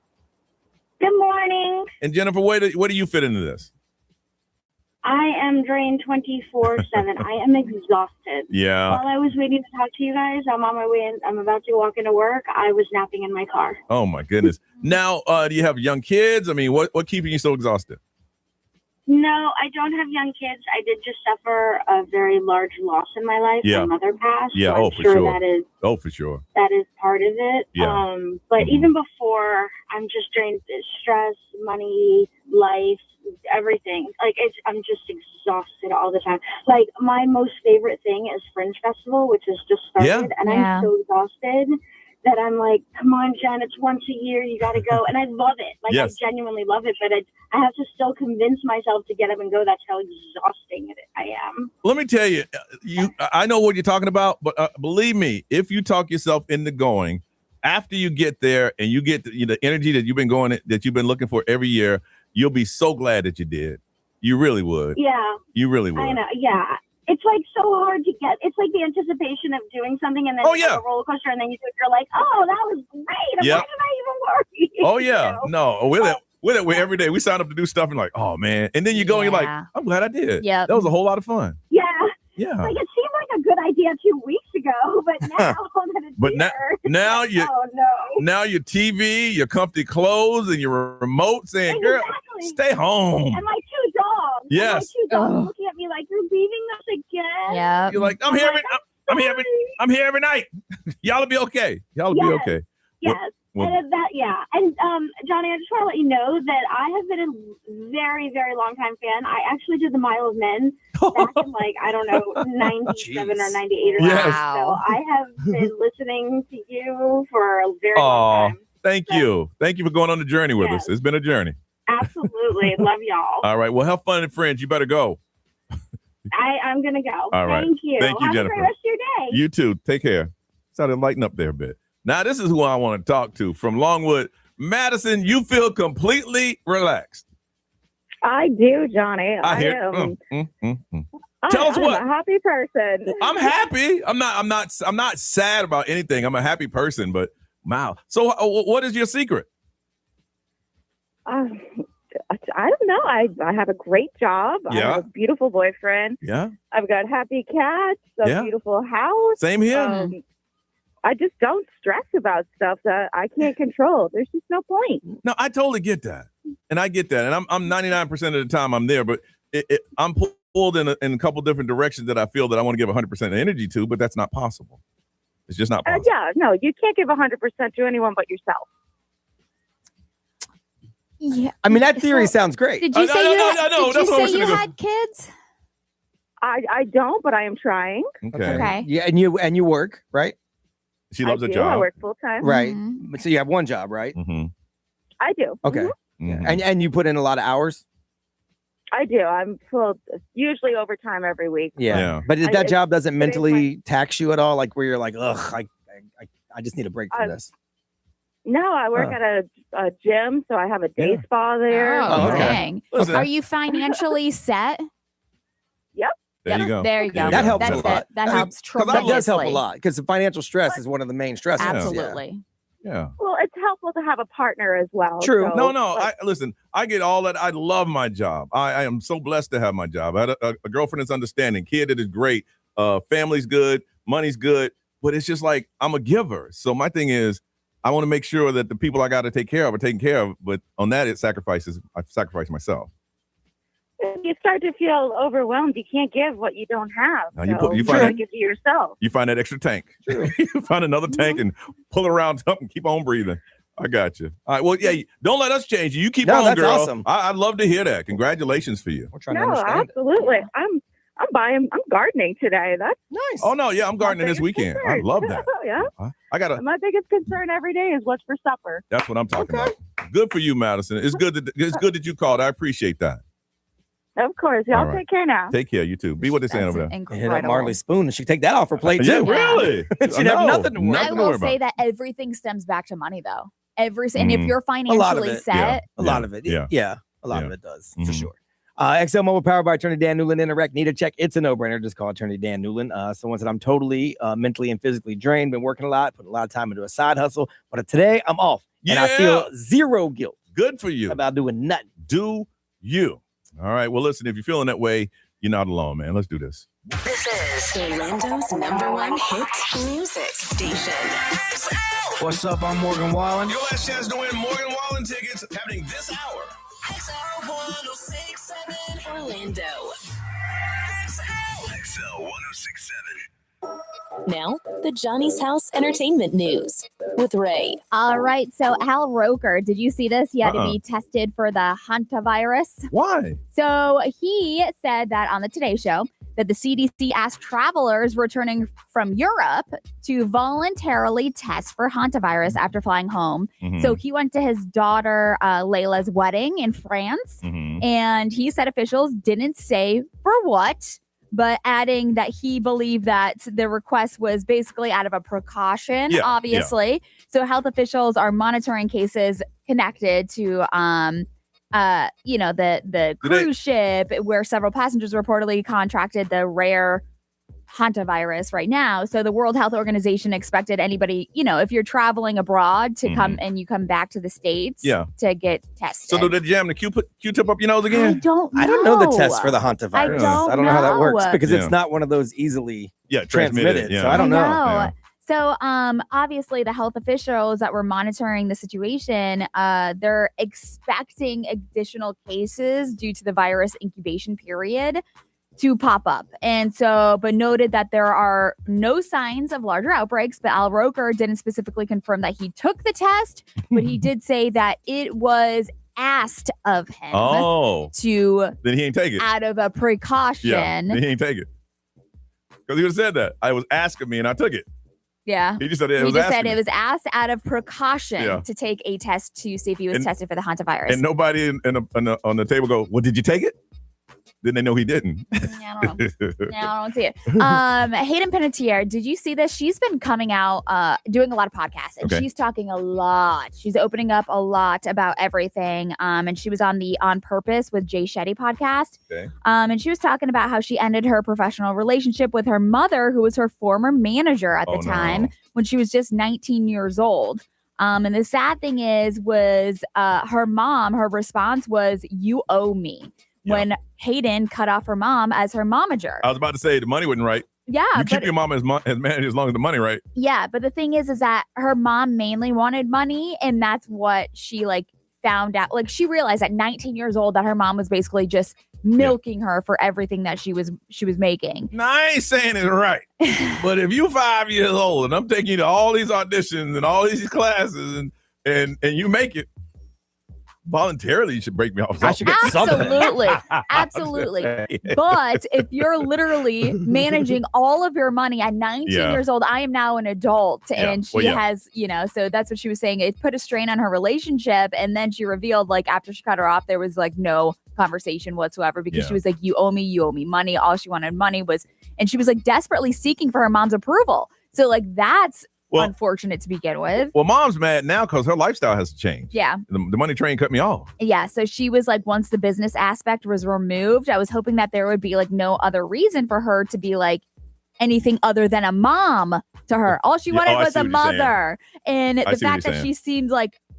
Good morning. And Jennifer, where do you fit into this? I am drained 24/7. I am exhausted. Yeah. While I was waiting to talk to you guys, I'm on my way in. I'm about to walk into work. I was napping in my car. Oh my goodness. Now, do you have young kids? I mean, what keeping you so exhausted? No, I don't have young kids. I did just suffer a very large loss in my life. Yeah. My mother passed. Yeah. So I'm for sure. For sure. That is part of it. Yeah. But even before, I'm just drained. Stress, money, life, everything. I'm just exhausted all the time. Like, my most favorite thing is Fringe Festival, which has just started, and I'm so exhausted that I'm like, come on, Jen, it's once a year, you got to go. And I love it. Like, I genuinely love it, but I have to still convince myself to get up and go. That's how exhausting I am. Let me tell you, I know what you're talking about, but believe me, if you talk yourself into going, after you get there and you get the energy that you've been looking for every year, you'll be so glad that you did. You really would. Yeah. You really would. I know. Yeah. It's like so hard to get. It's like the anticipation of doing something and then it's like a roller coaster and then you do it. You're like, oh, that was great. Why did I even worry? Oh, yeah. No, we're that way every day. We sign up to do stuff and like, oh, man. And then you go and you're like, I'm glad I did. Yeah. That was a whole lot of fun. Yeah. Yeah. Like, it seemed like a good idea 2 weeks ago, but now that it's now your TV, your comfy clothes, and your remote saying, girl, stay home. And my 2 dogs. Yes. And my 2 dogs looking at me like, you're leaving us again? Yeah. You're like, I'm here every night. Y'all will be okay. Y'all will be okay. Yes. And Johnny, I just want to let you know that I have been a very, very long time fan. I actually did the Mile of Men back in 97 or 98 or something. So I have been listening to you for a very long time. Thank you. Thank you for going on the journey with us. It's been a journey. Absolutely. Love y'all. All right. Well, have fun and friends. You better go. I'm going to go. All right. Thank you. Thank you, have Jennifer. a great rest of your day. You too. Take care. Started to lighten up there a bit. Now, this is who I want to talk to. From Longwood, Madison, you feel completely relaxed. I do, Johnny. I hear. Tell us what. I'm a happy person. I'm happy. I'm not sad about anything. I'm a happy person, but wow. So what is your secret? I don't know. I have a great job. Yeah. I have a beautiful boyfriend. Yeah. I've got happy cats, a beautiful house. Same here. I just don't stress about stuff that I can't control. There's just no point. No, I totally get that. And I get that. And I'm 99% of the time I'm there, but I'm pulled in a couple different directions that I feel that I want to give 100% energy to, but that's not possible. It's just not possible. No, you can't give 100% to anyone but yourself. Yeah. I mean, that theory sounds great. Did you say you had kids? I don't, but I am trying. Okay. Yeah, and you work, right? She loves her job. I work full time. Right. So you have one job, right? Mm-hmm. I do. Okay. Mm-hmm. And you put in a lot of hours? I do. I'm full, usually overtime every week. Yeah. But that job doesn't mentally tax you at all? Like where you're like, ugh, I just need a break from this. No, I work at a gym, so I have a day spa there. Oh, dang. Are you financially set? Yep. There you go. There you go. That helps a lot. That helps tremendously. That does help a lot because financial stress is one of the main stressors. Absolutely. Yeah. Well, it's helpful to have a partner as well. True. So, Listen, I get all that. I love my job. I am so blessed to have my job. I had a girlfriend that's understanding, kid that is great, family's good, money's good, but it's just like I'm a giver. So my thing is, I want to make sure that the people I got to take care of are taken care of. But on that, I sacrifice myself. you start to feel overwhelmed. You can't give what you don't have. Now So you you find gotta that- give to yourself. You find that extra tank. You find another tank and pull around up and keep on breathing. I got you. All right. Well, yeah. Don't let us change you. You keep on, that's girl. awesome. I'd love to hear that. Congratulations for you. We're trying to No, understand it. absolutely. I'm gardening today. That's Nice. Oh no, yeah, I'm gardening this weekend. I love that. yeah. I gotta. My biggest concern every day is what's for supper. That's what I'm talking about. Good for you, Madison. It's good that you called. I appreciate that. Of course. Y'all All right. take care now. Take care. You too. Be what they're saying over there. Hit up Marley Spoon and she take that off her plate Yeah, too. really. She'd have nothing to worry I about. will say that everything stems back to money, though. And if you're A lot of financially it. set, A lot of it. Yeah. Yeah. A lot of it does, for Mhm. sure. XL Mobile powered by Attorney Dan Newland. Interact. Need a check? It's a no-brainer. Just call Attorney Dan Newland. Someone said, I'm totally mentally and physically drained. Been working a lot, putting a lot of time into a side hustle. But today I'm off. And I feel zero guilt. Good for you. About doing nothing. Do you. All right. Well, listen, if you're feeling that way, you're not alone, man. Let's do this. This is Orlando's #1 hit music station. What's up? I'm Morgan Wallen. Your last chance to win Morgan Wallen tickets happening this hour. XL 1067 Orlando. XL 1067. Now, the Johnny's House Entertainment News with Ray. all right. So Al Roker, did you see this? He had to be tested for the hantavirus. Why? So he said that on the Today Show that the CDC asked travelers returning from Europe to voluntarily test for hantavirus after flying home. Mhm. So he went to his daughter Layla's wedding in France, Mhm. and he said officials didn't say for what, but adding that he believed that the request was basically out of a precaution, Yeah, obviously. So health officials are monitoring cases connected to the cruise ship where several passengers reportedly contracted the rare hantavirus right now. So the World Health Organization expected anybody, if you're traveling abroad to come and you come back to the States to get tested. So do they jam the Q-tip up your nose again? I don't know. I don't know the test for the hantavirus. I don't know how that works know. because Yeah. it's not one of those easily transmitted, yeah. So I don't know. Yeah. So obviously the health officials that were monitoring the situation, they're expecting additional cases due to the virus incubation period to pop up. And so, but noted that there are no signs of larger outbreaks, but Al Roker didn't specifically confirm that he took the test, but he did say that it was asked of him to then he ain't take it. out of a precaution. Yeah, then he ain't take it. Because he would have said that. I was asking me and I took it. Yeah. He just said it He was just asking said me. it was asked out of precaution Yeah. to take a test to see if he was And- tested for the hantavirus. And nobody on the table go, well, did you take it? Then they know he didn't. I don't know. No, I don't see it. Hayden Panettiere, did you see this? She's been coming out, doing a lot of podcasts, and Okay. she's talking a lot. She's opening up a lot about everything. And she was on the On Purpose with Jay Shetty podcast. Okay. And she was talking about how she ended her professional relationship with her mother, who was her former manager at the time when she was just 19 years old. And the sad thing was her mom, her response was, "You owe me." When Hayden cut off her mom as her momager. I was about to say the money wasn't right. Yeah. You keep your mom as manager as long as the money right. Yeah, but the thing is that her mom mainly wanted money, and that's what she found out. She realized at 19 years old that her mom was basically just milking her for everything that she was making. Now, I ain't saying it's right, but if you 5 years old and I'm taking you to all these auditions and all these classes and you make it, voluntarily you should break me off. I should get something. Absolutely. But if you're literally managing all of your money at 19 Yeah. years old, I am now an adult. Yeah. And she Well, yeah. has, so that's what she was saying. It put a strain on her relationship. And then she revealed, after she cut her off, there was no conversation whatsoever because Yeah. she was like, you owe me money. All she wanted money was, and she was desperately seeking for her mom's approval. So that's unfortunate to begin with. Well, mom's mad now because her lifestyle has to change. Yeah. The money train cut me off. Yeah. So she was once the business aspect was removed, I was hoping that there would be no other reason for her to be anything other than a mom to her. All she wanted I was see a what you're saying. mother. And I the see what fact you're that saying. she seemed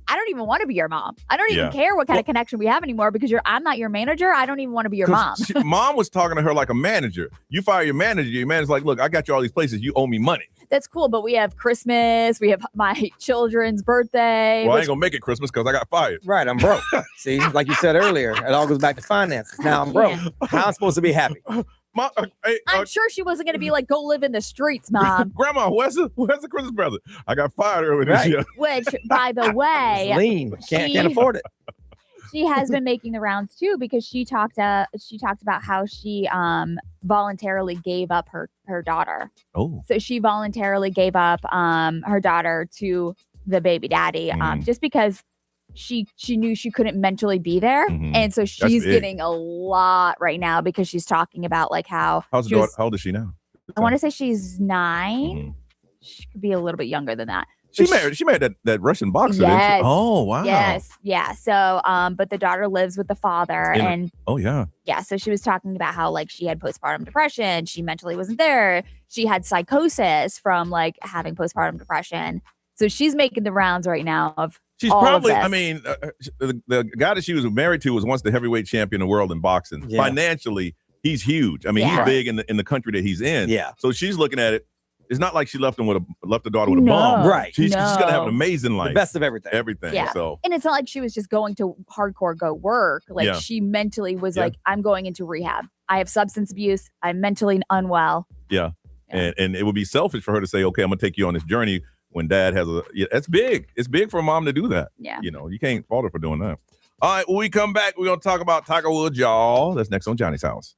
I don't even want to be your mom. I don't even Yeah. care what kind of connection we have anymore because I'm not your manager. I don't even want to be your mom. Mom was talking to her like a manager. You fire your manager's like, look, I got you all these places. You owe me money. That's cool, but we have Christmas. We have my children's birthday. Well, I ain't gonna make it Christmas because I got fired. Right, I'm broke. See, like you said earlier, it all goes back to finances. Now I'm broke. How am I supposed to be happy? Mom, I'm sure she wasn't going to be like, go live in the streets, Mom. Grandma, where's the Christmas present? I got fired earlier this year. Which, by the way, lean. Can't afford it. She has been making the rounds too because she talked about how she voluntarily gave up her daughter. Oh. So she voluntarily gave up her daughter to the baby daddy just because she knew she couldn't mentally be there. And so she's getting a lot right now because she's talking about like how How's the daughter? How old is she now? I want to say she's 9. She could be a little bit younger than that. She married that Russian boxer. Yes. Didn't she? Oh, wow. Yes. Yeah. So, but the daughter lives with the father oh yeah. Yeah. So she was talking about how like she had postpartum depression. She mentally wasn't there. She had psychosis from like having postpartum depression. So she's making the rounds right now of She's all probably, of this. I mean, the guy that she was married to was once the heavyweight champion of the world in boxing. Yeah. Financially, he's huge. I mean, Yeah. he's big in the country that he's in. Yeah. So she's looking at it. It's not like she left the daughter with a bomb. Right. She's gonna have an No. amazing life. The best of everything. Everything. Yeah. So And it's not like she was just going to hardcore go work. Like Yeah. she mentally was Yeah. like, I'm going into rehab. I have substance abuse. I'm mentally unwell. yeah. And it would be selfish for her to say, okay, I'm gonna take you on this journey when dad has that's big. It's big for a mom to do that. Yeah. You know, you can't fault her for doing that. All right, when we come back, we're gonna talk about Tiger Woods, y'all. That's next on Johnny's House.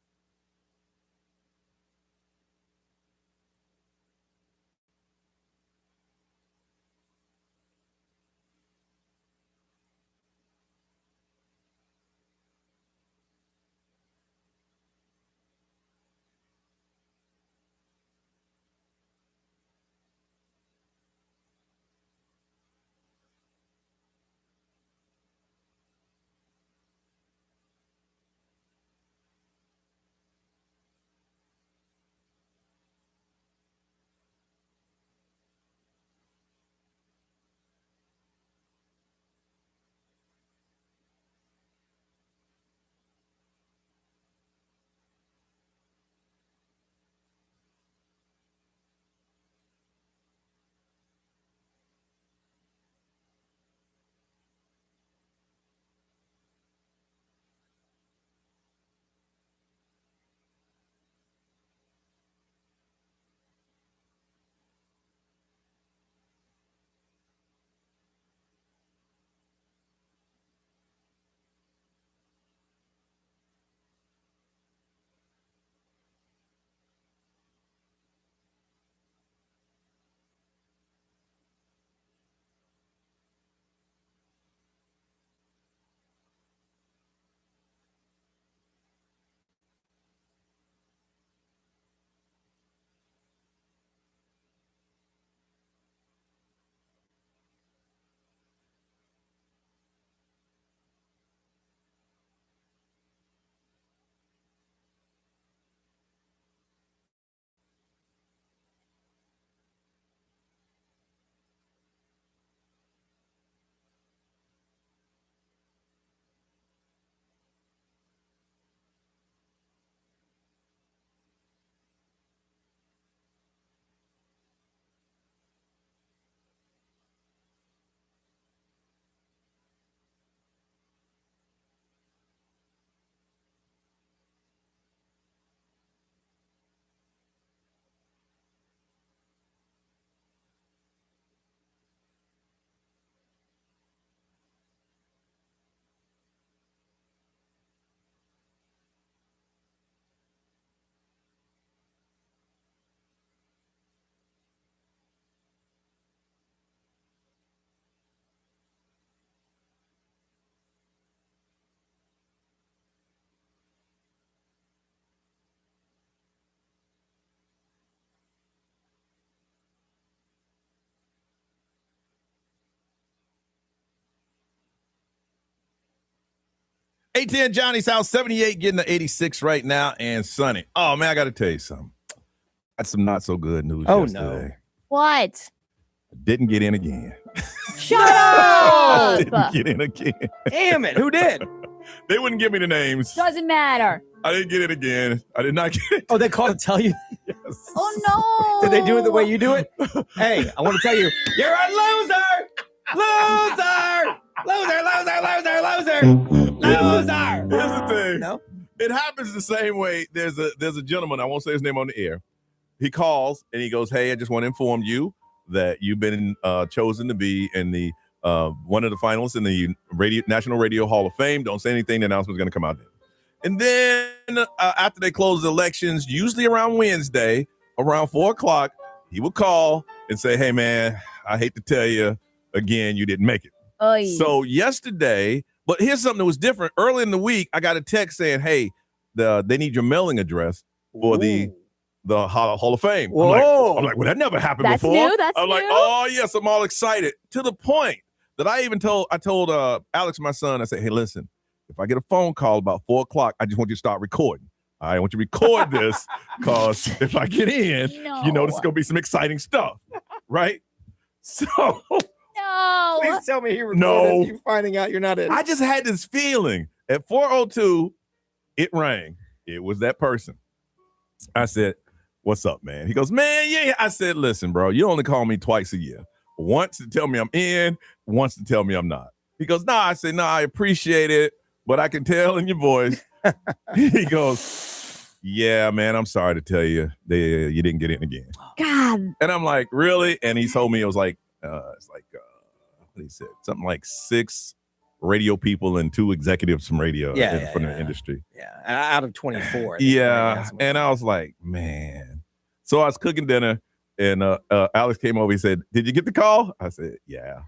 A10 Johnny's House, 78 getting to 86 right now and sunny. Oh, man, I got to tell you something. Got some not so good news yesterday. What? Didn't get in again. Shut up! up. Didn't get in again. Damn it. Who did? They wouldn't give me the names. Doesn't matter. I didn't get it again. I did not get it. Oh, they called to tell you? Yes. Oh, no. Did they do it the way you do it? Hey, I want to tell you, you're a loser. Loser. Loser, loser, loser, loser. Loser. Here's the thing. No? It happens the same way. There's a gentleman, I won't say his name on the air. He calls and he goes, hey, I just want to inform you that you've been chosen to be in the one of the finalists in the National Radio Hall of Fame. Don't say anything. The announcement's going to come out then. And then after they close the elections, usually around Wednesday, around 4 o'clock, he would call and say, hey, man, I hate to tell you again, you didn't make it. Oy. So yesterday, but here's something that was different. Early in the week, I got a text saying, hey, they need your mailing address for the Hall of Fame. I'm like, well, that never happened before. New, that's I'm new. like, oh, yes, I'm all excited. To the point that I told Alex, my son, I said, hey, listen, if I get a phone call about 4 o'clock, I just want you to start recording. I want you to record this because if I get in, you know, this is going to be some exciting stuff, right? So. No. Please tell me he recorded you finding out you're not in. I just had this feeling. At 4:02, it rang. It was that person. I said, what's up, man? He goes, man, yeah. I said, listen, bro, you only call me twice a year. Once to tell me I'm in, once to tell me I'm not. He goes, nah. I said, nah, I appreciate it, but I can tell in your voice. He goes, yeah, man, I'm sorry to tell you, you didn't get in again. God. And I'm like, really? And he told me it was like, what he said, something like 6 radio people and 2 executives from radio from the industry. Yeah, out of 24. Yeah, and I was like, man. So I was cooking dinner, and Alex came over. He said, did you get the call? I said, yeah.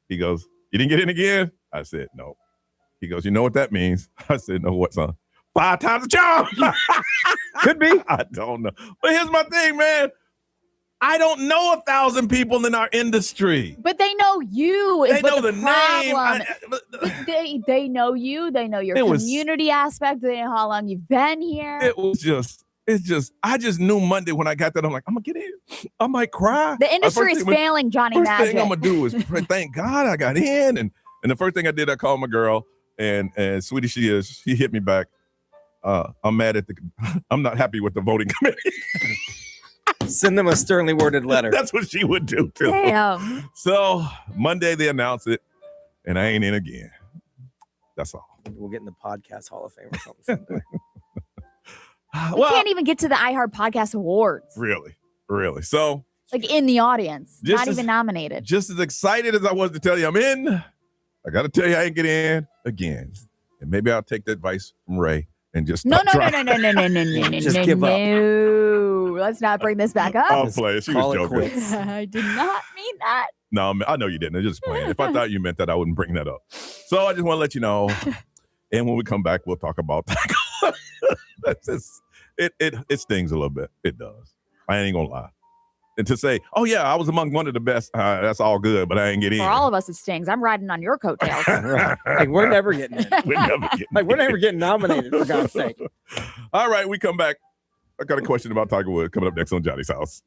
He goes, you didn't get in again? I said, no. He goes, you know what that means? I said, no, what, son? 5 times the charm. Could be. I don't know. But here's my thing, man. I don't know 1,000 people in our industry. But they know you. They know the name. They know you. They know your community aspect. They know how long you've been here. I just knew Monday when I got that. I'm like, I'm going to get in. I might cry. The industry is failing Johnny Magic. Magic. First thing I'm going to do is pray, thank God I got in. And the first thing I did, I called my girl. And sweetie she is, she hit me back. I'm mad I'm not happy with the voting committee. Send them a sternly worded letter. That's what she would do too. Damn. So Monday they announce it, and I ain't in again. That's all. We'll get in the podcast Hall of Fame or something someday. We can't even get to the iHeart Podcast Awards. Really. So, like in the audience, not even nominated. Just as excited as I was to tell you I'm in, I got to tell you I ain't get in again. And maybe I'll take the advice from Ray and just No. Just give up. Let's not bring this back up. I'll play it. She was joking. I did not mean that. No, I know you didn't. I'm just playing. If I thought you meant that, I wouldn't bring that up. So I just want to let you know. And when we come back, we'll talk about that. That's just, it stings a little bit. It does. I ain't gonna lie. And to say, oh yeah, I was among one of the best. That's all good, but I ain't get in. For all of us, it stings. I'm riding on your coattails. Right. Like we're never getting in. We're never getting nominated, for God's sake. All right, we come back. I got a question about Tiger Woods coming up next on Johnny's House.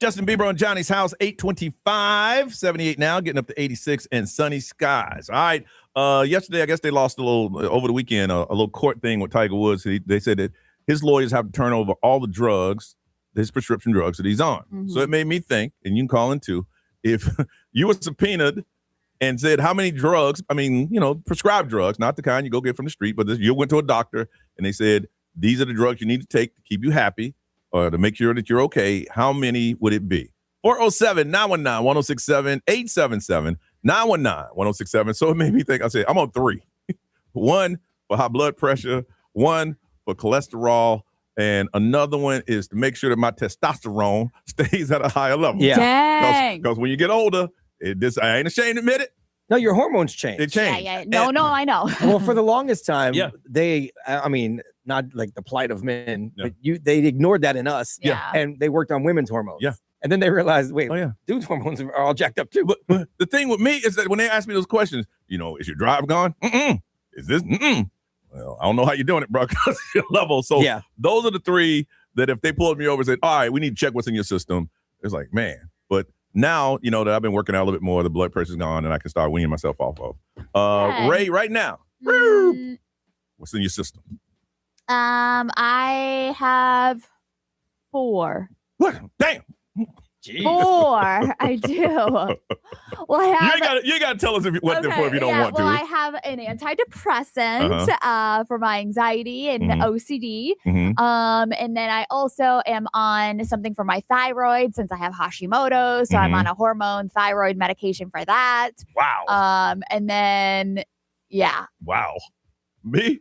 Justin Bieber on Johnny's House, 825, 78 now, getting up to 86 and sunny skies. All right. Yesterday, I guess they lost a little, over the weekend, a little court thing with Tiger Woods. They said that his lawyers have to turn over all the drugs, his prescription drugs that he's on. Mm-hmm. So it made me think, and you can call in too, if you were subpoenaed and said how many drugs, prescribed drugs, not the kind you go get from the street, but you went to a doctor and they said, these are the drugs you need to take to keep you happy or to make sure that you're okay. How many would it be? 407-919-1067, 877-919-1067. So it made me think, I said, I'm on 3. 1 for high blood pressure, 1 for cholesterol, and another one is to make sure that my testosterone stays at a higher level. Yeah. Dang. Because when you get older, I ain't ashamed to admit it. No, your hormones change. They change. Yeah. No, I know. Well, for the longest time, Yeah. not like the plight of men, but they ignored that in us. Yeah. And they worked on women's hormones. Yeah. And then they realized, wait, Oh, yeah. dudes' hormones are all jacked up too. But the thing with me is that when they ask me those questions, is your drive gone? Mm-mm. Is this? Mm-mm. Well, I don't know how you're doing it, bro, because your level. So Yeah. those are the 3 that if they pulled me over and said, all right, we need to check what's in your system, it's like, man. But now, that I've been working out a little bit more, the blood pressure's gone, and I can start weaning myself off of. Hey. Ray, right now, Mm, what's in your system? I have 4. What? Damn. 4. I do. Well, I have. You ain't got to tell us what they're for if you don't want well, to. I have an antidepressant for my anxiety and OCD. Mhm. And then I also am on something for my thyroid since I have Hashimoto's. So I'm on a hormone thyroid medication for that. Wow. And then, yeah. Wow. Me?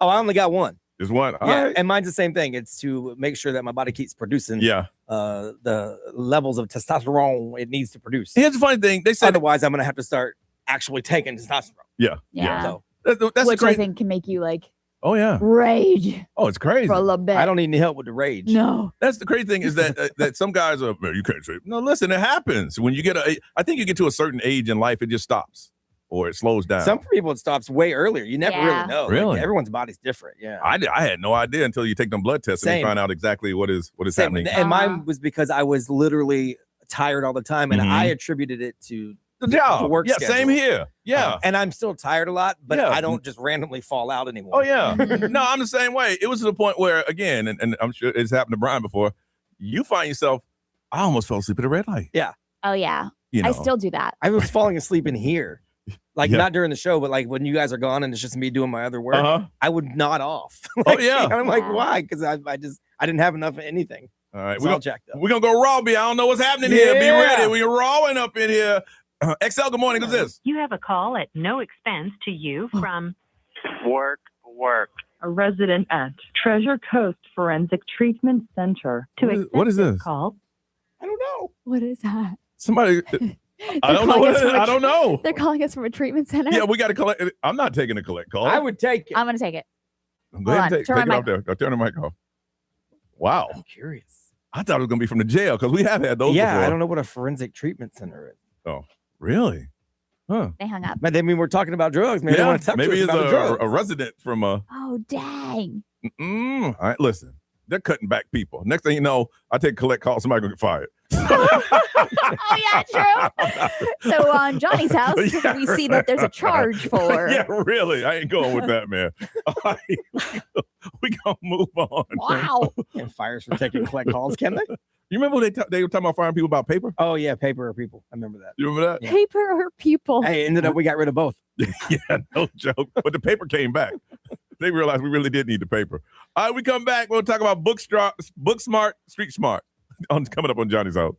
Oh, I only got 1. Just one. All Yeah, right. and mine's the same thing. It's to make sure that my body keeps producing the levels of testosterone it needs to produce. Here's the funny thing. They said otherwise I'm going to have to start actually taking testosterone. Yeah. Yeah. So that's Which the I crazy. think can make you like Oh yeah. rage Oh, it's crazy. for a little bit. I don't need any help with the rage. No. That's the crazy thing is that that some guys are, "Man, you can't say." No, listen, it happens when you get I think you get to a certain age in life, it just stops or it slows down. Some people it stops way earlier. You never Yeah. really know. Really? Like, everyone's body's different. Yeah. I had no idea until you take them blood tests and Same. they find out exactly what is Same. happening. And mine was because I was literally tired all the time, and I attributed it to The job. the work Yeah, schedule. same here. Yeah. And I'm still tired a lot, but Yeah. I don't just randomly fall out anymore. Oh yeah. No, I'm the same way. It was to the point where again, and I'm sure it's happened to Brian before. You find yourself, I almost fell asleep at a red light. Yeah. Oh yeah. You know. I still do that. I was falling asleep in here. Like Yeah. not during the show, but like when you guys are gone and it's just me doing my other work, Uh-huh. I would nod off. Oh, yeah. And I'm like, Yeah. why? Because I didn't have enough of anything. All right. It's We're all gonna, jacked up. we're gonna go raw, B. I don't know what's happening here. Be Yeah. ready. We're rawing up in here. XL, good morning. Who's this? You have a call at no expense to you from Work. a resident at Treasure Coast Forensic Treatment Center. What is this? Call. I don't know. What is that? Somebody. I don't know. calling What us it is. from a I don't know. They're calling us from a treatment center. Yeah, we got to collect. I'm not taking a collect call. I would take it. I'm gonna take it. Go ahead and Hold on, take turn it my off there. Go turn the mic off. Wow. I'm curious. I thought it was going to be from the jail because we have had those Yeah, before. I don't know what a forensic treatment center is. Oh, really? Huh. They hung up. But then we were talking about drugs. Maybe they want to talk maybe to us it's about the drugs. a resident from a. Oh dang. All right, listen. They're cutting back people. Next thing you know, I take collect call. Somebody gonna get fired. Oh yeah, true. So on Johnny's house, Yeah, we see that there's a charge for. Yeah, really. I ain't going with that, man. All right, we gonna move on. Wow. And fires for taking collect calls, can they? You remember they were talking about firing people about paper? Oh yeah, paper or people. I remember that. You remember that? Yeah. Paper or people? Hey, ended up we got rid of both. Yeah, no joke. But the paper came back. They realized we really did need the paper. All right, we come back. We'll talk about book smart, street smart. Coming up on Johnny's House.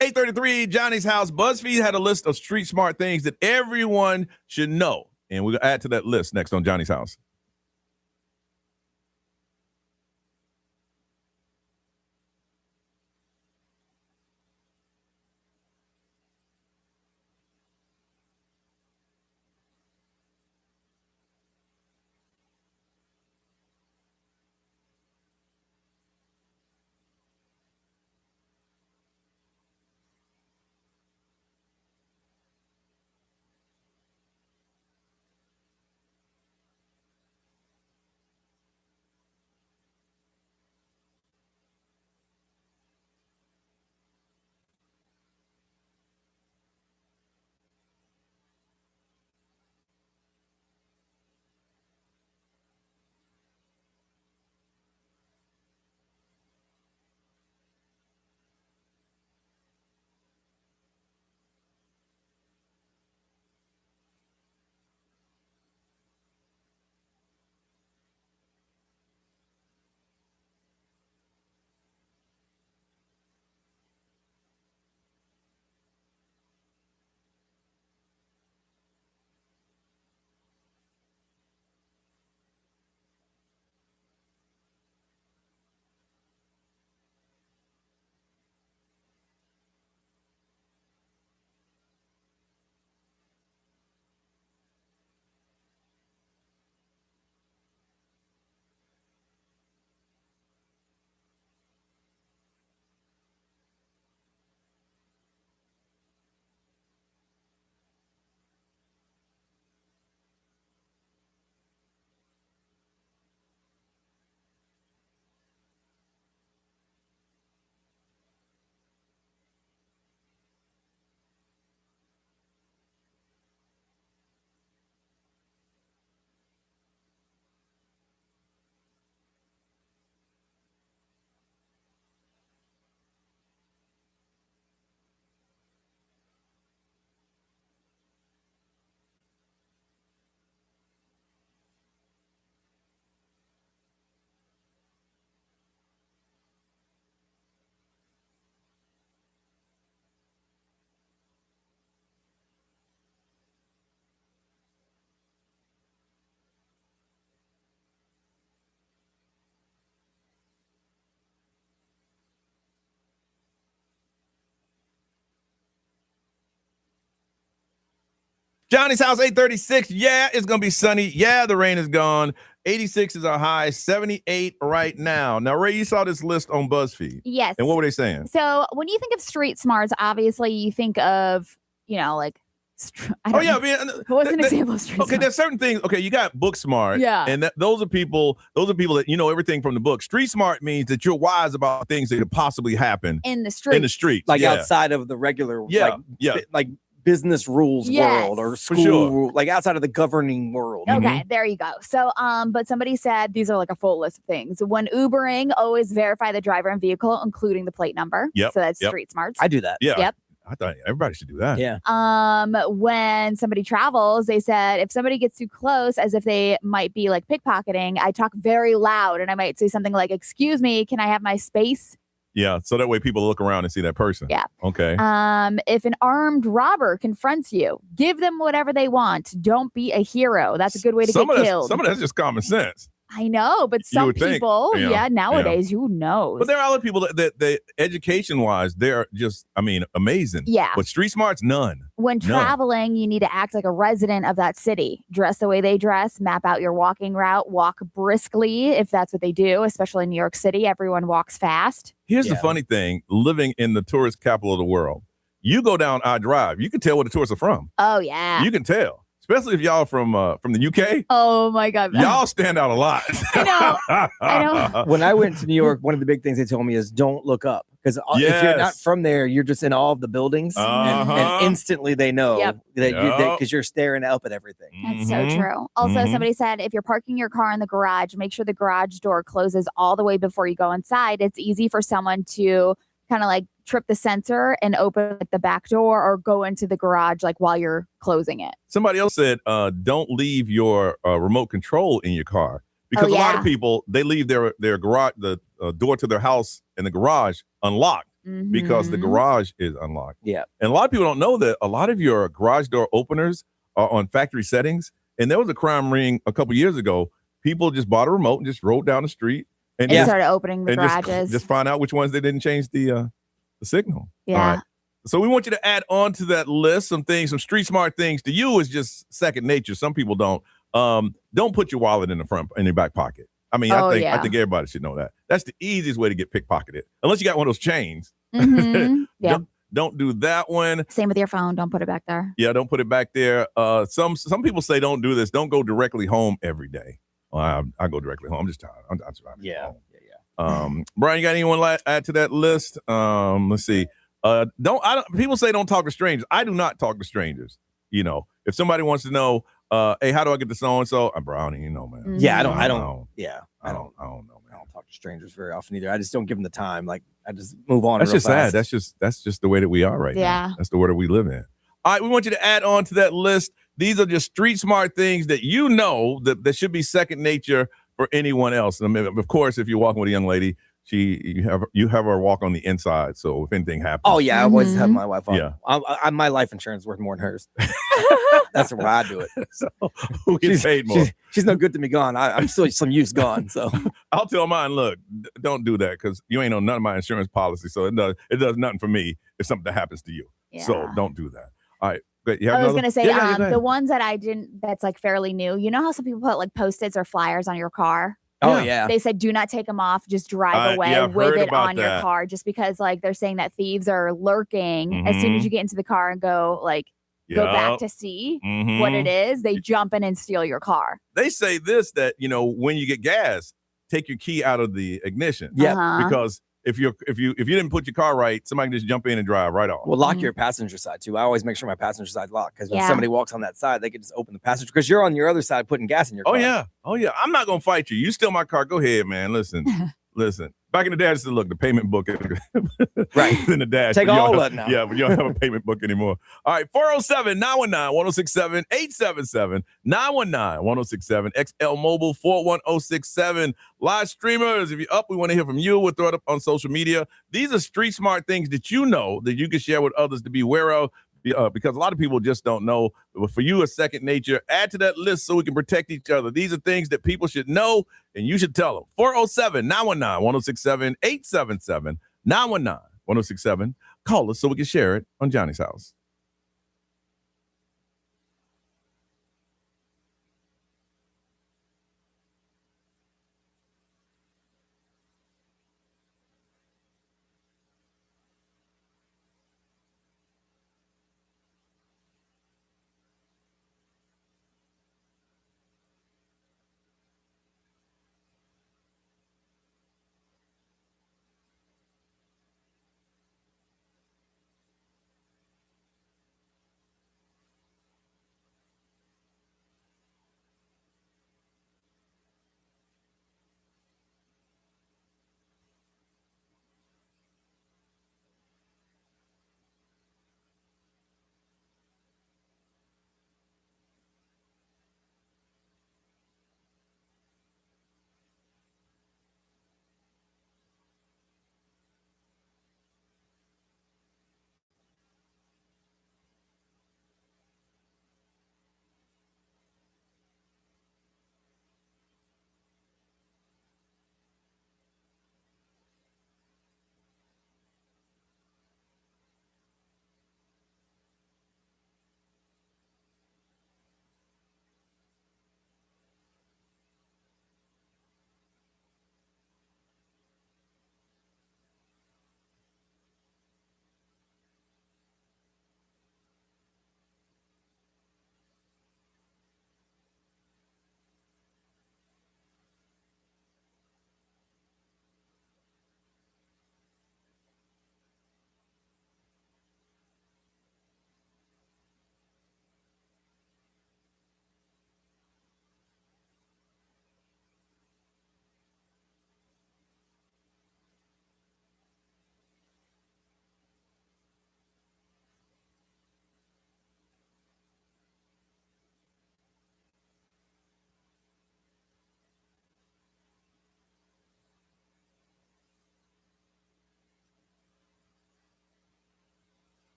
8:33, Johnny's house. BuzzFeed had a list of street smart things that everyone should know. And we'll add to that list next on Johnny's house. Johnny's house, 836. Yeah, it's going to be sunny. Yeah, the rain is gone. 86 is our high, 78 right now. Now, Ray, you saw this list on BuzzFeed. Yes. And what were they saying? So when you think of street smarts, obviously you think of, like, what's an example of street smart? Okay, there's certain things. Okay, you got book smart. Yeah. And those are people that everything from the book. Street smart means that you're wise about things that could possibly happen in the street. Like outside of the regular, like business rules world or school rule, like outside of the governing world. Okay, there you go. So, but somebody said these are like a full list of things. When Ubering, always verify the driver and vehicle, including the plate number. Yep. So that's street smarts. I do that. Yeah. Yep. I thought everybody should do that. Yeah. When somebody travels, they said if somebody gets too close, as if they might be like pickpocketing, I talk very loud and I might say something like, "Excuse me, can I have my space?" Yeah, so that way people look around and see that person. Yeah. Okay. If an armed robber confronts you, give them whatever they want. Don't be a hero. That's a good way to get killed. Some of that's just common sense. I know, but some people, nowadays, who knows? But there are other people that education-wise, they're just, amazing. Yeah. But street smarts, none. When None. traveling, you need to act like a resident of that city. Dress the way they dress, map out your walking route, walk briskly if that's what they do, especially in New York City. Everyone walks fast. Here's the funny thing, living in the tourist capital of the world, you go down iDrive, you can tell where the tourists are from. Oh, yeah. You can tell. Especially if y'all from the UK. Oh, my God. Y'all stand out a lot. I know. When I went to New York, one of the big things they told me is don't look up. Because if you're not from there, you're just in all of the buildings. And instantly they know that because you're staring up at everything. That's so true. Also, somebody said if you're parking your car in the garage, make sure the garage door closes all the way before you go inside. It's easy for someone to kind of like trip the sensor and open the back door or go into the garage like while you're closing it. Somebody else said, don't leave your remote control in your car because a lot of people, they leave their garage, the door to their house in the garage unlocked. because the garage is unlocked. Yeah. And a lot of people don't know that a lot of your garage door openers are on factory settings. And there was a crime ring a couple years ago. People just bought a remote and just rode down the street and started opening the garages. Just find out which ones they didn't change the signal. Yeah. All right. So we want you to add on to that list some things, some street smart things. To you is just second nature. Some people don't. Don't put your wallet in your back pocket. I mean, I think everybody should know that. That's the easiest way to get pickpocketed, unless you got one of those chains. Yeah. Don't do that one. Same with your phone. Don't put it back there. Yeah, don't put it back there. Some people say don't do this. Don't go directly home every day. Well, I go directly home. I'm just tired. I'm surviving. Yeah. Brian, you got anyone to add to that list? Let's see. People say don't talk to strangers. I do not talk to strangers. You know, if somebody wants to know, hey, how do I get to so and so? I'm Brownie, you know, man. Yeah, I don't know, man. I don't Talk to strangers very often either. I just don't give them the time. Like I just move on. That's real just fast. sad. That's just the way that we are right now. That's the world that we live in. All right, we want you to add on to that list. These are just street smart things that you know that should be second nature for anyone else. And I mean, of course, if you're walking with a young lady, you have her walk on the inside. So if anything happens, oh yeah, I always have my wife on. Yeah, my life insurance is worth more than hers. That's why I do it. So who gets paid more? She's no good to me gone. I'm still some use gone. So I'll tell mine. Look, don't do that because you ain't on none of my insurance policy. So it does nothing for me if something happens to you. Yeah. So don't do that. All right. Good. I was gonna say the ones that that's like fairly new. You know how some people put like Post-its or flyers on your car? Oh yeah. They said do not take them off. Just drive away with it on your car. Just because like they're saying that thieves are lurking as soon as you get into the car and go back to see what it is. They jump in and steal your car. They say this, that when you get gas, take your key out of the ignition. Yeah. Because if you didn't put your car right, somebody can just jump in and drive right off. Well, lock your passenger side too. I always make sure my passenger side's locked because when somebody walks on that side, they can just open the passenger because you're on your other side putting gas in your car. Oh yeah. I'm not gonna fight you. You steal my car. Go ahead, man. Listen. Back in the day, I just said, look, the payment book right in the dash. Take all that now. Yeah, but you don't have a payment book anymore. All right, 407-919-1067, 877-919-1067, XL Mobile 41067. Live streamers, if you're up, we want to hear from you. We'll throw it up on social media. These are street smart things that you know that you can share with others to be aware of. Because a lot of people just don't know. But for you, it's second nature. Add to that list so we can protect each other. These are things that people should know, and you should tell them. 407-919-1067, 877-919-1067. Call us so we can share it on Johnny's House.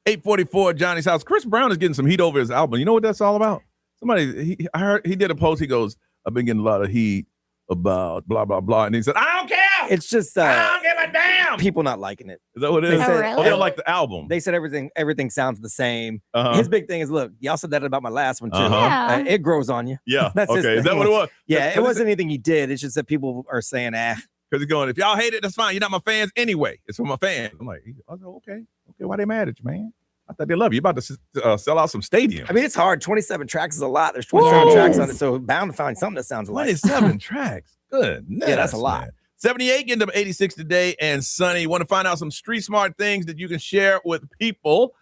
844 Johnny's house. Chris Brown is getting some heat over his album. You know what that's all about? I heard he did a post. He goes, I've been getting a lot of heat about blah, blah, blah. And he said, I don't care. It's just I don't give a damn. People not liking it. Is that what it is? really? Oh, they don't like the album. They said everything sounds the same. His big thing is, look, y'all said that about my last one too. Yeah. It grows on you. Yeah. That's his okay. Is thing. that what it was? Yeah, it wasn't anything he did. It's just that people are saying, Because he's going, if y'all hate it, that's fine. You're not my fans anyway. It's for my fans. I'm like, okay. Why they mad at you, man? I thought they love you. You're about to sell out some stadiums. I mean, it's hard. 27 tracks is a lot. There's 27 tracks on it, so bound to find something that sounds alike. 27 tracks. Good. Yeah, that's a lot. Man. 78 getting to 86 today and sunny. Want to find out some street smart things that you can share with people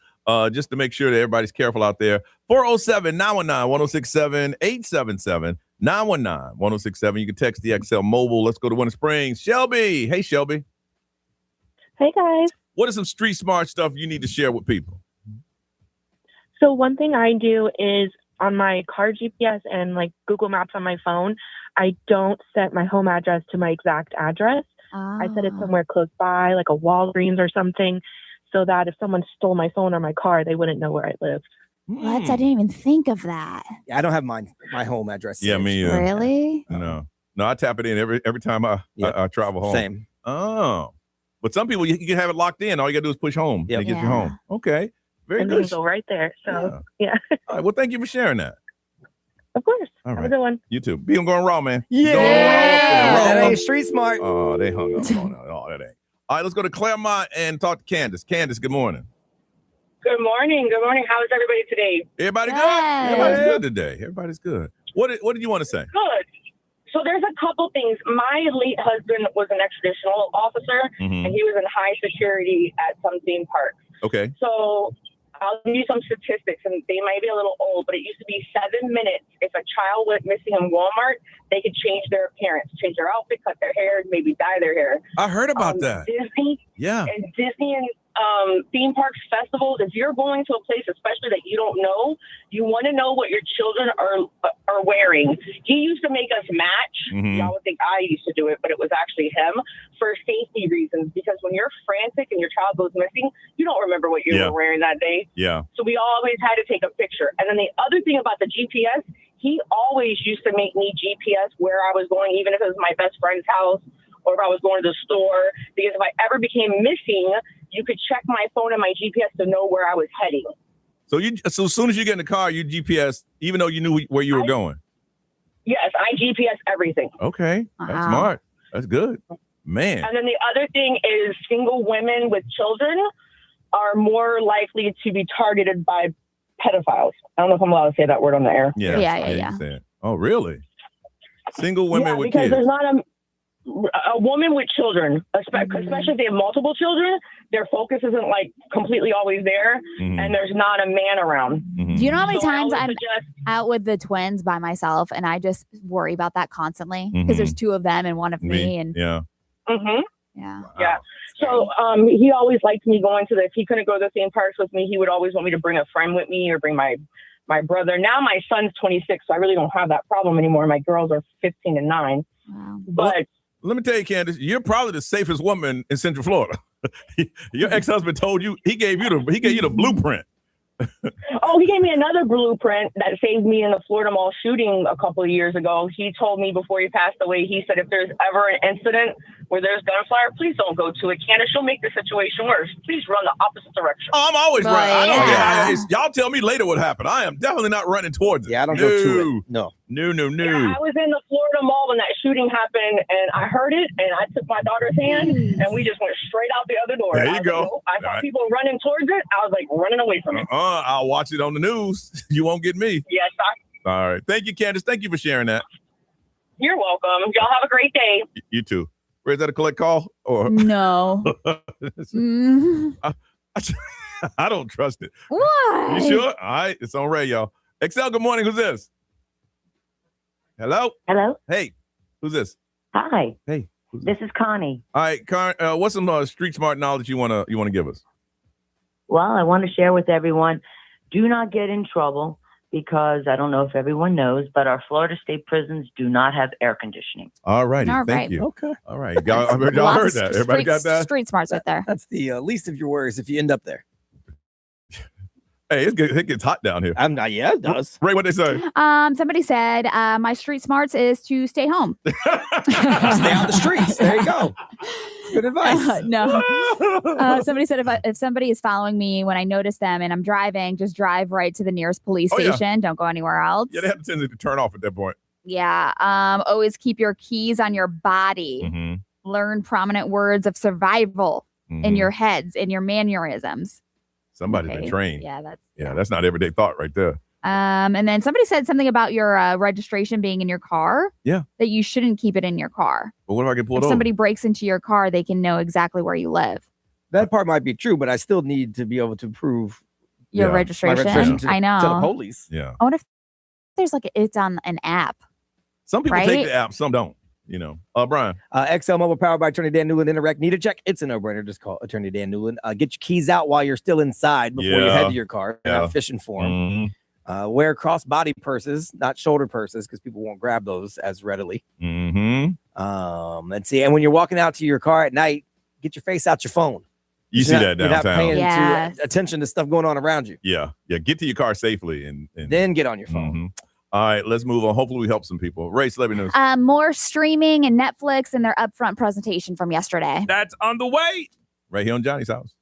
just to make sure that everybody's careful out there. 407-919-1067, 877-919-1067. You can text the XL Mobile. Let's go to Winter Springs. Shelby. Hey, Shelby. Hey, guys. What is some street smart stuff you need to share with people? So one thing I do is on my car GPS and like Google Maps on my phone, I don't set my home address to my exact address. I set it somewhere close by, like a Walgreens or something, so that if someone stole my phone or my car, they wouldn't know where I lived. What? I didn't even think of that. Yeah, I don't have my home address. Yeah, me either. Really? No, I tap it in every time I travel home. Same. Oh, but some people you can have it locked in. All you gotta do is push home. Yep. And it gets you home. Okay, very And good. then go right there. So yeah. All right, well, thank you for sharing that. Of course. All Have right. a good one. You too. Be going raw, man. Yeah. That ain't street smart. Oh, they hung up on it. Oh, that ain't. All right, let's go to Claremont and talk to Candace. Candace, good morning. Good morning. Good morning. How is everybody today? Everybody good? Everybody's good today. Everybody's good. What did you want to say? Good. So there's a couple things. My late husband was an extraditional officer, Mhm. and he was in high security at some theme parks. Okay. So I'll give you some statistics, and they might be a little old, but it used to be 7 minutes. If a child went missing in Walmart, they could change their appearance, change their outfit, cut their hair, maybe dye their hair. I heard about that. Disney Yeah. and theme parks, festivals, if you're going to a place, especially that you don't know, you want to know what your children are wearing. He used to make us match. Mhm. Y'all would think I used to do it, but it was actually him for safety reasons. Because when you're frantic and your child goes missing, you don't remember what you Yeah. were wearing that day. Yeah. So we always had to take a picture. And then the other thing about the GPS, he always used to make me GPS where I was going, even if it was my best friend's house or if I was going to the store. Because if I ever became missing, you could check my phone and my GPS to know where I was heading. So as soon as you get in the car, you GPS, even though you knew where you were going. Yes, I GPS everything. Okay. That's Wow. smart. That's good. Man. And then the other thing is single women with children are more likely to be targeted by pedophiles. I don't know if I'm allowed to say that word on the air. Yeah. You said. Oh, really? Single women with because kids. there's not a woman with children, especially if they have multiple children, their focus isn't like completely always there, Mhm. and there's not a man around. Mm-hmm. Do you know how many So I times would I'm suggest- out with the twins by myself and I just worry about that constantly because Mhm. there's two of them and one of me and Yeah. Mm-hmm. yeah. Yeah. So he always liked me going to if he couldn't go to the theme parks with me, he would always want me to bring a friend with me or bring my brother. Now my son's 26, so I really don't have that problem anymore. My girls are 15 and 9. Wow. But Let me tell you, Candace, you're probably the safest woman in Central Florida. Your ex-husband told you he gave you the blueprint. oh, he gave me another blueprint that saved me in the Florida Mall shooting a couple of years ago. He told me before he passed away, he said, if there's ever an incident where there's gunfire, please don't go to it. Candace, she'll make the situation worse. Please run the opposite direction. Oh, I'm always Right, right. I don't yeah. y'all tell me later what happened. I am definitely not running towards it. Yeah, I don't go to it. No. No. Yeah, I was in the Florida Mall when that shooting happened, and I heard it, and I took my daughter's hand, and we just went straight out the other door. There I you was go. Like, nope. I saw All right. people running towards it. I was like running away from it. I'll watch it on the news. You won't get me. Yes, All right. Thank you, Candace. Thank you for sharing that. you're welcome. Y'all have a great day. You too. Is that a collect call? Or No. Mm. I don't trust it. Why? You sure? All right. It's on radio. Excel, good morning. Who's this? Hello? Hello? Hey, who's this? Hi. Hey. This is Connie. All right, what's some street smart knowledge you wanna give us? Well, I want to share with everyone, do not get in trouble because I don't know if everyone knows, but our Florida state prisons do not have air conditioning. All righty. All Thank right. you. Okay. All right. Y'all heard Lots that. of Everybody got that? Street smarts right there. That's the least of your worries if you end up there. Hey, it gets hot down here. Yeah, it does. Ray, what they say? Somebody said, my street smarts is to stay home. Stay out the streets. There you go. Good advice. No. Somebody said if somebody is following me when I notice them and I'm driving, just drive right to the nearest police station. Don't go anywhere else. Yeah, they have the tendency to turn off at that point. Yeah. Always keep your keys on your body. Mm-hmm. Learn prominent words of survival in your heads, in your mannerisms. Somebody's been trained. Yeah, that's not everyday thought right there. And then somebody said something about your registration being in your car. Yeah. That you shouldn't keep it in your car. But what if I get pulled if over? somebody breaks into your car, they can know exactly where you live. That part might be true, but I still need to be able to prove Your registration. I know. to the police. Yeah. I wonder if there's it's on an app. Some people right? take the app, some don't. Brian. XL Mobile powered by Attorney Dan Newland. Interact. Need a check? It's a no-brainer. Just call Attorney Dan Newland. Get your keys out while you're still inside before you head to your car. You're not fishing for them. Wear cross-body purses, not shoulder purses, because people won't grab those as readily. Let's see. And when you're walking out to your car at night, get your face out your phone. You see that downtown. You're not paying attention to stuff going on around you. Yeah. Get to your car safely and then get on your phone. All right, let's move on. Hopefully we help some people. Ray, celebrity news. More streaming and Netflix and their upfront presentation from yesterday. That's on the way. Right here on Johnny's House.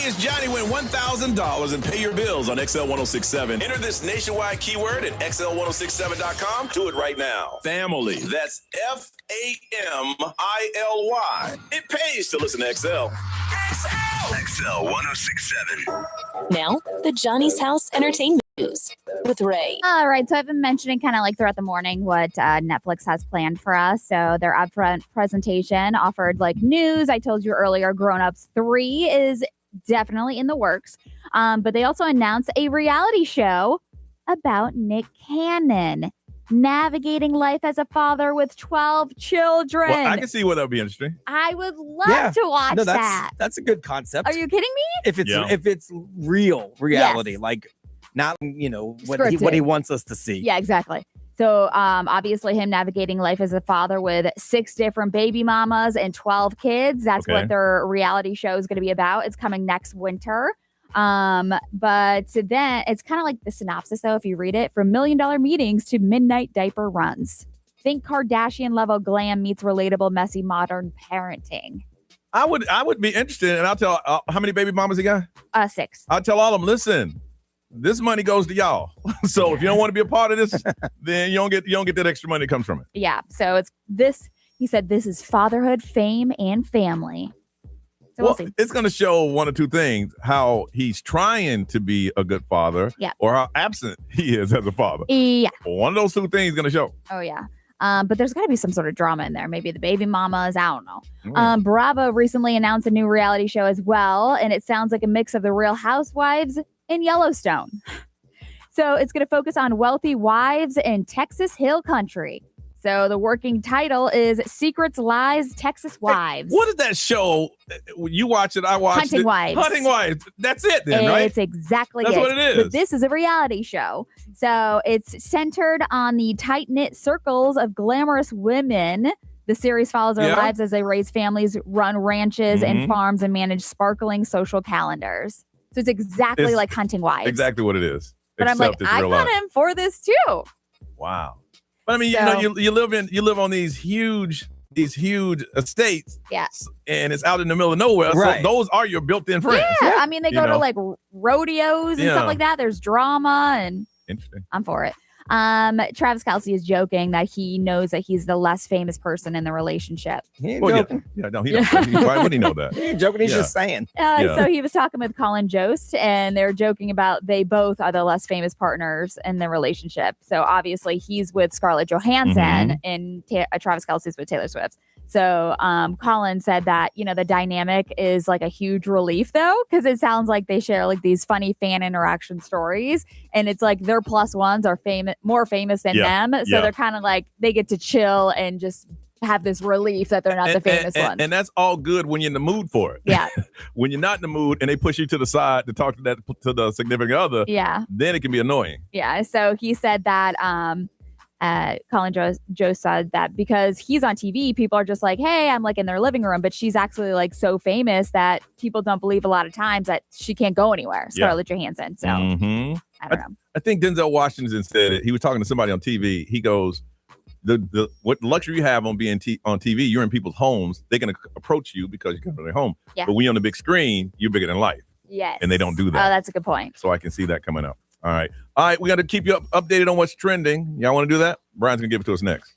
Hey, it's Johnny. Win $1,000 and pay your bills on XL 1067. Enter this nationwide keyword at XL1067.com. Do it right now. Family. That's FAMILY. It pays to listen to XL. XL 1067. Now, the Johnny's House Entertainment News with Ray. All right, so I've been mentioning kind of like throughout the morning what Netflix has planned for us. So their upfront presentation offered like news. I told you earlier, Grown Ups 3 is definitely in the works. But they also announced a reality show about Nick Cannon navigating life as a father with 12 children. Well, I can see where that would be interesting. I would love to watch that. That's a good concept. Are you kidding me? If it's real reality, like not what he wants us to see. Yeah, exactly. So obviously him navigating life as a father with 6 different baby mamas and 12 kids. That's what their reality show is going to be about. It's coming next winter. But then it's kind of like the synopsis, though, if you read it, from $1 million meetings to midnight diaper runs. Think Kardashian level glam meets relatable, messy, modern parenting. I would be interested, and I'll tell how many baby mamas he got? 6. I'll tell all of them, listen, this money goes to y'all. So if you don't want to be a part of this, then you don't get that extra money that comes from it. Yeah. So it's this. He said this is fatherhood, fame, and family. So we'll see. It's going to show one or two things: how he's trying to be a good father, or how absent he is as a father. Yeah. One of those two things is going to show. Oh yeah. But there's got to be some sort of drama in there. Maybe the baby mamas. I don't know. Bravo recently announced a new reality show as well, and it sounds like a mix of the Real Housewives and Yellowstone. So it's going to focus on wealthy wives in Texas Hill Country. So the working title is Secrets, Lies, Texas Wives. What is that show? You watch it, I watch it. Hunting Wives. Hunting Wives. That's it then, right? It's exactly That's what it is. But this is a reality show. So it's centered on the tight-knit circles of glamorous women. The series follows their lives as they raise families, run ranches and farms, and manage sparkling social calendars. So it's exactly like Hunting Wives. Exactly what it is. But I'm like, I got him for this too. Wow. But I mean, you live on these huge estates. Yeah. And it's out in the middle of nowhere. Right. So those are your built-in friends. Yeah. I mean, they go to like rodeos and stuff like that. There's drama and interesting. I'm for it. Travis Kelce is joking that he knows that he's the less famous person in the relationship. He ain't joking. Yeah, no, he don't. Why would he know that? He ain't joking. He's just saying. So he was talking with Colin Jost, and they're joking about they both are the less famous partners in the relationship. So obviously he's with Scarlett Johansson, and Travis Kelce's with Taylor Swift. So Colin said that, the dynamic is like a huge relief, though, because it sounds like they share like these funny fan interaction stories. And it's like their plus ones are more famous than them. So they're kind of like they get to chill and just have this relief that they're not the famous ones. And that's all good when you're in the mood for it. Yeah. When you're not in the mood and they push you to the side to talk to the significant other, then it can be annoying. Yeah. So he said that Colin Joe said that because he's on TV, people are just like, hey, I'm like in their living room, but she's actually like so famous that people don't believe a lot of times that she can't go anywhere, Scarlett Johansson. So I don't know. I think Denzel Washington said it. He was talking to somebody on TV. He goes, what luxury you have on being on TV, you're in people's homes. They're going to approach you because you come to their home. Yeah. But when you're on the big screen, you're bigger than life. Yes. And they don't do that. Oh, that's a good point. So I can see that coming up. All right. We got to keep you updated on what's trending. Y'all want to do that? Brian's going to give it to us next.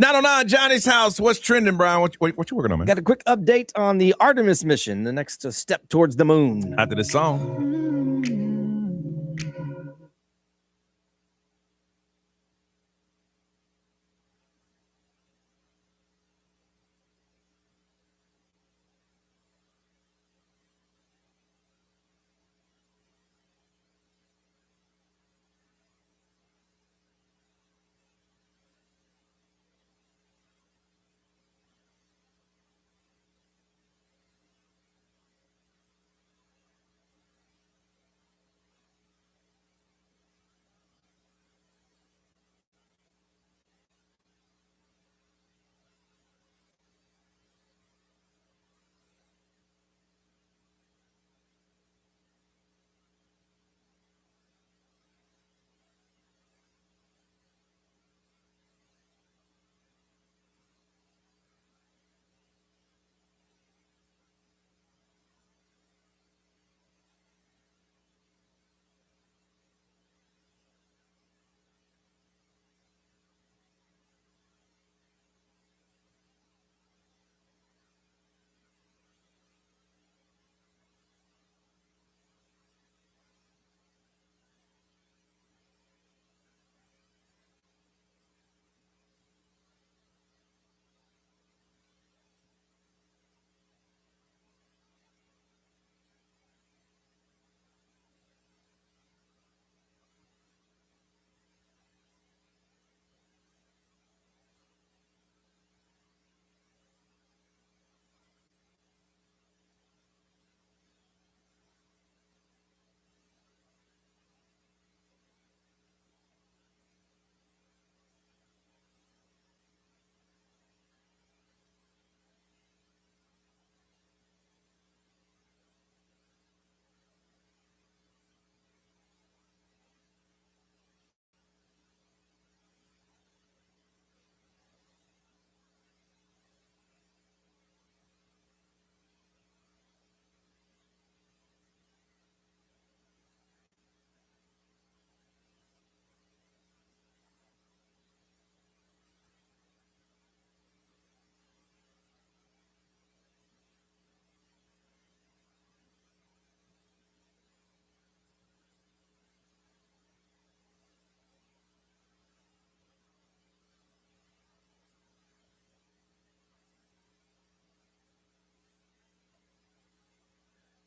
909 Johnny's house. What's trending, Brian? What you working on, man? Got a quick update on the Artemis mission, the next step towards the moon. After this song.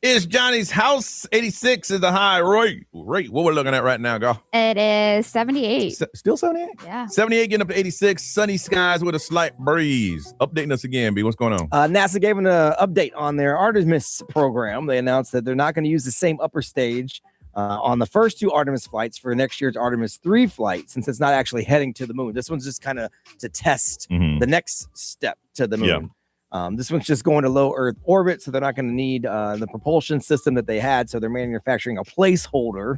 Is Johnny's house. 86 is the high rate. What we're looking at right now, girl? It is 78. Still 78? Yeah. 78 getting up to 86. Sunny skies with a slight breeze. Updating us again, B. What's going on? NASA gave an update on their Artemis program. They announced that they're not going to use the same upper stage on the first two Artemis flights for next year's Artemis 3 flight, since it's not actually heading to the moon. This one's just kind of to test the next step to the moon. Yeah. This one's just going to low Earth orbit, so they're not going to need the propulsion system that they had. So they're manufacturing a placeholder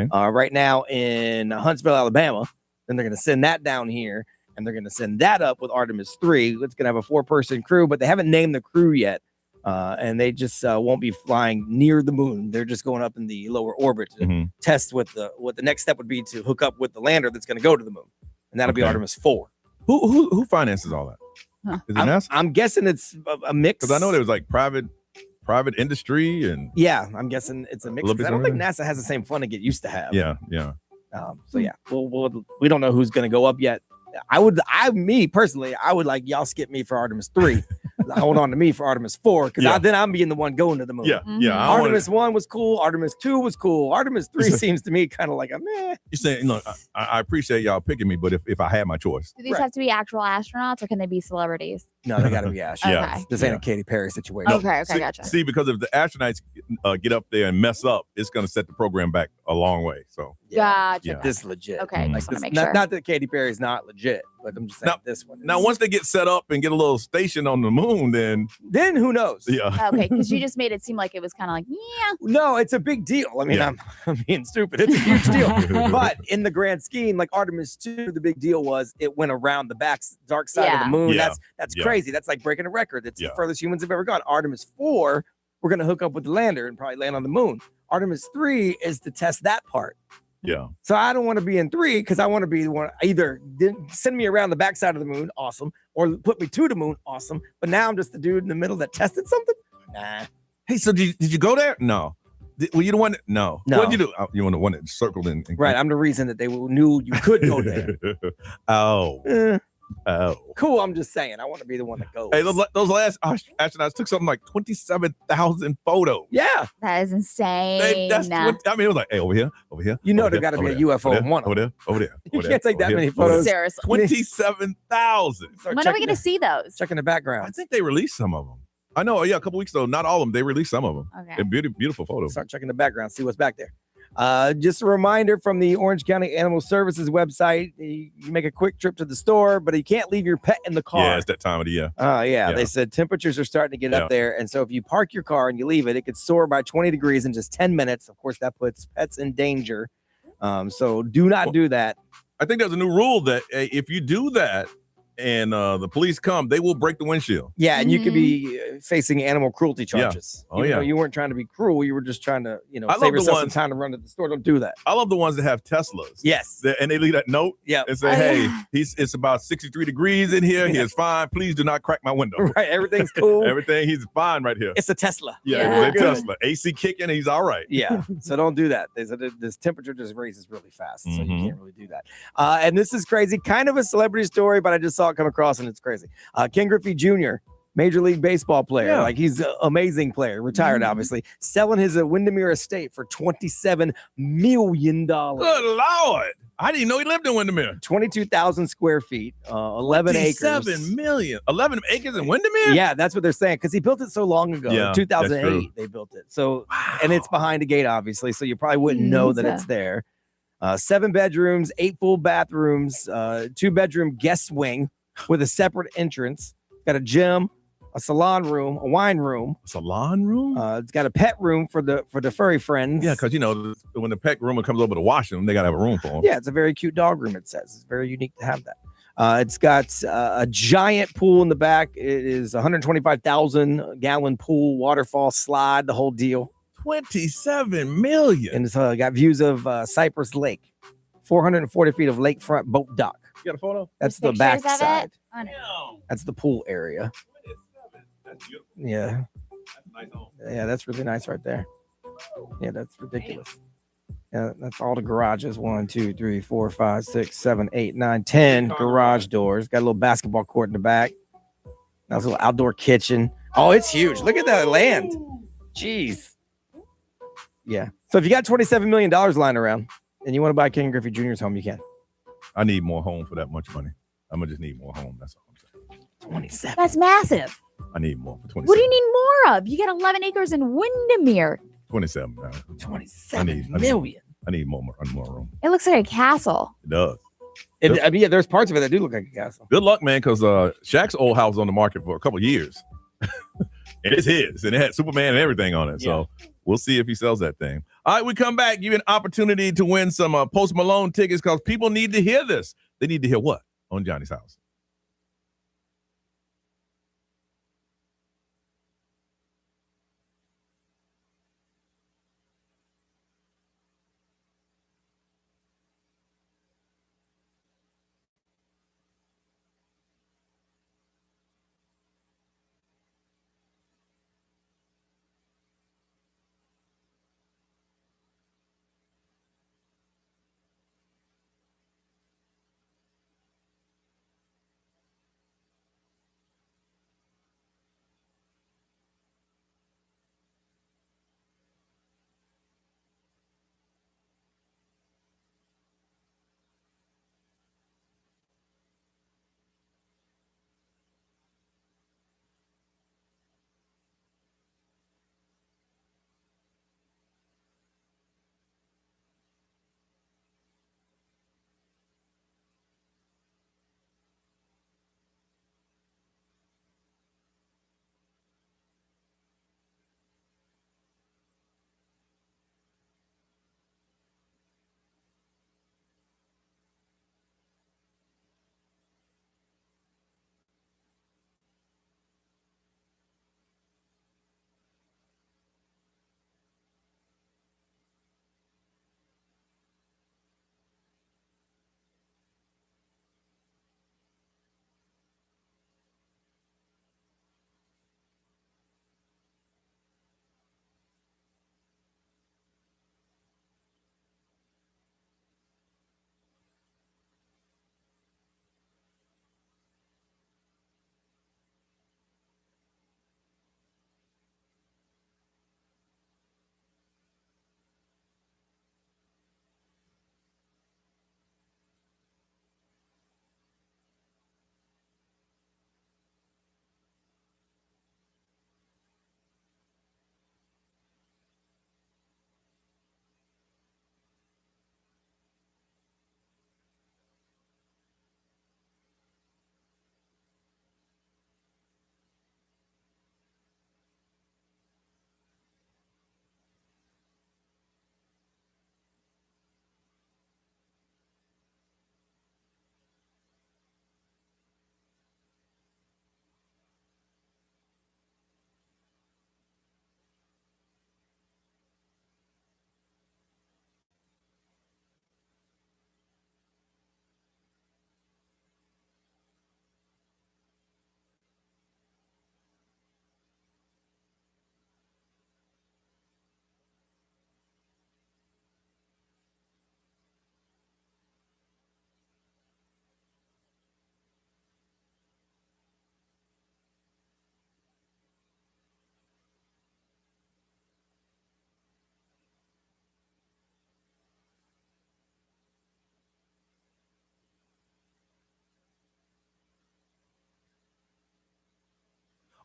right now in Huntsville, Alabama. Then they're going to send that down here, and they're going to send that up with Artemis 3. It's going to have a 4-person crew, but they haven't named the crew yet. And they just won't be flying near the moon. They're just going up in the lower orbit to test what the next step would be to hook up with the lander that's going to go to the moon, and that'll be Artemis 4. Who finances all that? Huh. Is it NASA? I'm guessing it's a mix. Because I know there was like private industry and I'm guessing it's a mix. I don't think NASA has the same fund it used to have. Yeah. So yeah, we don't know who's going to go up yet. Me personally, I would like y'all skip me for Artemis 3. Hold on to me for Artemis 4, because then I'm being the one going to the moon. Artemis 1 was cool. Artemis 2 was cool. Artemis 3 seems to me kind of like a meh. You're saying, look, I appreciate y'all picking me, but if I had my choice. Do these have to be actual astronauts, or can they be celebrities? No, they got to be astronauts. Okay. This ain't a Katy Perry situation. Okay, gotcha. See, because if the astronauts get up there and mess up, it's going to set the program back a long way. So Gotcha. This is legit. Okay, just want to make sure. Not that Katy Perry is not legit, but I'm just saying this one. Now, once they get set up and get a little station on the moon, then who knows? Yeah. Okay, because you just made it seem like it was kind of like, No, it's a big deal. I mean, I'm being stupid. It's a huge deal. But in the grand scheme, like Artemis 2, the big deal was it went around the dark side of the moon. Yeah. That's crazy. That's like breaking a record. It's the furthest humans have ever gone. Artemis 4, we're going to hook up with the lander and probably land on the moon. Artemis 3 is to test that part. Yeah. So I don't want to be in 3 because I want to be the one either send me around the backside of the moon, awesome, or put me to the moon, awesome. But now I'm just the dude in the middle that tested something. Nah. Hey, so did you go there? No. Were you the one? No. What did you do? Oh, you were the one that circled in. Right. I'm the reason that they knew you could go there. Oh. Cool. I'm just saying. I want to be the one that goes. Hey, those last astronauts took something like 27,000 photos. Yeah. That is insane. I mean, it was like, hey, over here. You know there got to be a UFO in one. Over there. You can't take that many photos. Seriously. 27,000. When are we going to see those? Checking the background. I think they released some of them. I know. Yeah, a couple weeks ago. Not all of them. They released some of them. Okay. And beautiful photos. Start checking the background. See what's back there. Just a reminder from the Orange County Animal Services website, you make a quick trip to the store, but you can't leave your pet in the car. Yeah, it's that time of the year. Yeah. They said temperatures are starting to get up there. And so if you park your car and you leave it, it could soar by 20 degrees in just 10 minutes. Of course, that puts pets in danger. So do not do that. I think there's a new rule that if you do that and the police come, they will break the windshield. Yeah, and you could be facing animal cruelty charges. Oh, Even though you weren't trying to be cruel, you were just trying to, save yourself some time to run to the store. Don't do that. I love the ones that have Teslas. Yes. And they leave that note and say, hey, it's about 63 degrees in here. He is fine. Please do not crack my window. Right. Everything's cool. He's fine right here. It's a Tesla. Yeah, it's a Tesla. AC kicking, he's all right. Yeah. So don't do that. This temperature just raises really fast. So you can't really do that. And this is crazy. Kind of a celebrity story, but I just saw it come across and it's crazy. Ken Griffey Jr., Major League Baseball player. Yeah. Like he's an amazing player, retired obviously, selling his Windermere estate for $27 million. Good Lord. I didn't know he lived in Windermere. 22,000 square feet, 11 acres. 7 million. 11 acres in Windermere? Yeah, that's what they're saying because he built it so long ago. Yeah, 2008, they built it. So, and it's behind a gate, obviously, so you probably wouldn't know that it's there. 7 bedrooms, 8 full bathrooms, 2-bedroom guest wing with a separate entrance. Got a gym, a salon room, a wine room. Salon room? It's got a pet room for the furry friends. Yeah, because when the pet groomer comes over to wash them, they gotta have a room for them. Yeah, it's a very cute dog room. It says it's very unique to have that. It's got a giant pool in the back. It is 125,000 gallon pool, waterfall, slide, the whole deal. 27 million. And it's got views of Cypress Lake, 440 feet of lakefront boat dock. You got a photo? That's the back side. Oh, no. That's the pool area. Yeah. Yeah, that's really nice right there. Yeah, that's ridiculous. Yeah, that's all the garages. 1, 2, 3, 4, 5, 6, 7, 8, 9, 10 garage doors. Got a little basketball court in the back. Nice little outdoor kitchen. Oh, it's huge. Look at that land. Jeez. Yeah. So if you got $27 million lying around and you want to buy Ken Griffey Jr.'s home, you can. I need more home for that much money. I'm gonna just need more home. That's all I'm saying. 27. That's massive. I need more for 27. What do you need more of? You got 11 acres in Windermere. 27. Man. 27 million. I need more room. It looks like a castle. It does. I mean, yeah, there's parts of it that do look like a castle. Good luck, man, because Shaq's old house was on the market for a couple of years. And it's his. And it had Superman and everything on it. So we'll see if he sells that thing. All right, we come back. Give you an opportunity to win some Post Malone tickets because people need to hear this. They need to hear what on Johnny's House?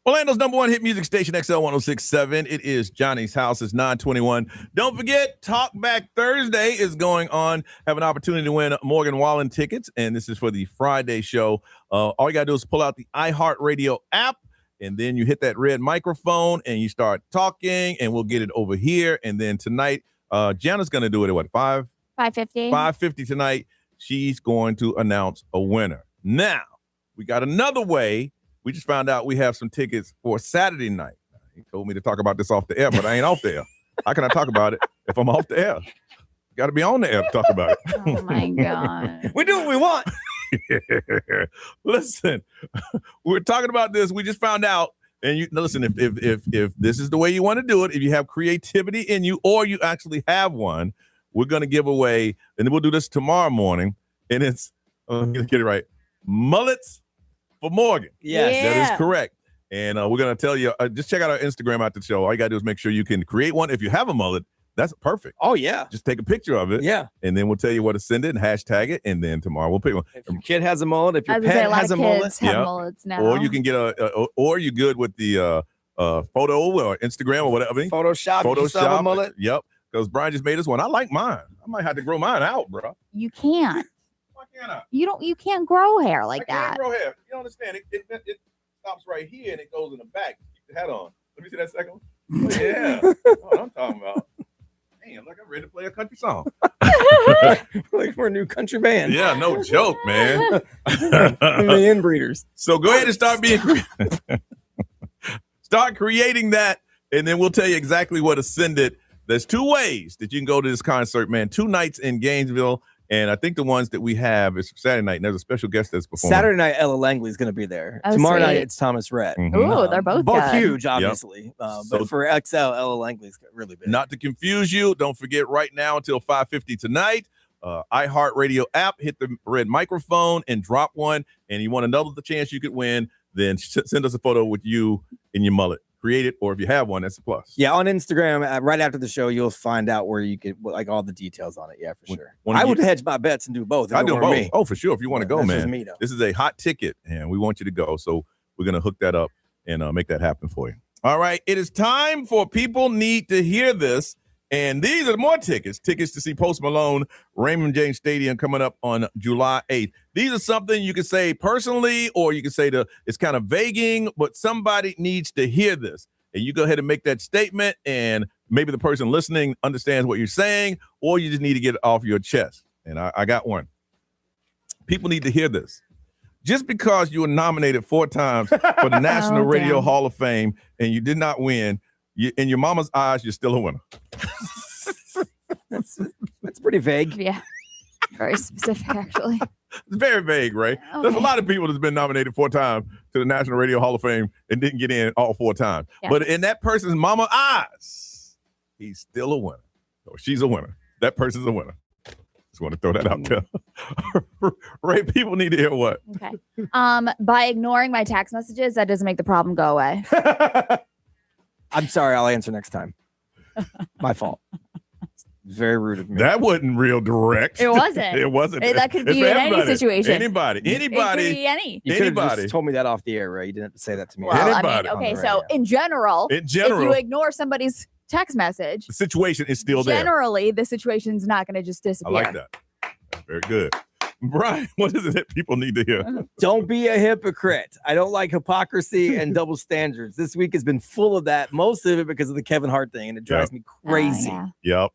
Orlando's number one hit music station, XL 1067. It is Johnny's House. It's 921. Don't forget, Talk Back Thursday is going on. Have an opportunity to win Morgan Wallen tickets, and this is for the Friday show. All you got to do is pull out the iHeartRadio app, and then you hit that red microphone, and you start talking, and we'll get it over here. And then tonight, Jana's going to do it at what, 5:50? 5:50 tonight. She's going to announce a winner. Now, we got another way. We just found out we have some tickets for Saturday night. He told me to talk about this off the air, but I ain't off the air. How can I talk about it if I'm off the air? Got to be on the air to talk about it. Oh, my God. We do what we want. Listen, we're talking about this. We just found out. And you listen, if this is the way you want to do it, if you have creativity in you or you actually have one, we're going to give away, and we'll do this tomorrow morning. And it's, get it right, mullets for Morgan. Yes. Yeah. That is correct. And we're going to tell you, just check out our Instagram after the show. All you got to do is make sure you can create one. If you have a mullet, that's perfect. Oh, yeah. Just take a picture of it. Yeah. And then we'll tell you what to send it and hashtag it. And then tomorrow we'll pick one. If your kid has a mullet, if I your was gonna say, pet a lot has a of mullet. kids have mullets now. Or you can get or you good with the photo or Instagram or whatever. Photoshop yourself a mullet. Yep. Because Brian just made us one. I like mine. I might have to grow mine out, bro. You can't. Why can't I? You can't grow hair like I can't that. grow hair. You don't understand. It stops right here and it goes in the back. Keep the hat on. Let me see that second one. Oh, yeah. That's what I'm talking about. Damn, like I'm ready to play a country song. Like we're a new country band. Yeah, no joke, man. The inbreeders. So go ahead and start being start creating that, and then we'll tell you exactly what to send it. There's two ways that you can go to this concert, man. 2 nights in Gainesville, and I think the ones that we have is Saturday night, and there's a special guest that's performing. Saturday night, Ella Langley is going to be there. Oh, Tomorrow sweet. night, it's Thomas Rhett. Ooh, they're both good. huge, obviously. So- But for XL, Ella Langley's really big. Not to confuse you, don't forget right now until 5:50 tonight, iHeartRadio app, hit the red microphone and drop one, and you want another chance you could win, then send us a photo with you in your mullet. Create it, or if you have one, that's a plus. Yeah, on Instagram, right after the show, you'll find out where you get like all the details on it. Yeah, for sure. I would hedge my bets and do both. I do both. Me. Oh, for sure. If you want to go, That's man. just me, though. This is a hot ticket, and we want you to go. So we're going to hook that up and make that happen for you. All right. It is time for People Need to Hear This. And these are more tickets to see Post Malone, Raymond James Stadium coming up on July 8th. These are something you can say personally, or you can say it's kind of vaguing, but somebody needs to hear this. And you go ahead and make that statement, and maybe the person listening understands what you're saying, or you just need to get it off your chest. And I got one. People need to hear this. Just because you were nominated 4 times for the National Radio Hall of Fame and you did not win, in your mama's eyes, you're still a winner. That's pretty vague. Yeah. Very specific, actually. It's very vague, right? Okay. There's a lot of people that's been nominated 4 times to the National Radio Hall of Fame and didn't get in all 4 times. Yeah. But in that person's mama's eyes, he's still a winner. Or she's a winner. That person's a winner. Just want to throw that out there. Ray, people need to hear what? Okay. By ignoring my text messages, that doesn't make the problem go away. I'm sorry. I'll answer next time. My fault. It's very rude of me. That wasn't real direct. It wasn't. It wasn't. That could It's be for in any everybody. situation. Anybody. It could be any. You could have Anybody. just told me that off the air, Ray. You didn't have to say that to me. Well, I mean, Anybody. okay, so in general, if you general, ignore somebody's text message, the situation is still there. generally the situation's not going to just I disappear. like that. Very good. Brian, what is it that people need to hear? Don't be a hypocrite. I don't like hypocrisy and double standards. This week has been full of that. Most of it because of the Kevin Hart thing, and it drives me crazy. Yep.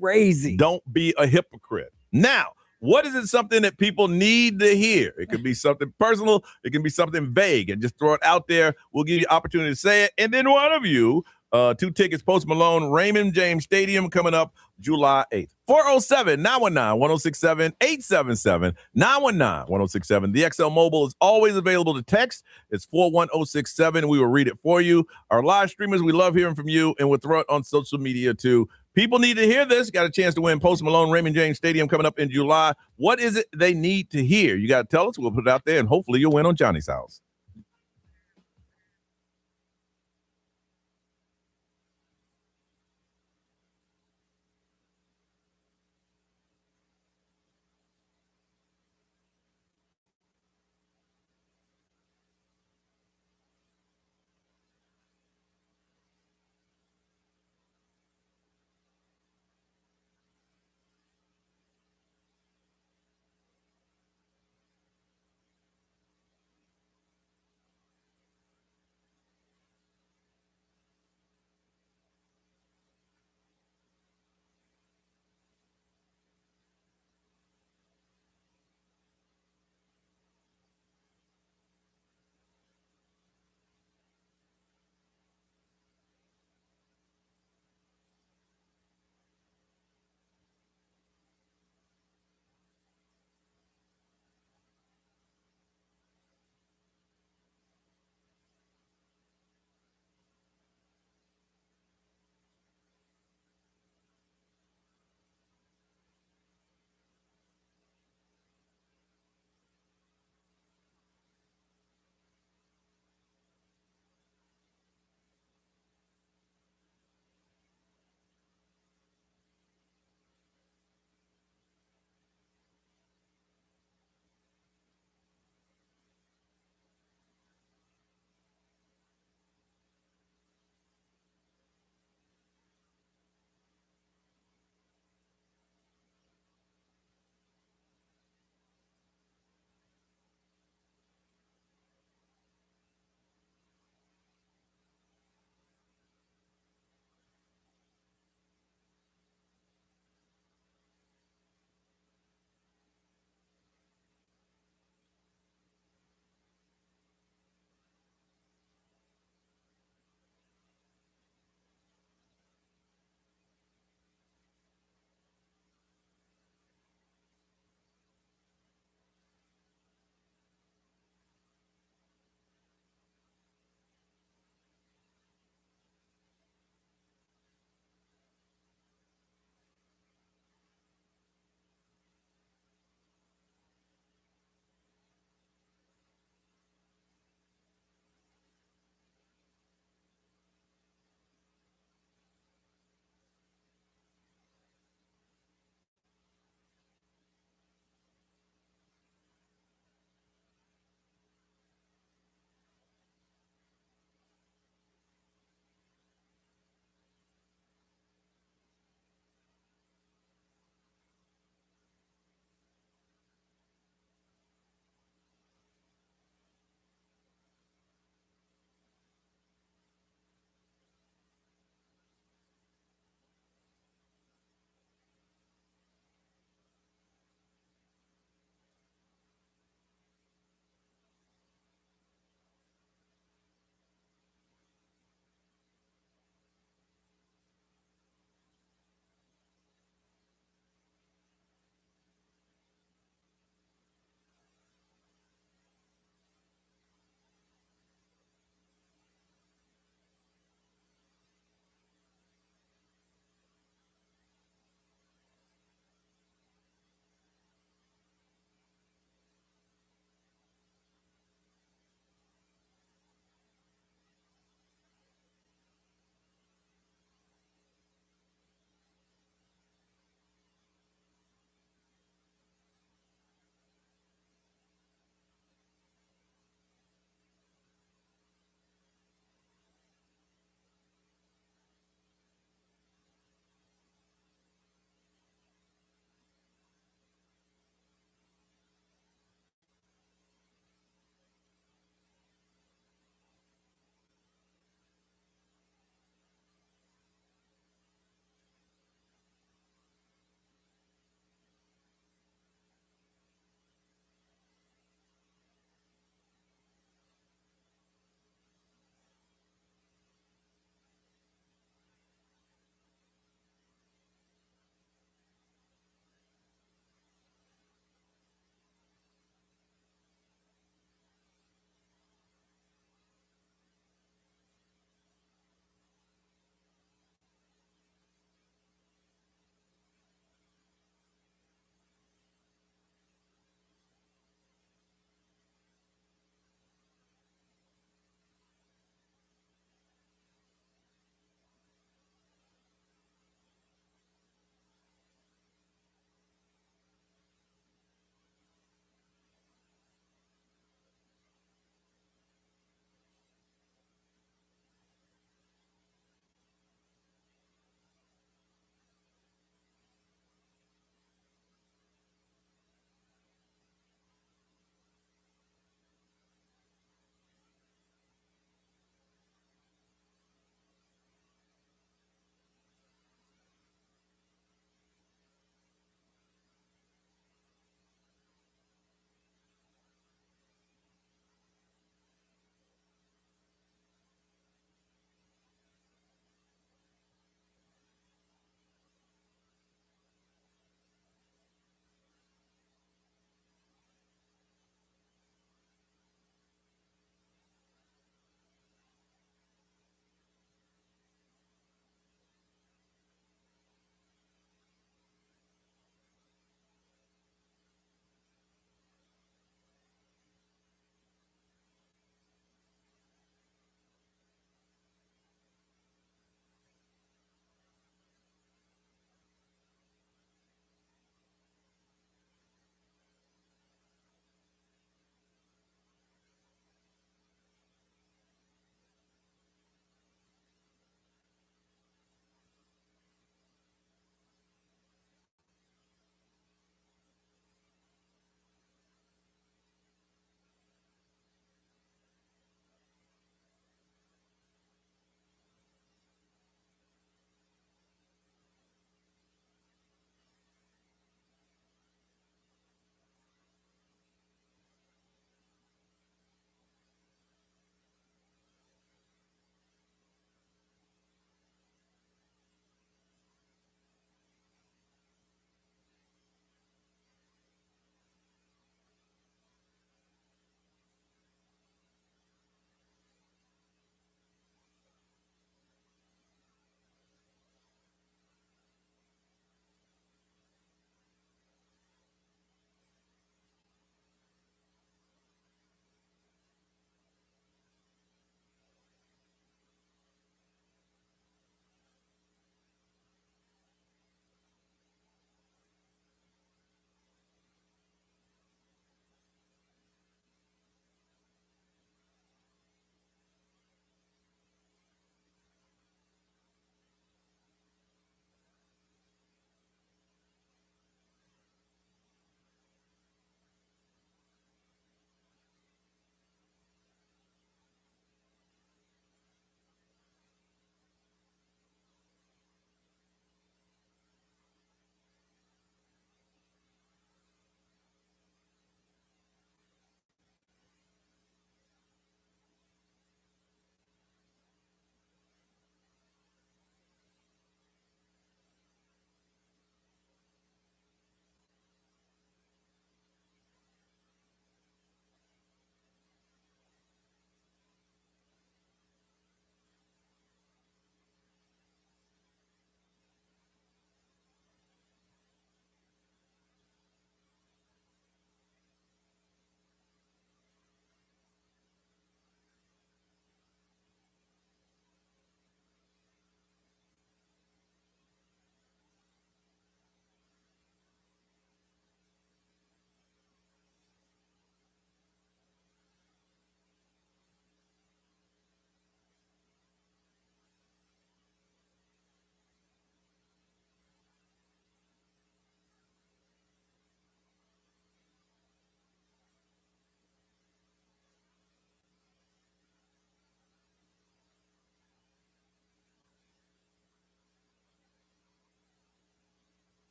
Crazy. Don't be a hypocrite. Now, what is it something that people need to hear? It could be something personal. It can be something vague, and just throw it out there. We'll give you opportunity to say it. And then one of you, 2 tickets, Post Malone, Raymond James Stadium coming up July 8th. 407-919-1067, 877-919-1067. The XL Mobile is always available to text. It's 41067. We will read it for you. Our live streamers, we love hearing from you, and we'll throw it on social media too. People need to hear this. Got a chance to win Post Malone, Raymond James Stadium coming up in July. What is it they need to hear? You got to tell us. We'll put it out there, and hopefully you'll win on Johnny's House.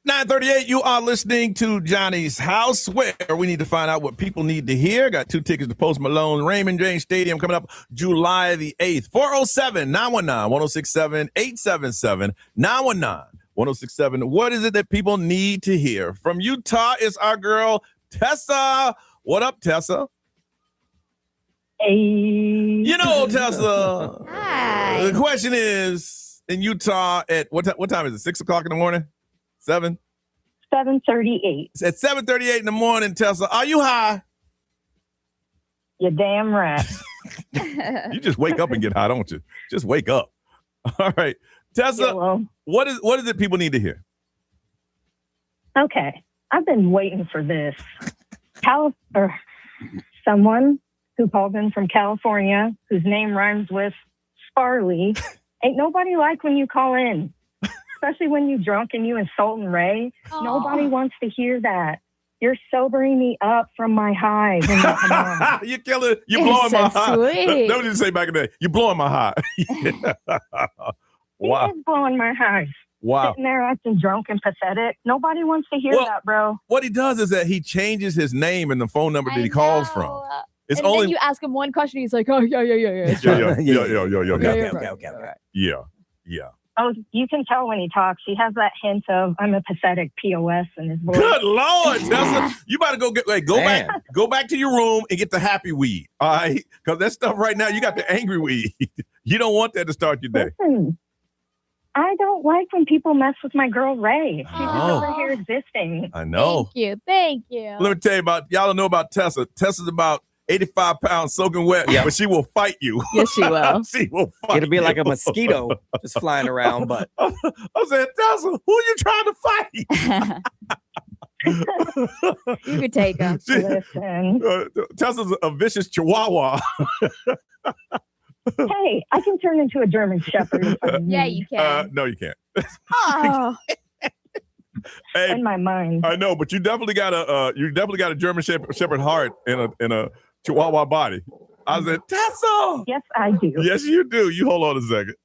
9:38, you are listening to Johnny's House, where we need to find out what people need to hear. Got 2 tickets to Post Malone's Raymond James Stadium coming up July the 8th. 407-919-1067, 877-919-1067. What is it that people need to hear? From Utah is our girl, Tessa. What up, Tessa? Hey. You know, Tessa. Hi. The question is, in Utah, at what time is it? 6 o'clock in the morning? 7? 7:38. It's at 7:38 in the morning, Tessa. Are you high? You're damn right. You just wake up and get high, don't you? Just wake up. All right. Tessa, what is it people need to hear? Okay. I've been waiting for this. Someone who called in from California, whose name rhymes with Sparley. Ain't nobody like when you call in. Especially when you're drunk and you insulting Ray. Aww. Nobody wants to hear that. You're sobering me up from my high. You're killing. You're blowing so my high. sweet. That was just say back in the day. You're blowing my high. Wow. He is blowing my high. Wow. Sitting there acting drunk and pathetic. Nobody wants to hear that, bro. What he does is that he changes his name and the phone number that he calls from. It's and only then you ask him one question, he's like, oh, yeah. Yeah. Oh, you can tell when he talks. He has that hint of I'm a pathetic POS in his voice. Good Lord, Tessa. You better go go back to your room and get the happy weed. All right. Because that stuff right now, you got the angry weed. You don't want that to start your day. Listen, I don't like when people mess with my girl Ray. She's just Oh. over here existing. I know. Thank you. Let me tell you y'all don't know about Tessa. Tessa's about 85 pounds soaking wet, but she will fight you. Yes, she will. She will fight It'll be like you. a mosquito just flying around, but I said, Tessa, who are you trying to fight? You could take him. Listen. Tessa's a vicious chihuahua. Hey, I can turn into a German Shepherd. If I need. Yeah, you can. No, you can't. Oh. Hey, in my mind. I know, but you definitely got a German Shepherd heart in a Chihuahua body. I said, Tessa. Yes, I do. Yes, you do. You hold on a second.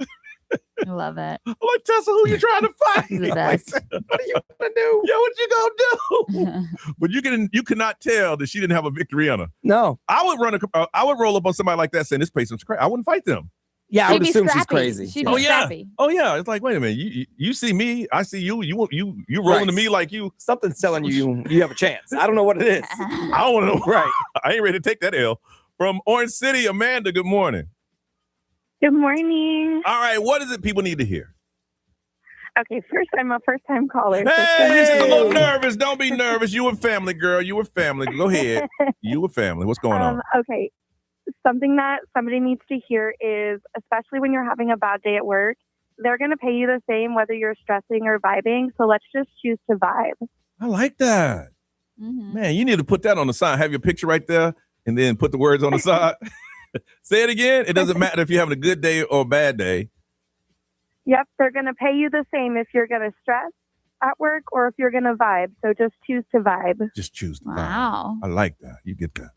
I love it. I'm like, Tessa, who you trying to fight? He's the best. What are you gonna do? Yeah, what you gonna do? But you cannot tell that she didn't have a victory on her. No. I would roll up on somebody like that saying this person's crazy. I wouldn't fight them. Yeah, I would She'd be assume she's scrappy. crazy. She'd Oh be yeah. scrappy. Oh yeah. It's like, wait a minute. You see me, I see you. You rolling to me like you. Something's telling you have a chance. I don't know what it is. I don't want to know. Right. I ain't ready to take that L. From Orange City, Amanda, good morning. Good morning. All right, what is it people need to hear? Okay, first, I'm a first-time caller. Hey, she's a little nervous. Don't be nervous. You were family, girl. You were family. Go ahead. You were family. What's going on? Okay, something that somebody needs to hear is, especially when you're having a bad day at work, they're going to pay you the same whether you're stressing or vibing. So let's just choose to vibe. I like that. Mm-hmm. Man, you need to put that on the side. Have your picture right there and then put the words on the side. Say it again. It doesn't matter if you're having a good day or a bad day. Yep, they're going to pay you the same if you're going to stress at work or if you're going to vibe. So just choose to vibe. Just choose to vibe. Wow. I like that. You get that.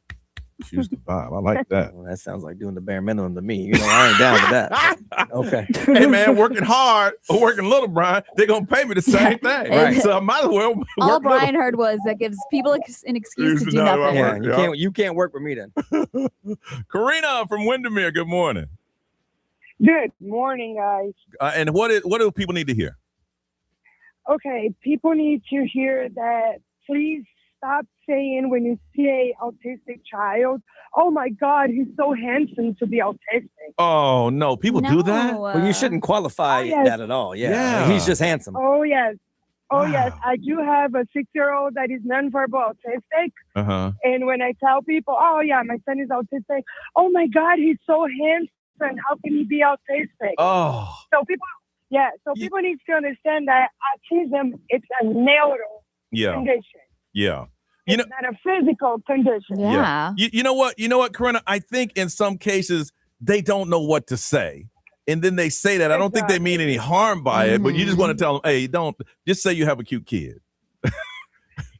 Choose to vibe. I like that. Well, that sounds like doing the bare minimum to me. You know, I ain't down with that. Okay. Hey, man, working hard or working little, Brian, they're going to pay me the same thing. Right. So I might as well work All little. Brian heard was that gives people an excuse to do nothing. Yeah, you can't work with me then. Karina from Windermere, good morning. Good morning, guys. And what do people need to hear? Okay, people need to hear that please stop saying when you see a autistic child, oh my God, he's so handsome to be autistic. Oh, no. People do that? Well, you shouldn't qualify yes. that at all. Yeah. Yeah. He's just handsome. Oh, yes. Oh, yes. I do have a 6-year-old that is nonverbal autistic. Uh-huh. And when I tell people, oh, yeah, my son is autistic, oh my God, he's so handsome. How can he be autistic? Oh. So people need to understand that autism, it's a neural condition. Yeah. It's not a physical condition. You know what? You know what, Karina? I think in some cases they don't know what to say. And then they say that. I don't think they mean any harm by it, but you just want to tell them, hey, don't just say you have a cute kid.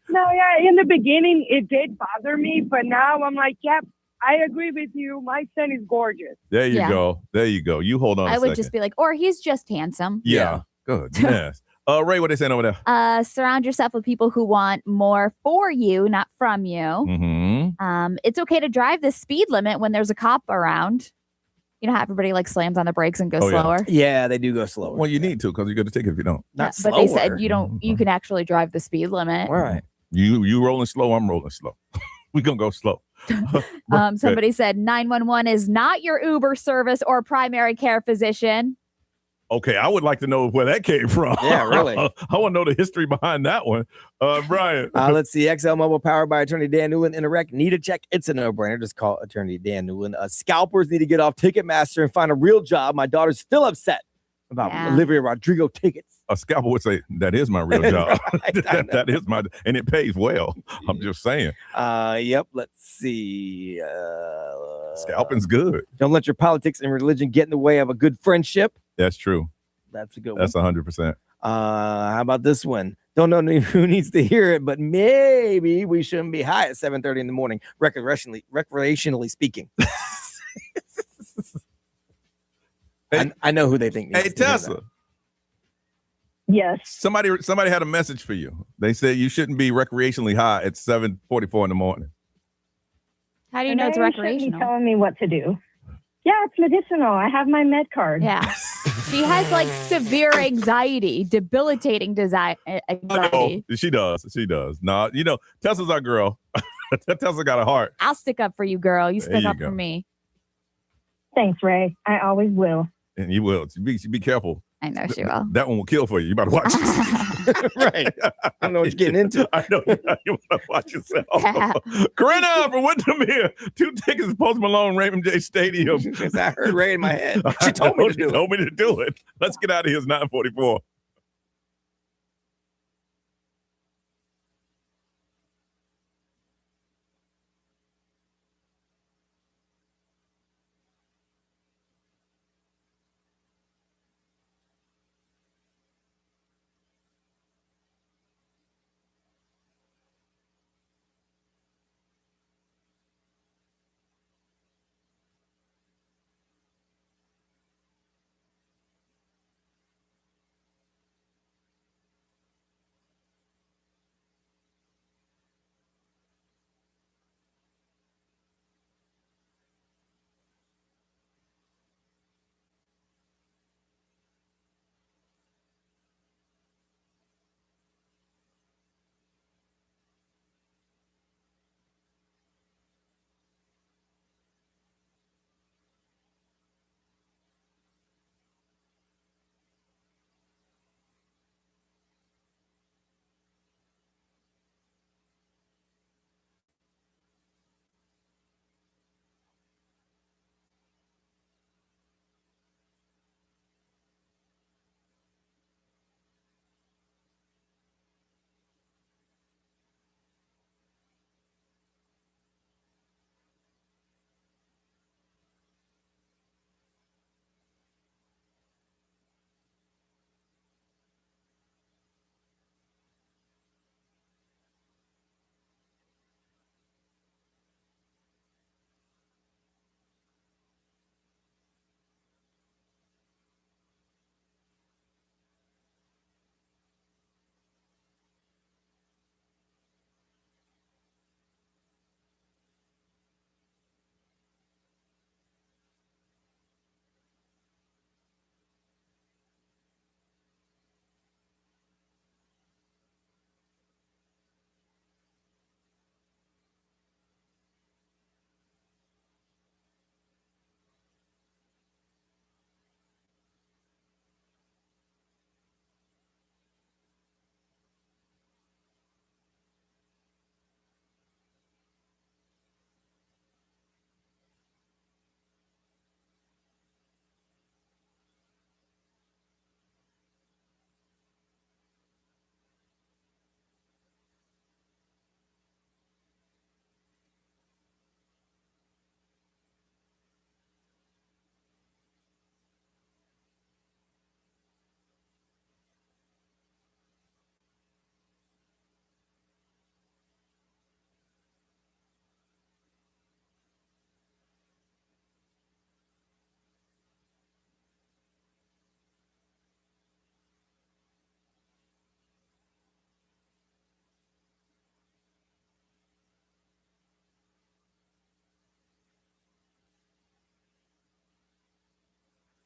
No, yeah, in the beginning it did bother me, but now I'm like, yep, I agree with you. My son is gorgeous. There you go. There you go. You hold on a I would second. just be like, or he's just handsome. Yeah. Good. Yes. Ray, what they saying over there? Surround yourself with people who want more for you, not from you. Mm-hmm. It's okay to drive the speed limit when there's a cop around. You know how everybody like slams on the brakes and goes slower? Yeah, they do go slower. Well, you need to because you get a ticket if you don't. Not But slower. they said you don't. You can actually drive the speed limit. All right. You rolling slow, I'm rolling slow. We gonna go slow. Somebody said 911 is not your Uber service or primary care physician. Okay, I would like to know where that came from. Yeah, really. I want to know the history behind that one. Brian. Let's see. XL Mobile powered by Attorney Dan Newland. Interact. Need a check? It's a no-brainer. Just call Attorney Dan Newland. Scalpers need to get off Ticketmaster and find a real job. My daughter's still upset about Olivia Rodrigo tickets. A scalper would say, that is my real job. that is my, and it pays well. I'm just saying. Yep. Let's see. Scalping's good. Don't let your politics and religion get in the way of a good friendship. That's true. That's a good one. That's 100%. How about this one? Don't know who needs to hear it, but maybe we shouldn't be high at 7:30 in the morning, recreationally speaking. I know who they think needs Hey, to hear Tessa. that. Yes. Somebody had a message for you. They said you shouldn't be recreationally high at 7:44 in the morning. How do you know it's They shouldn't be recreational? telling me what to do. Yeah, it's medicinal. I have my med card. Yeah. She has like severe anxiety, debilitating anxiety. She does. She does. No, Tessa's our girl. Tessa got a heart. I'll stick up for you, girl. You There stick you up go. for me. Thanks, Ray. I always will. And you will. Be careful. I know she will. That one will kill for you. You better watch it. Right. I don't know what you're getting into. I know. You want to watch yourself. Corinna from Windermere. 2 tickets to Post Malone, Raymond J. Stadium. I heard Ray in my head. She told me to do it. Told me to do it. Let's get out of here. It's 9:44.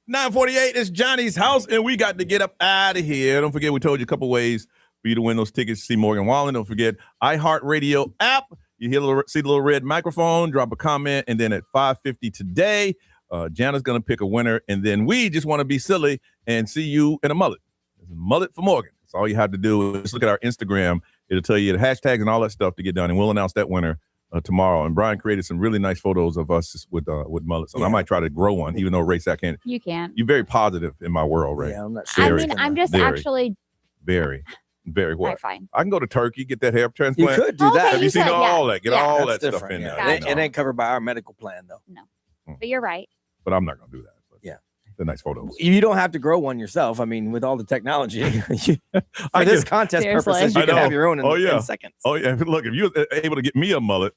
9:48 is Johnny's house, and we got to get up out of here. Don't forget, we told you a couple ways for you to win those tickets to see Morgan Wallen. Don't forget, iHeartRadio app. You see the little red microphone, drop a comment, and then at 5:50 today, Jana's going to pick a winner, and then we just want to be silly and see you in a mullet. It's a mullet for Morgan. That's all you have to do. Just look at our Instagram. It'll tell you the hashtags and all that stuff to get done, and we'll announce that winner tomorrow. And Brian created some really nice photos of us with mullets. And I might try to grow one, even though Ray said I can't. You can't. You're very positive in my world, Ray. Yeah, I'm not sure. I mean, I'm just actually. Very what? All right, fine. I can go to Turkey, get that hair transplant. You could do that. Have you seen all that? Get all That's that stuff different, in yeah. there. It ain't covered by our medical plan, though. No, but you're right. But I'm not going to do that. Yeah. The nice photos. You don't have to grow one yourself. I mean, with all the technology, for this contest purposes, you can have your own in seconds. Oh, yeah. Look, if you're able to get me a mullet,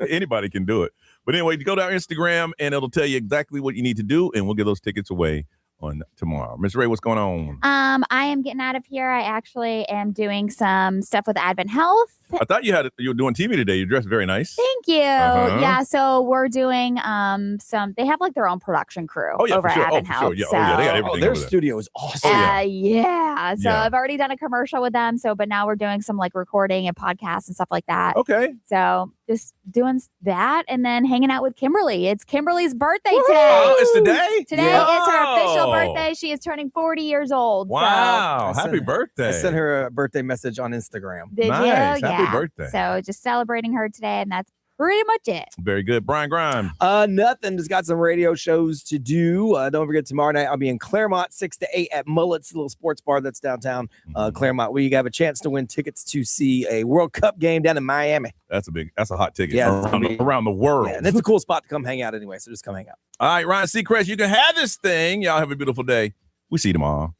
anybody can do it. But anyway, go to our Instagram, and it'll tell you exactly what you need to do, and we'll give those tickets away on tomorrow. Miss Ray, what's going on? I am getting out of here. I actually am doing some stuff with Advent Health. I thought you were doing TV today. You dressed very nice. Thank you. Uh-huh. Yeah, so we're doing they have like their own production crew over at Advent Health. Yeah. They got everything. Their over there. studio is awesome. Yeah. So Yeah. I've already done a commercial with them. But now we're doing some like recording and podcasts and stuff like that. Okay. So just doing that and then hanging out with Kimberly. It's Kimberly's birthday today. Oh, it's today? Today is her official birthday. She is turning 40 years old. Wow. So. Happy birthday. I sent her a birthday message on Instagram. Did Nice. you? Happy birthday. So just celebrating her today, and that's pretty much it. Very good. Brian Grimes. Nothing. Just got some radio shows to do. Don't forget, tomorrow night I'll be in Claremont 6 to 8 at Mullet's, a little sports bar that's downtown Claremont. We have a chance to win tickets to see a World Cup game down in Miami. That's a hot ticket Yeah, around the world. Yeah, and it's a cool spot to come hang out anyway, so just come hang out. All right, Ryan Seacrest, you can have this thing. Y'all have a beautiful day. We see you tomorrow.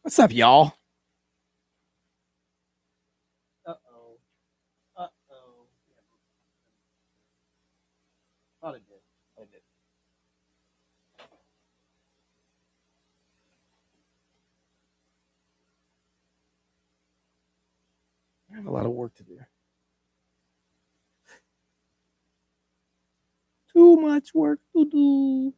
What's up, y'all? Thought it did. I have a lot of work to do. Too much work to do.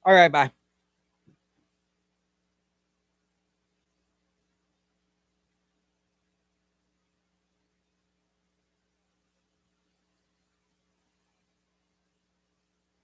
All right, bye.